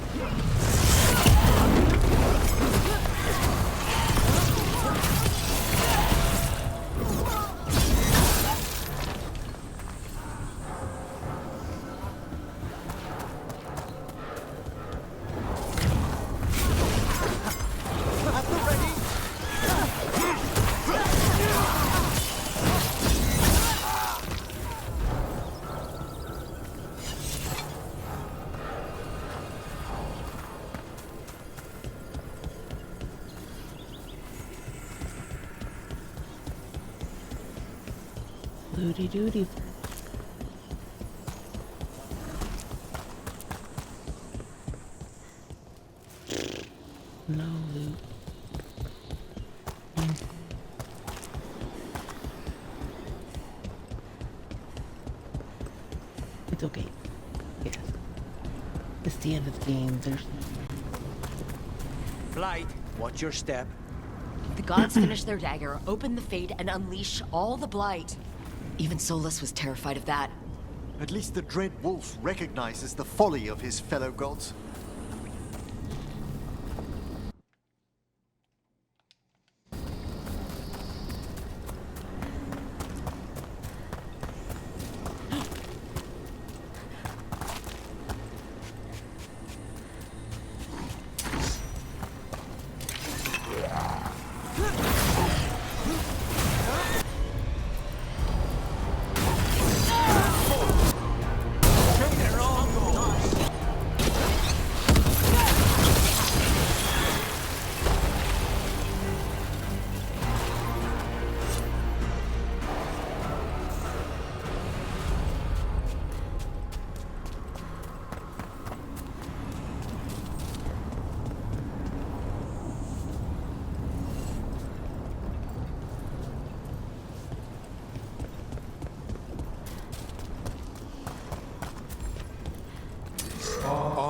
Looty dooty. No loot. It's okay. Yes. It's the end of the game. There's Blight, watch your step. The gods finish their dagger, open the fade, and unleash all the blight. Even Solus was terrified of that. At least the Dread Wolf recognizes the folly of his fellow gods.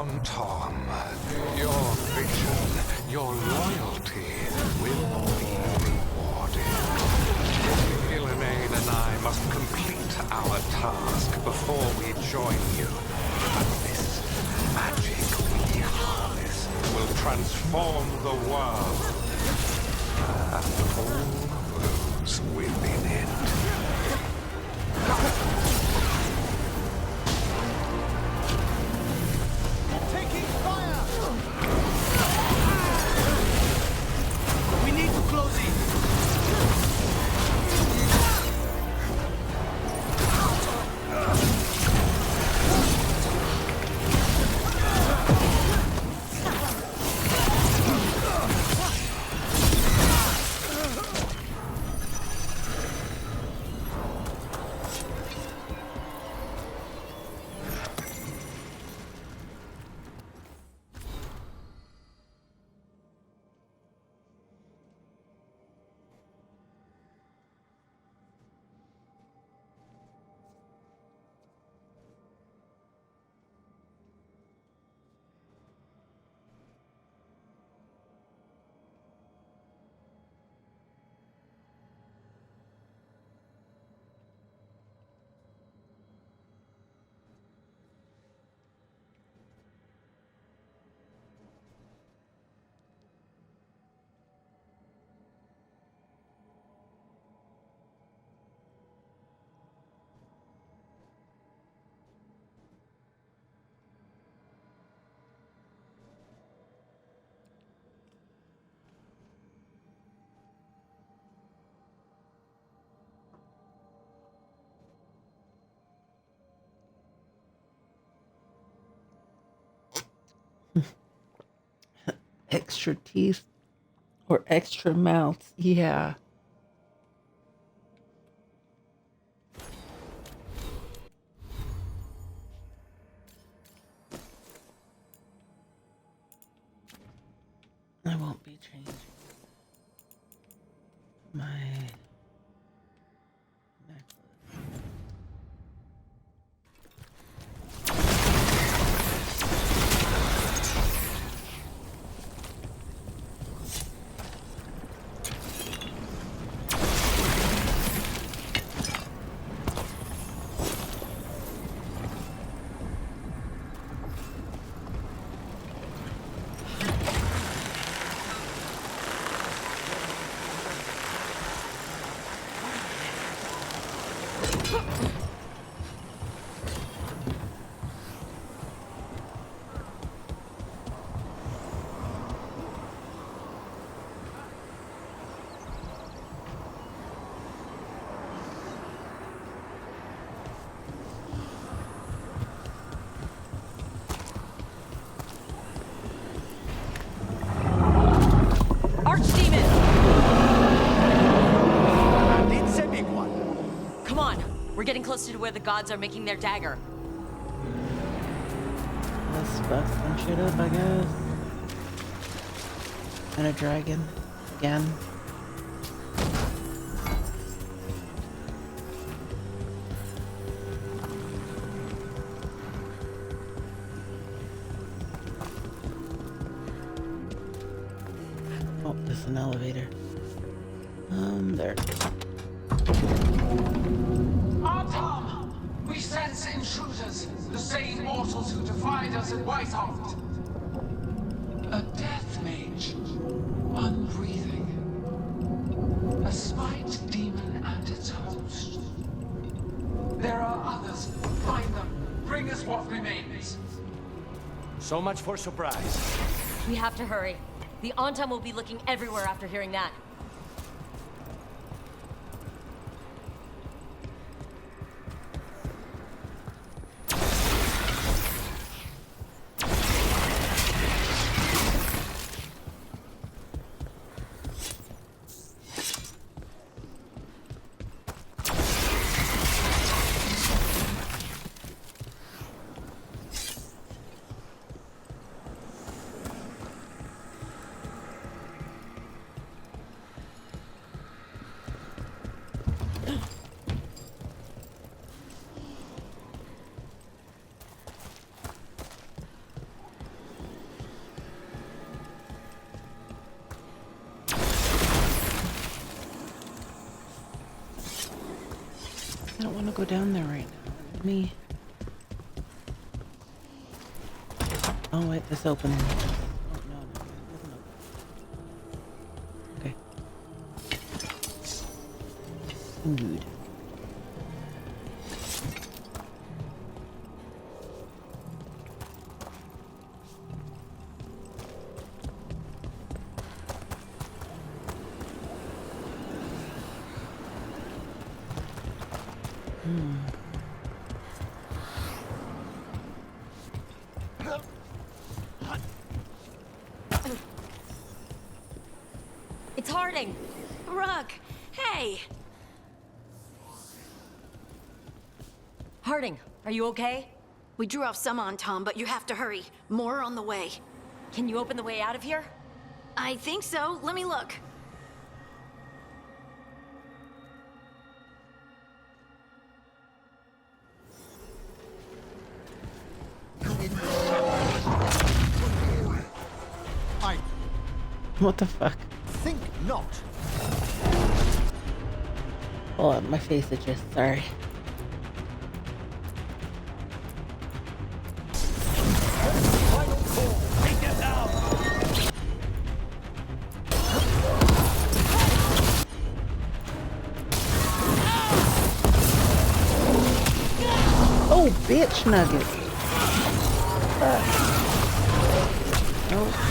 On Tom, your vision, your loyalty will be rewarded. Ghilanane and I must complete our task before we join you. But this magic we harness will transform the world and all those within it. Taking fire! We need to close it. Extra teeth or extra mouths. Yeah. I won't be changing my Archdemon! It's a big one. Come on, we're getting closer to where the gods are making their dagger. Let's fuck some shit up, I guess. And a dragon. Again. Oh, there's an elevator. There it is. Tom! We sense intruders, the same mortals who defied us at Whitehaft. A death mage, unbreathing. A spite demon and its host. There are others. Find them. Bring us what remains. So much for surprise. We have to hurry. The Antam will be looking everywhere after hearing that. I don't want to go down there right now. Let me. Oh wait, this opens. Oh no, it doesn't open. Okay. Food. It's Harding! Rook, hey! Harding, are you okay? We drew off some on Tom, but you have to hurry. More on the way. Can you open the way out of here? I think so. Let me look. What the fuck? Think not. Oh, my face is just sorry. Oh, bitch nugget. Oh.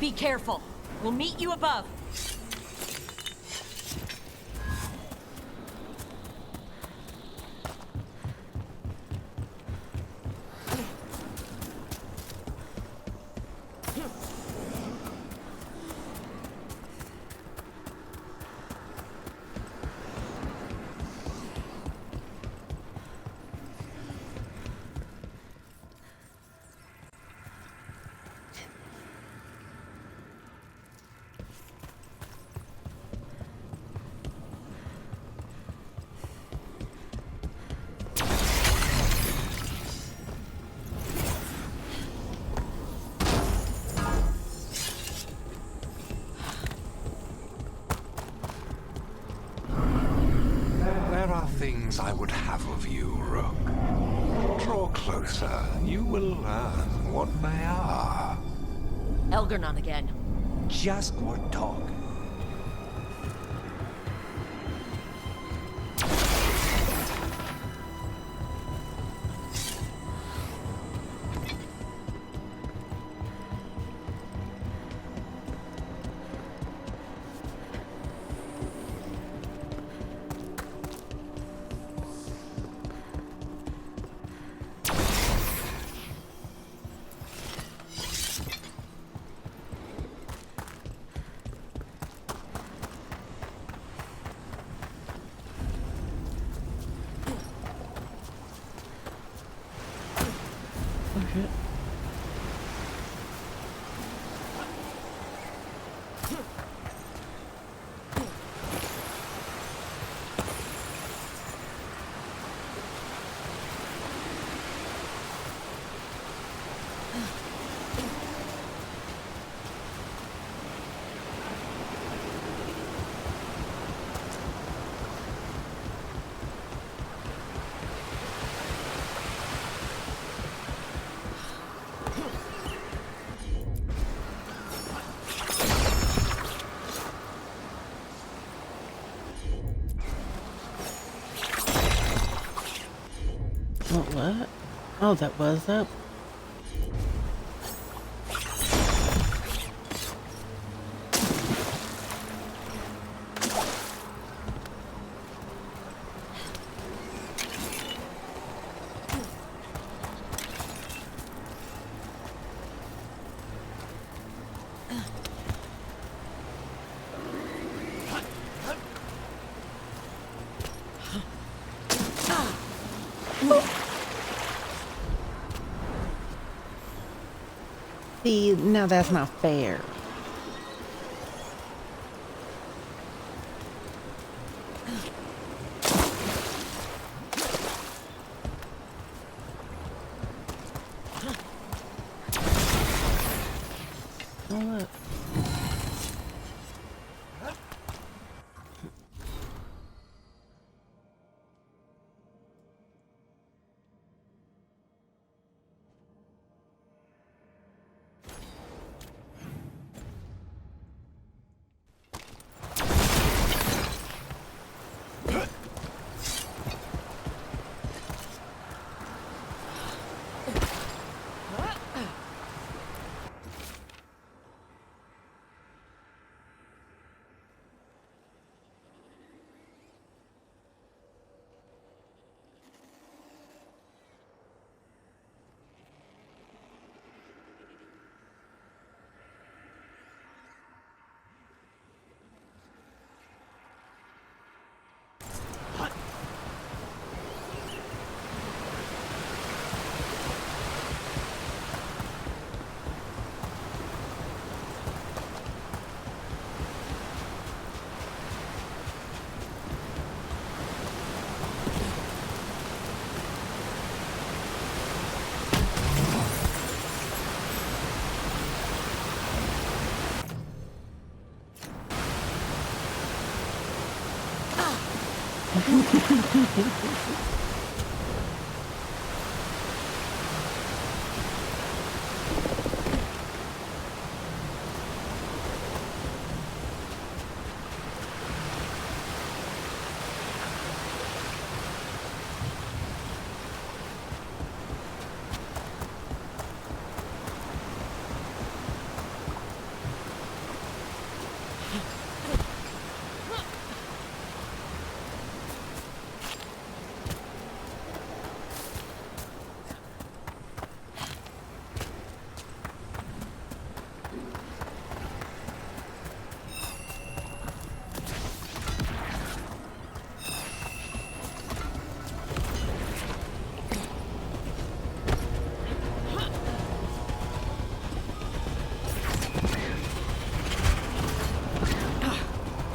Be careful. We'll meet you above. There are things I would have of you, Rook. Draw closer. You will learn what they are. Elgarnon again. Just more talk. know that was up. See, now that's not fair. Oh, look.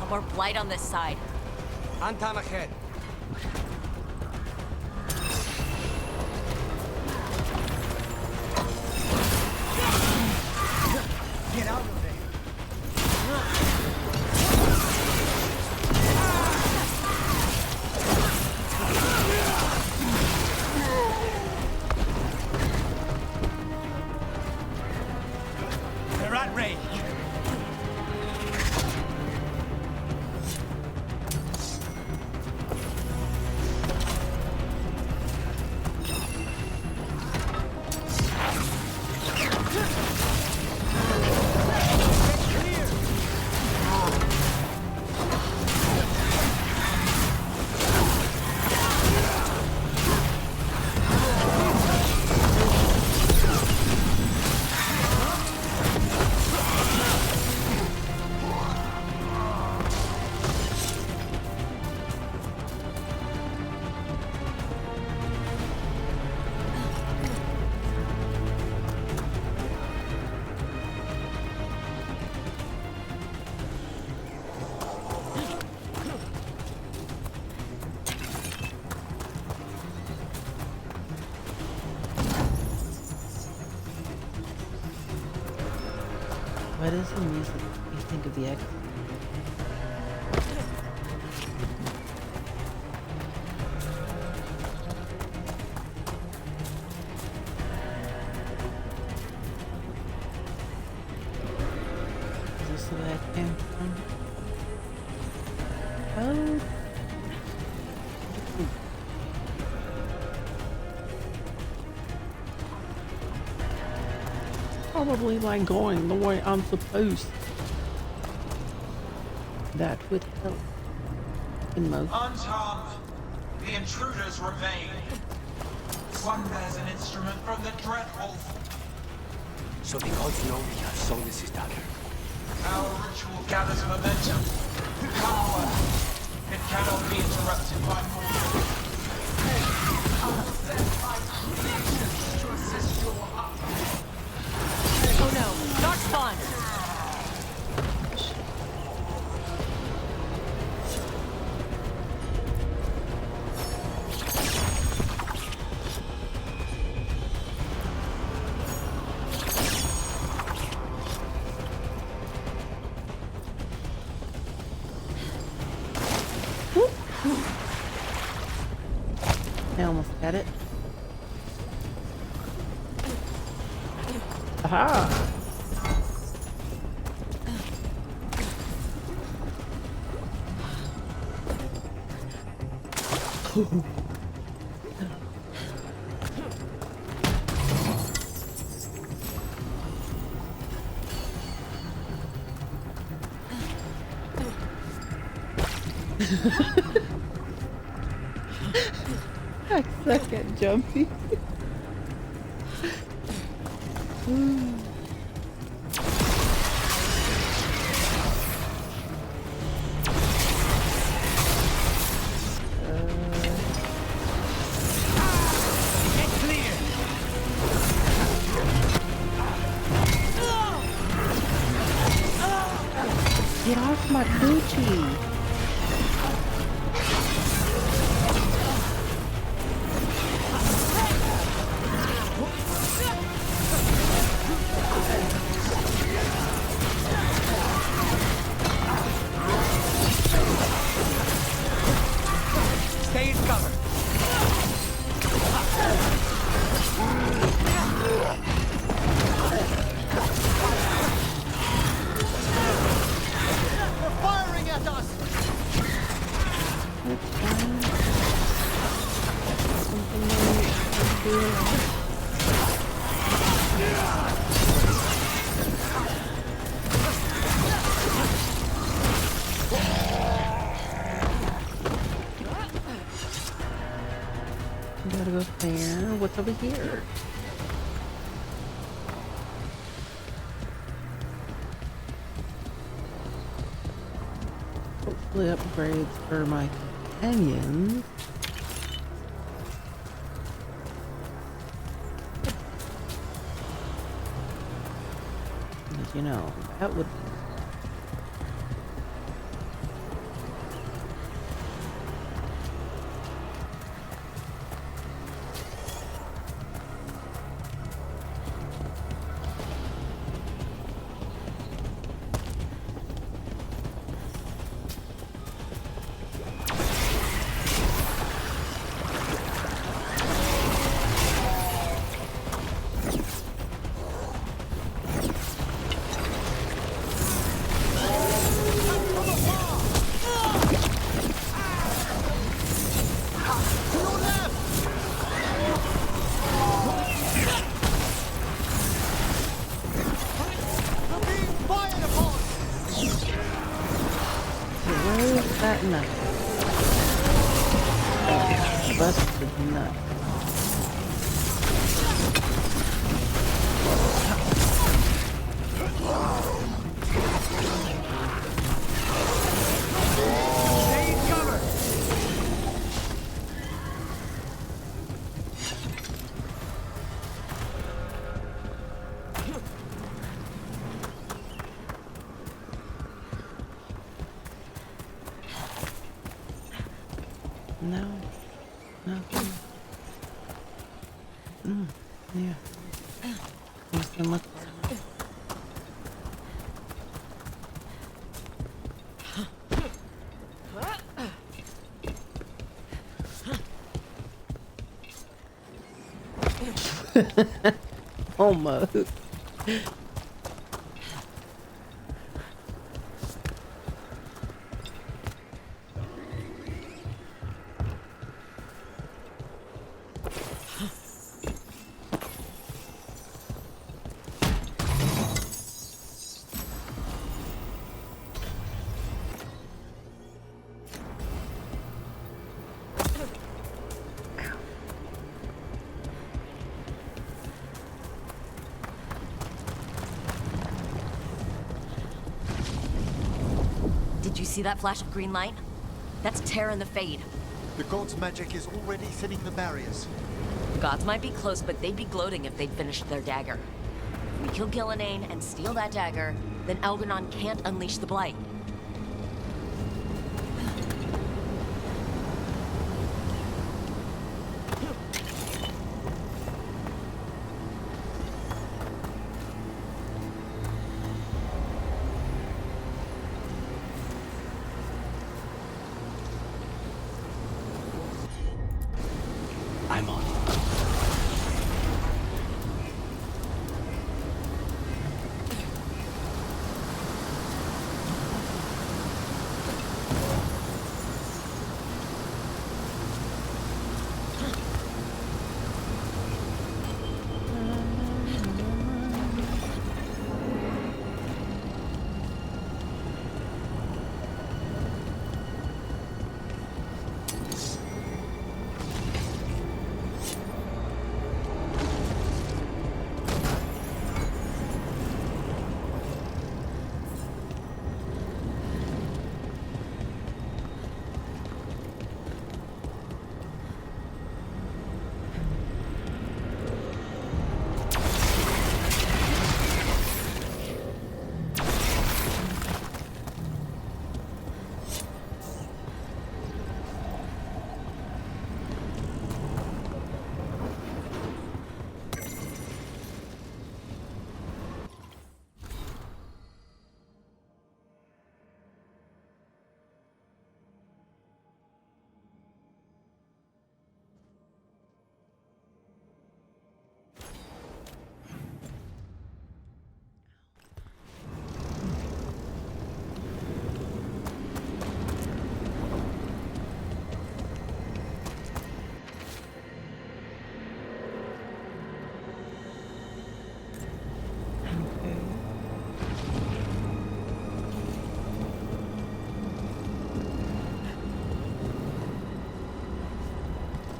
More blight on this side. Anton ahead. Get out of there. They're at range. What is the music you think of the exit? Is this where that came from? Oh. probably like going the way I'm supposed. That would help in most. Unharmed, the intruders remain. One bears an instrument from the Dreadwolf. So the gods know we have Solus's dagger. Our ritual gathers momentum. Power. It cannot be interrupted by mortals. Sent by creation to assist your Oh no, dark spawn! I almost had it. Aha! I suck at jumping. Get off my coochie. Stay in cover. They're firing at us. Gotta go there. What's over here? Hopefully upgrades for my companions. Because, you know, that would that nut. Busted nut. Stay in cover. No, nothing. Yeah. Just gonna look. Almost. Did you see that flash of green light? That's Terra and the Fade. The god's magic is already thinning the barriers. The gods might be close, but they'd be gloating if they'd finished their dagger. If we kill Gillenane and steal that dagger, then Elganon can't unleash the blight. I'm on.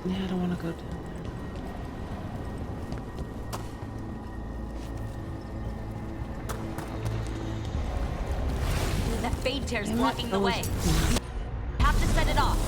Yeah, I don't want to go down there. That Fade Tear's blocking the way. Have to set it off.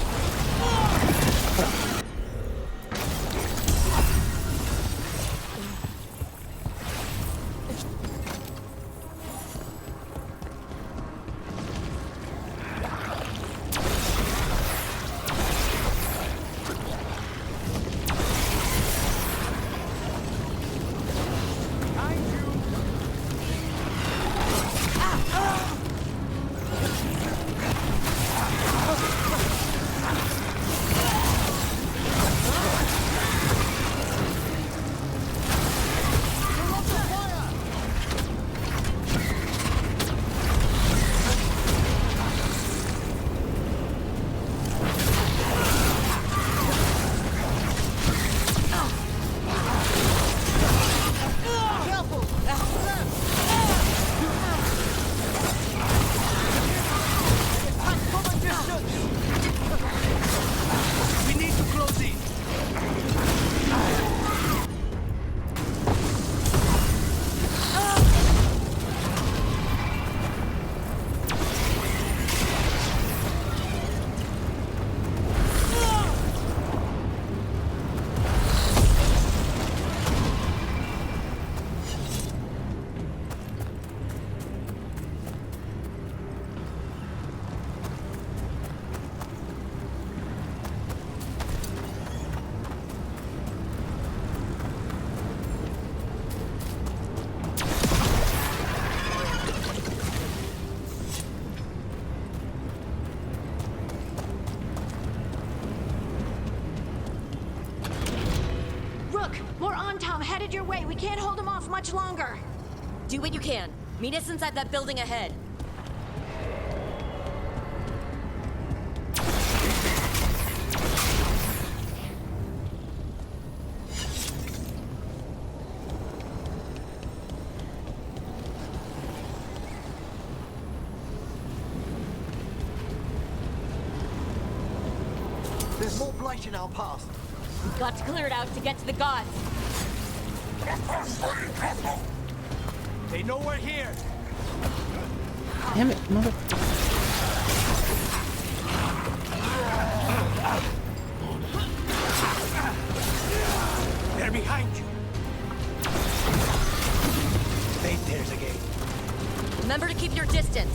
More Antom headed your way. We can't hold them off much longer. Do what you can. Meet us inside that building ahead. There's more blight in our path. We've got to clear it out to get to the gods. They know we're here. Damn it, mother. They're behind you. Wait, there's a gate. Remember to keep your distance.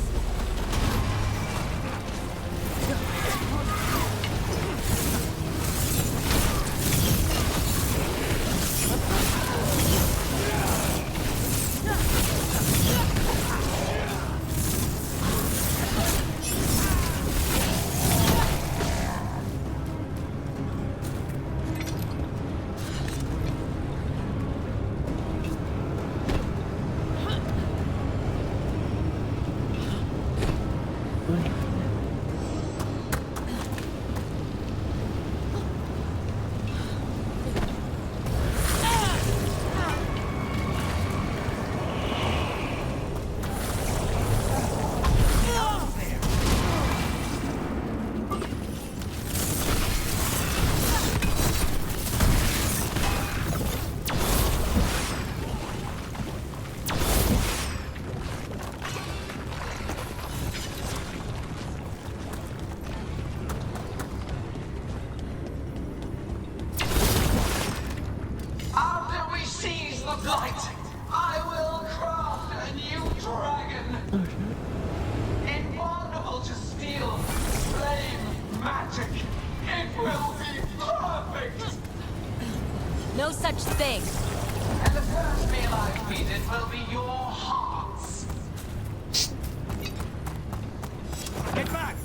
After we seize the blight, I will craft a new dragon. Invulnerable to steel, flame, magic. It will be perfect. No such thing. And the first meal I feed it will be your hearts. Get back!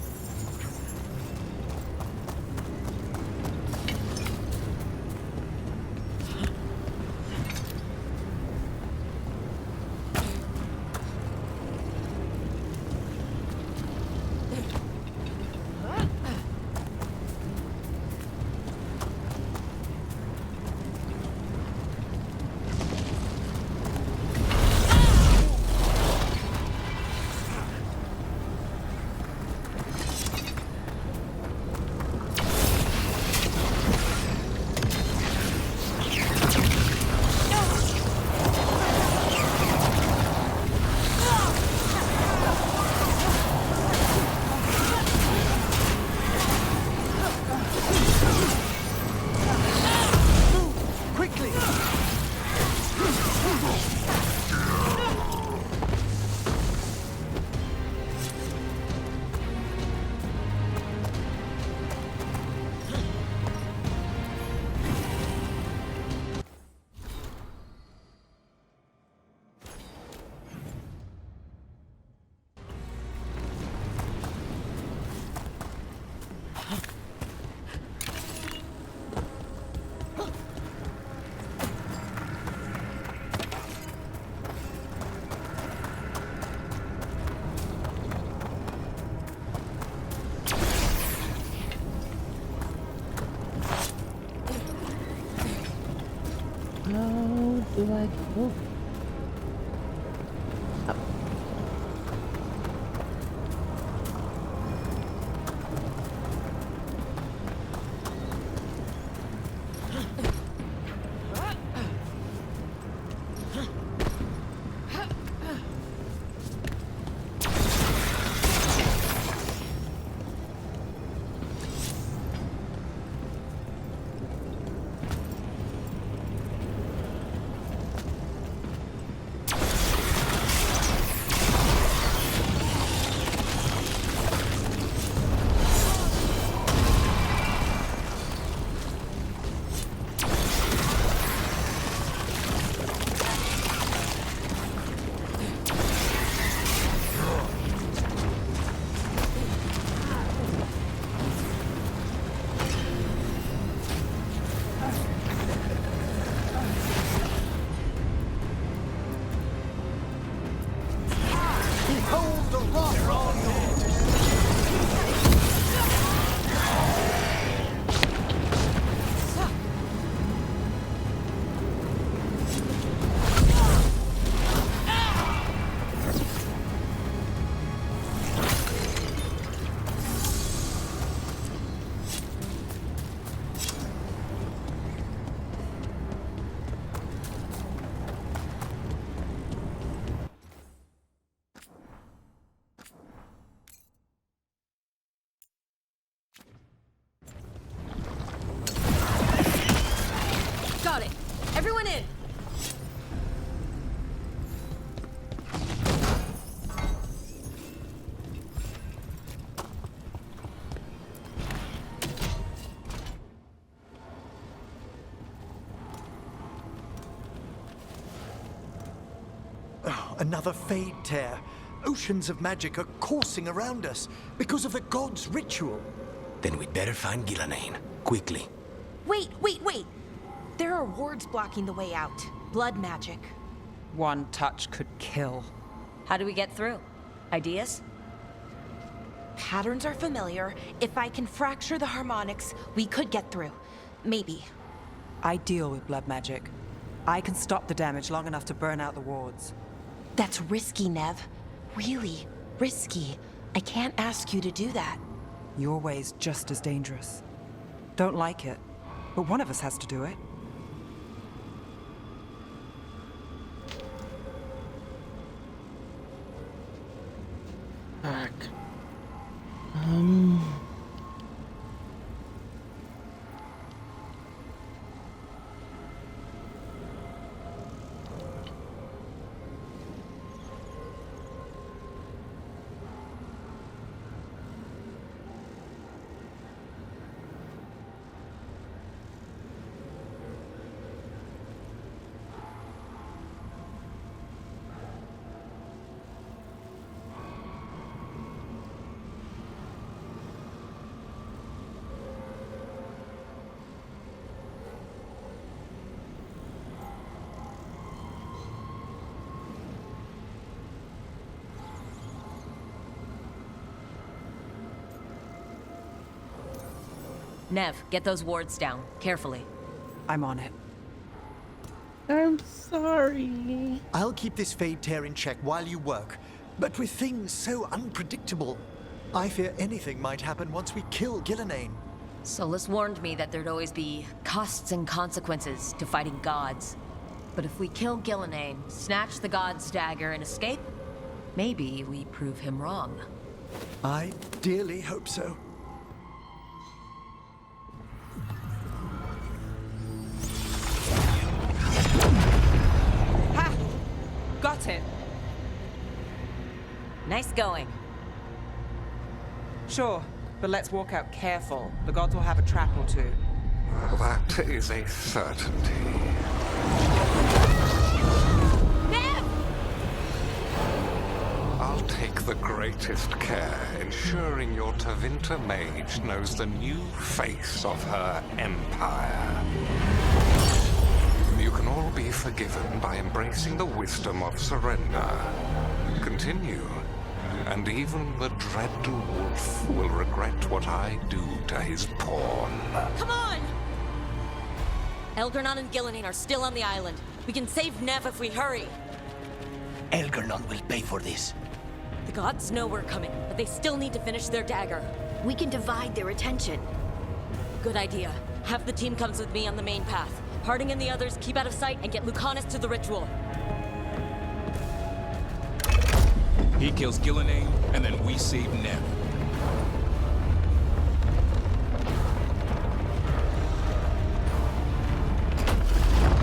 How do I go? Up. Another Fade tear. Oceans of magic are coursing around us because of the god's ritual. Then we'd better find Gillenane. Quickly. Wait! There are wards blocking the way out. Blood magic. One touch could kill. How do we get through? Ideas? Patterns are familiar. If I can fracture the harmonics, we could get through. Maybe. I deal with blood magic. I can stop the damage long enough to burn out the wards. That's risky, Nev. Really risky. I can't ask you to do that. Your way's just as dangerous. Don't like it, but one of us has to do it. Fuck. Nev, get those wards down. Carefully. I'm on it. I'm sorry. I'll keep this Fade tear in check while you work. But with things so unpredictable, I fear anything might happen once we kill Gillenane. Solus warned me that there'd always be costs and consequences to fighting gods. But if we kill Gillenane, snatch the god's dagger, and escape, maybe we prove him wrong. I dearly hope so. Ha! Got it. Nice going. Sure, but let's walk out careful. The gods will have a trap or two. That is a certainty. I'll take the greatest care, ensuring your Tevinter mage knows the new face of her empire. You can all be forgiven by embracing the wisdom of surrender. Continue, and even the dread wolf will regret what I do to his pawn. Come on! Elgarnon and Gillenane are still on the island. We can save Nev if we hurry. Elgarnon will pay for this. The gods know we're coming, but they still need to finish their dagger. We can divide their attention. Good idea. Half the team comes with me on the main path. Harding and the others keep out of sight and get Lucanus to the ritual. He kills Gillenane, and then we save Nev.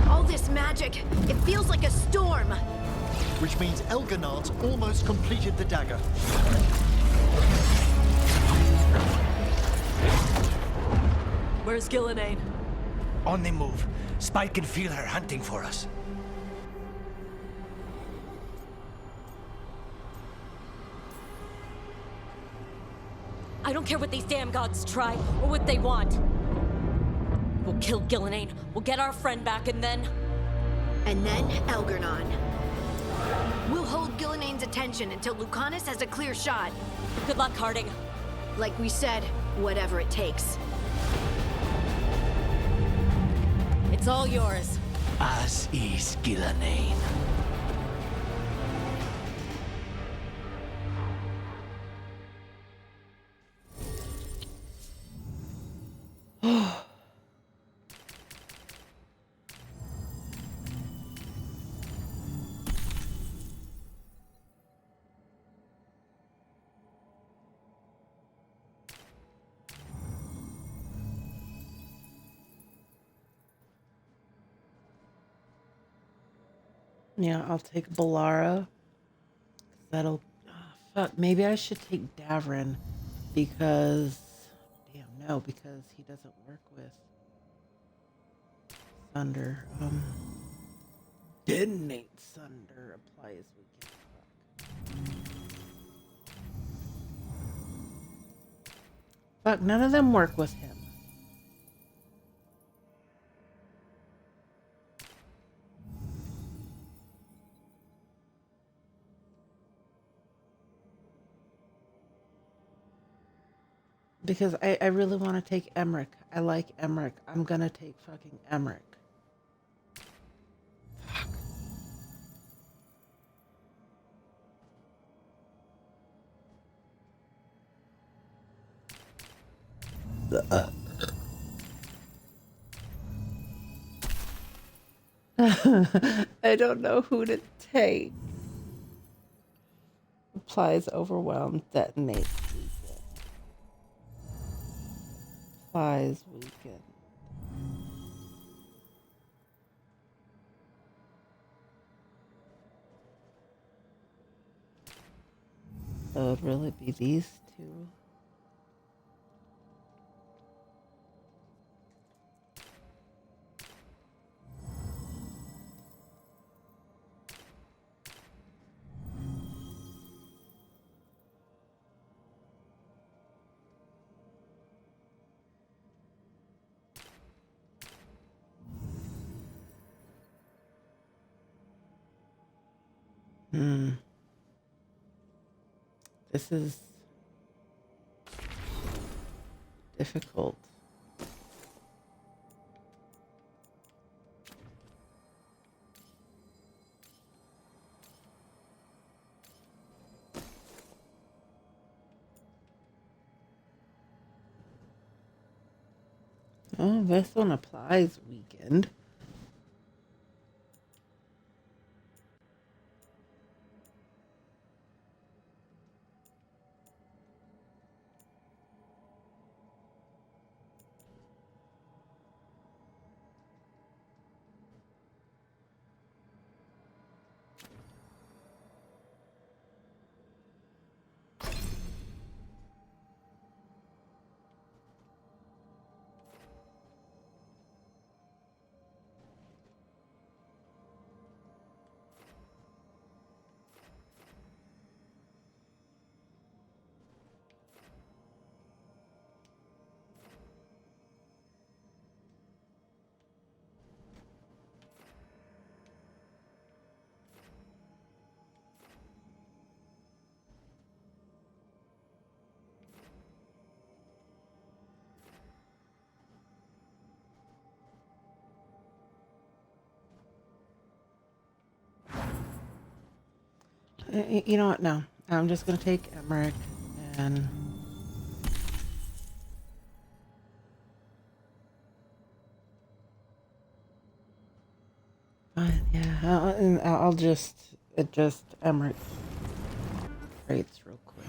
All this magic, it feels like a storm. Which means Elgarnard's almost completed the dagger. Where's Gillenane? On the move. Spike can feel her hunting for us. I don't care what these damn gods try, or what they want. We'll kill Gillenane, we'll get our friend back, and then... And then Elgarnon. We'll hold Gillenane's attention until Lucanus has a clear shot. Good luck, Harding. Like we said, whatever it takes. It's all yours. As is Gillenane. Yeah, I'll take Balara. That'll... fuck, maybe I should take Davrin. Because... Damn, no, because he doesn't work with... Thunder. Detonate Sunder applies weekend. Fuck, none of them work with him. Because I really want to take Emmerich. I like Emmerich. I'm gonna take fucking Emmerich. Fuck. I don't know who to take. Applies overwhelmed, detonates weekend. Applies weekend. So it would really be these two. This is difficult. Oh, this one applies weekend. You know what? No. I'm just going to take Emmerich and... yeah, I'll just adjust Emmerich traits real quick.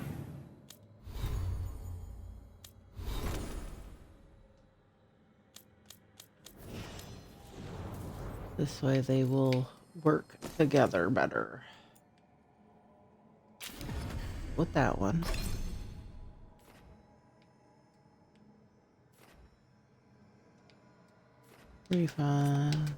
This way they will work together better. With that one. Refund.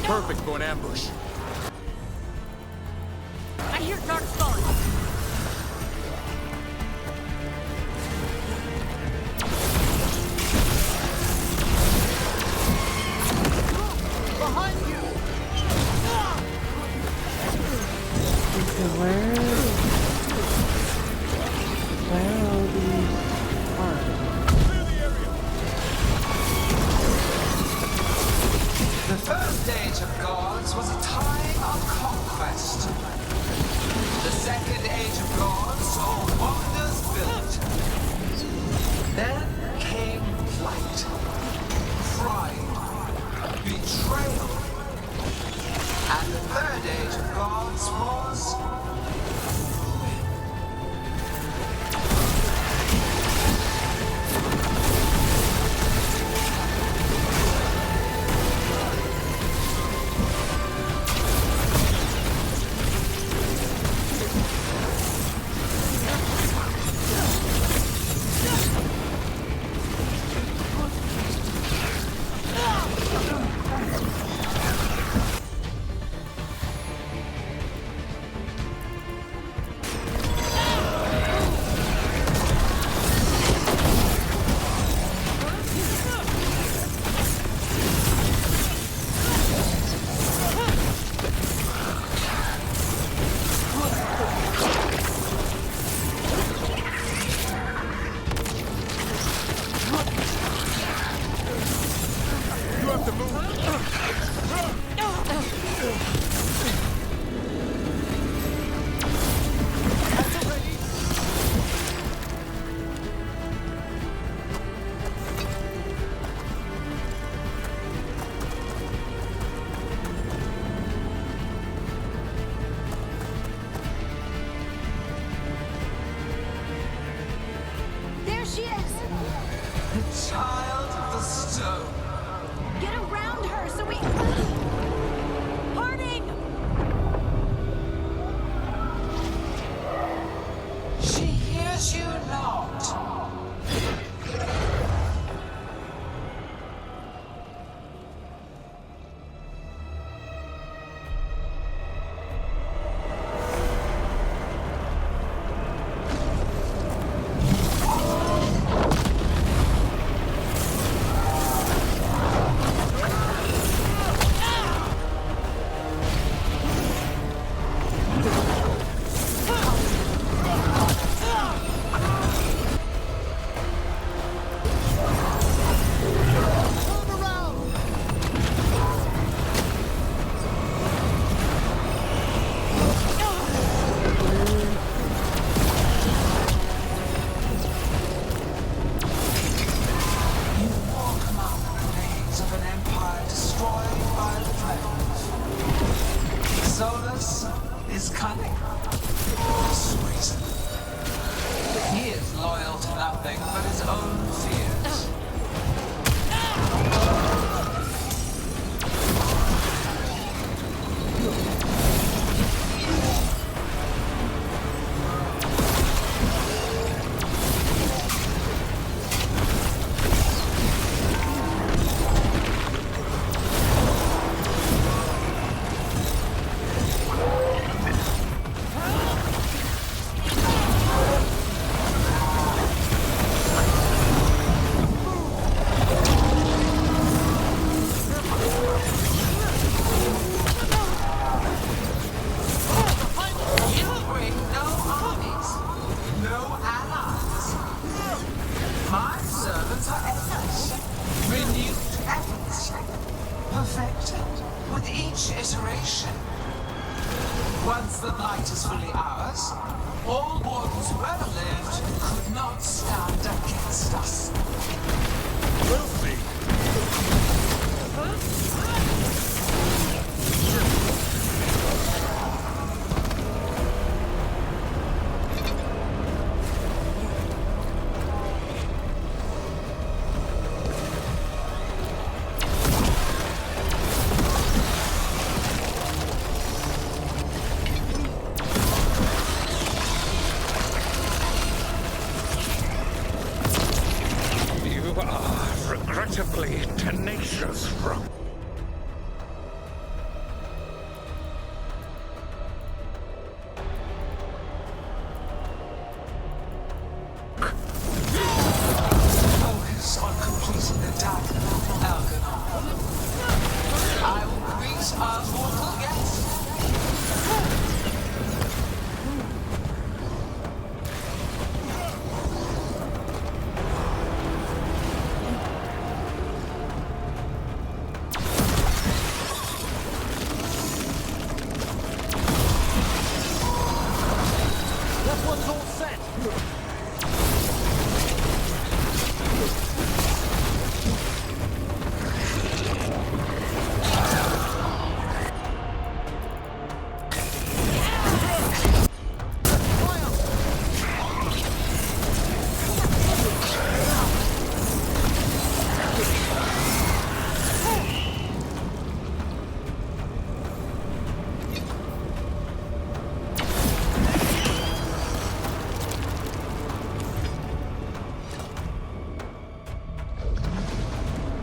Perfect for an ambush. I hear dark spawn. Where are all these parts? The first Age of Gods was a time of conquest. The second Age of Gods saw wonders built. Then came blight, pride, betrayal. And the third Age of Gods was child of the stone. Get around her so we... Harding! She hears you not. Solus is cunning. Sweet. He is loyal to nothing but his own fears. With each iteration. Once the blight is fully ours, all wardens who ever lived could not stand against us. We'll see. Regrettably tenacious, Rock. Focus on completing the dagger, Elven God. I will greet our mortal guest.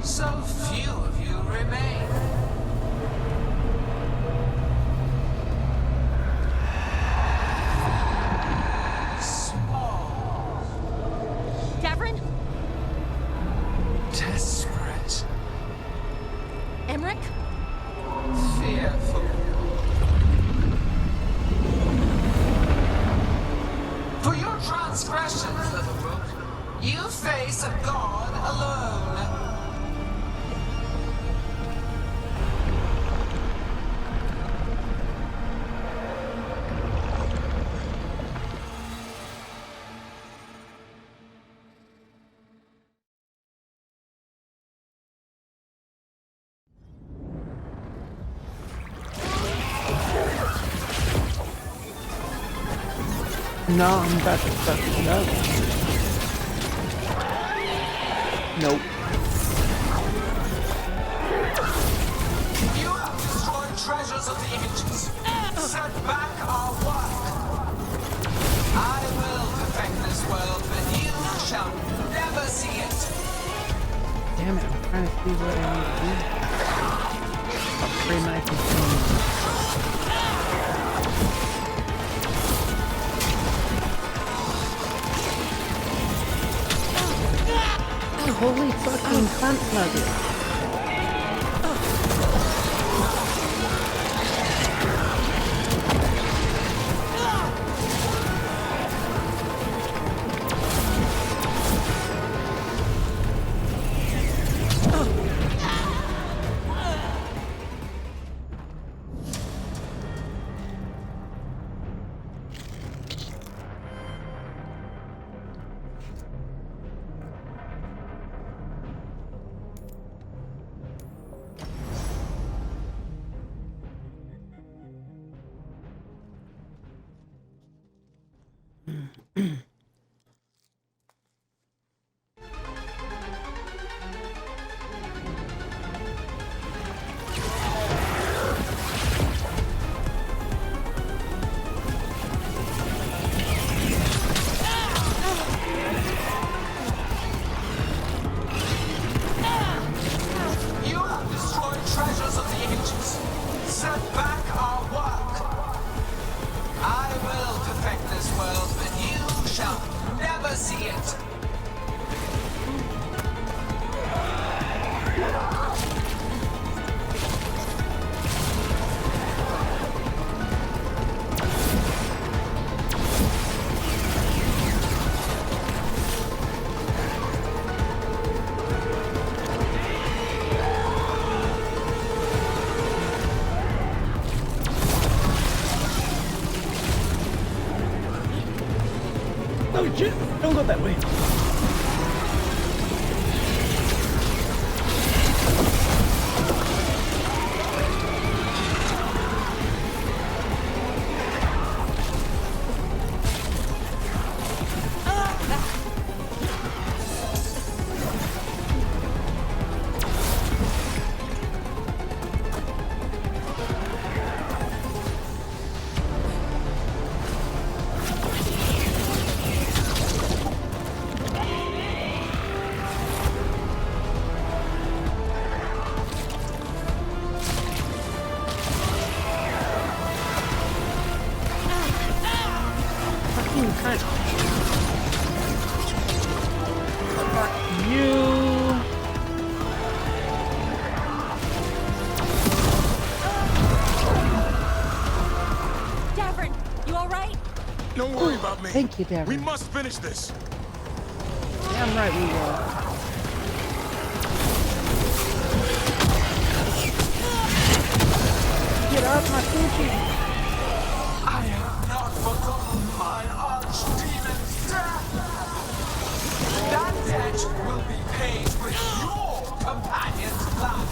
So few of you remain. Small. Davrin? Desperate. Emmerich? Fearful. For your transgressions, little rook, you face a god alone. No, I'm about to fucking up. Nope. You have destroyed treasures of the ages. Set back our work. I will perfect this world, but you shall never see it. Damn it, I'm trying to see what I need to do. Upgrade my computer. Holy fucking cunt nugget. Oh shit! Don't go that way. Thank you, Devin. We must finish this. Damn right we will. Get off my coochie. I have not forgotten my archdemons. revenge will be paid with your companion's blood.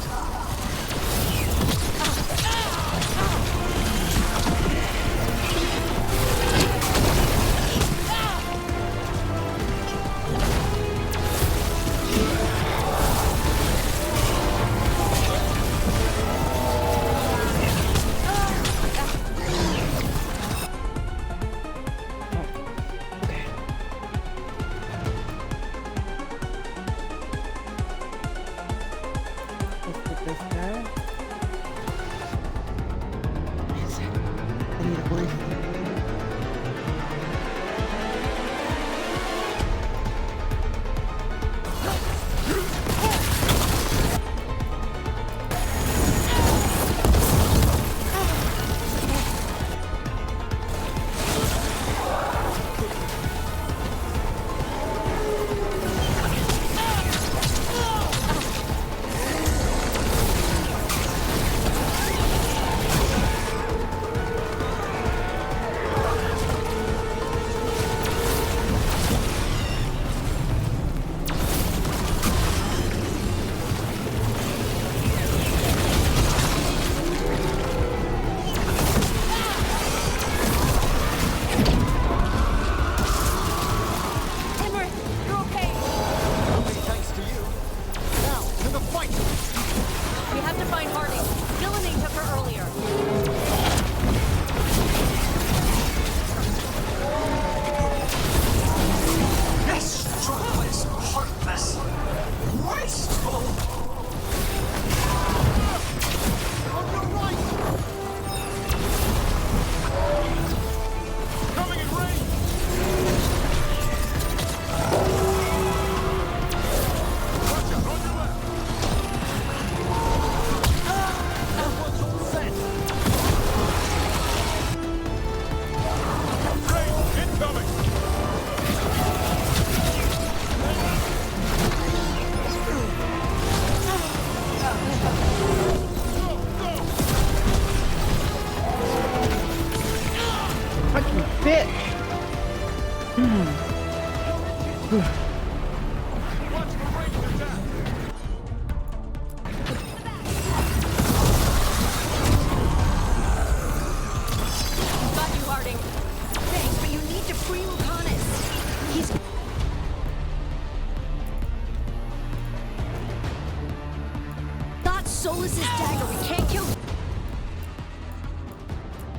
Solus's dagger. We can't kill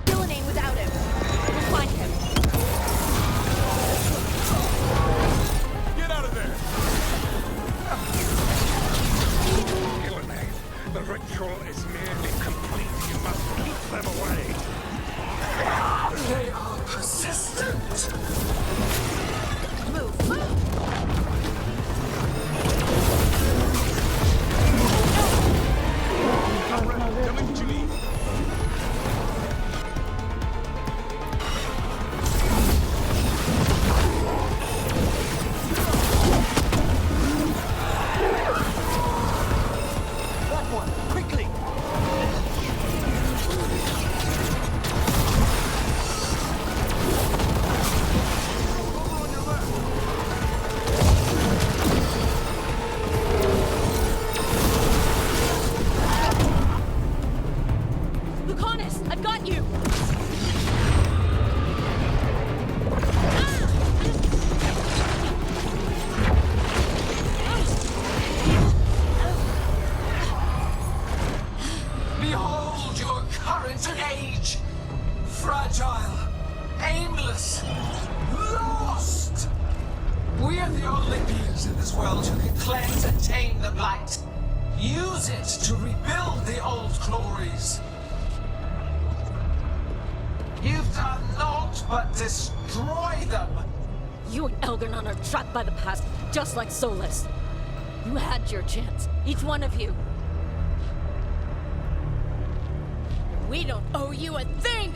Gillenane without him. We'll find him. Get out of there! Gillenane, the ritual is nearly complete. You must keep them away. They are persistent. Move, move! Tell me what you need. That one, quickly! I've got you! Behold your current age! Fragile, aimless, lost! We're the only beings in this world who can cleanse and tame the blight. Use it to rebuild the old glories. You've done naught but destroy them! You and Elgarnon are trapped by the past, just like Solus. You had your chance, each one of you. We don't owe you a thing!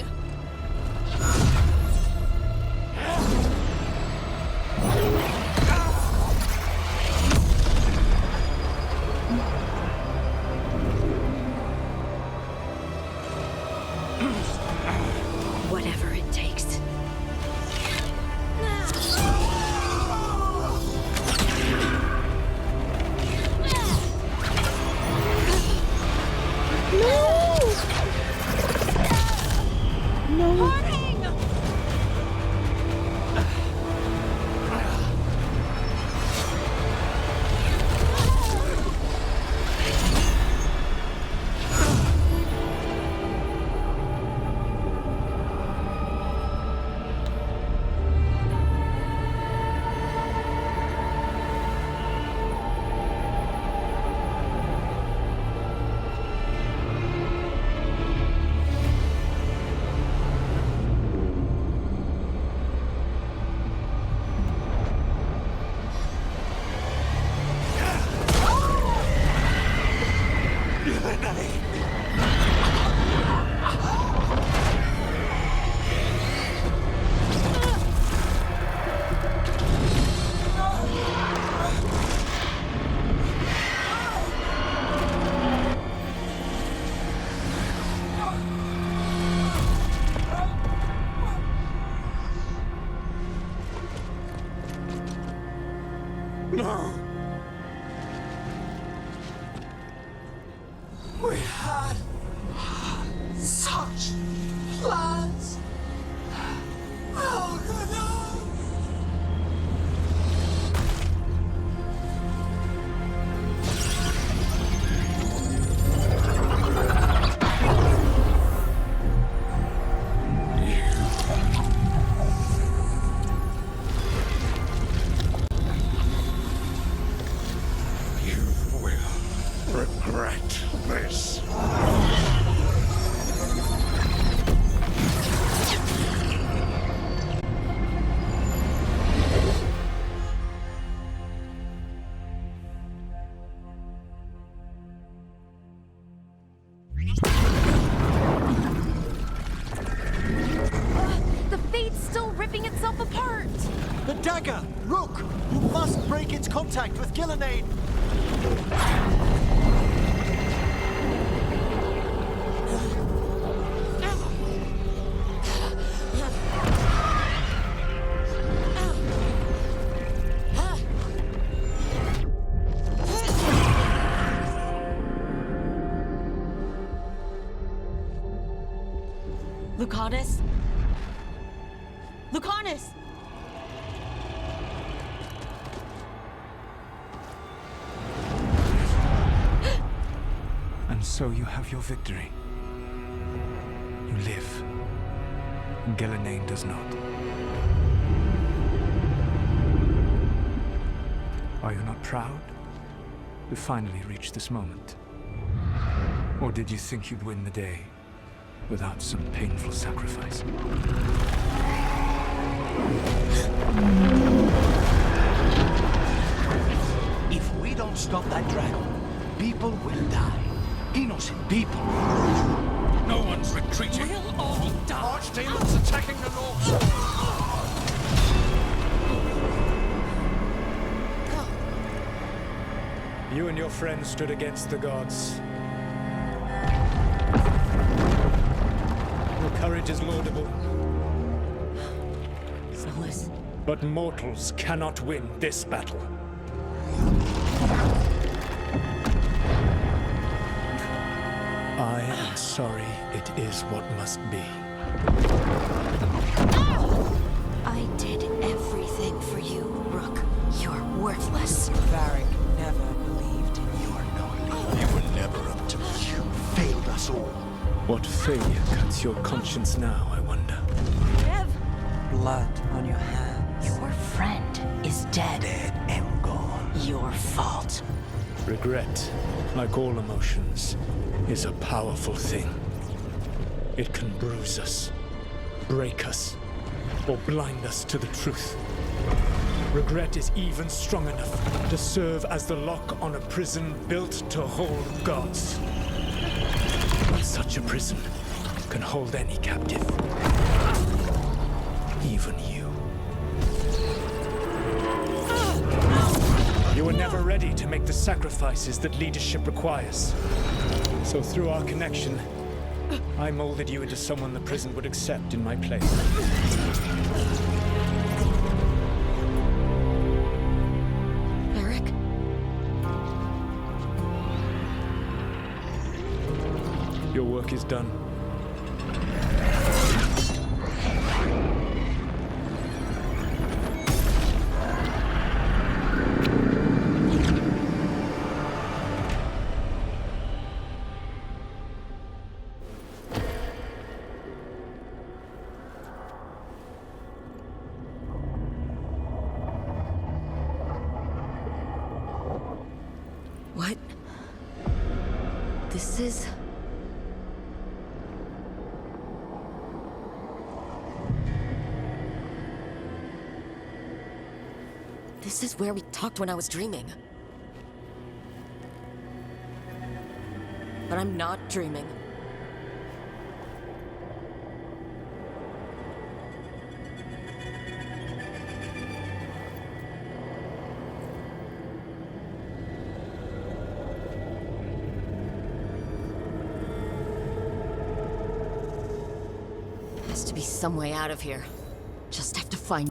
Whatever it takes. no. No! We had such plans! How could I? Regret this. The fate's still ripping itself apart! The dagger! Rook! You must break its contact with Gillenane! Lucanus? Lucanus! And so you have your victory. You live. Gillenane does not. Are you not proud to finally reach this moment? Or did you think you'd win the day without some painful sacrifice? If we don't stop that dragon, people will die. Innocent people. No one's retreating. We'll all die. Archdemons attacking the north. You and your friends stood against the gods. Your courage is laudable. Solus. But mortals cannot win this battle. I am sorry it is what must be. I did everything for you, Rook. You're worthless. Varric never believed in you. You were never up to you. Failed us all. What failure cuts your conscience now, I wonder? Dev! Blood on your hands. Your friend is dead. Dead and gone. Your fault. Regret, like all emotions, is a powerful thing. It can bruise us, break us, or blind us to the truth. Regret is even strong enough to serve as the lock on a prison built to hold gods. But such a prison can hold any captive. Even you. You were never ready to make the sacrifices that leadership requires. So through our connection, I molded you into someone the prison would accept in my place. Eric? Your work is done. This is... This is where we talked when I was dreaming. But I'm not dreaming. Has to be some way out of here. Just have to find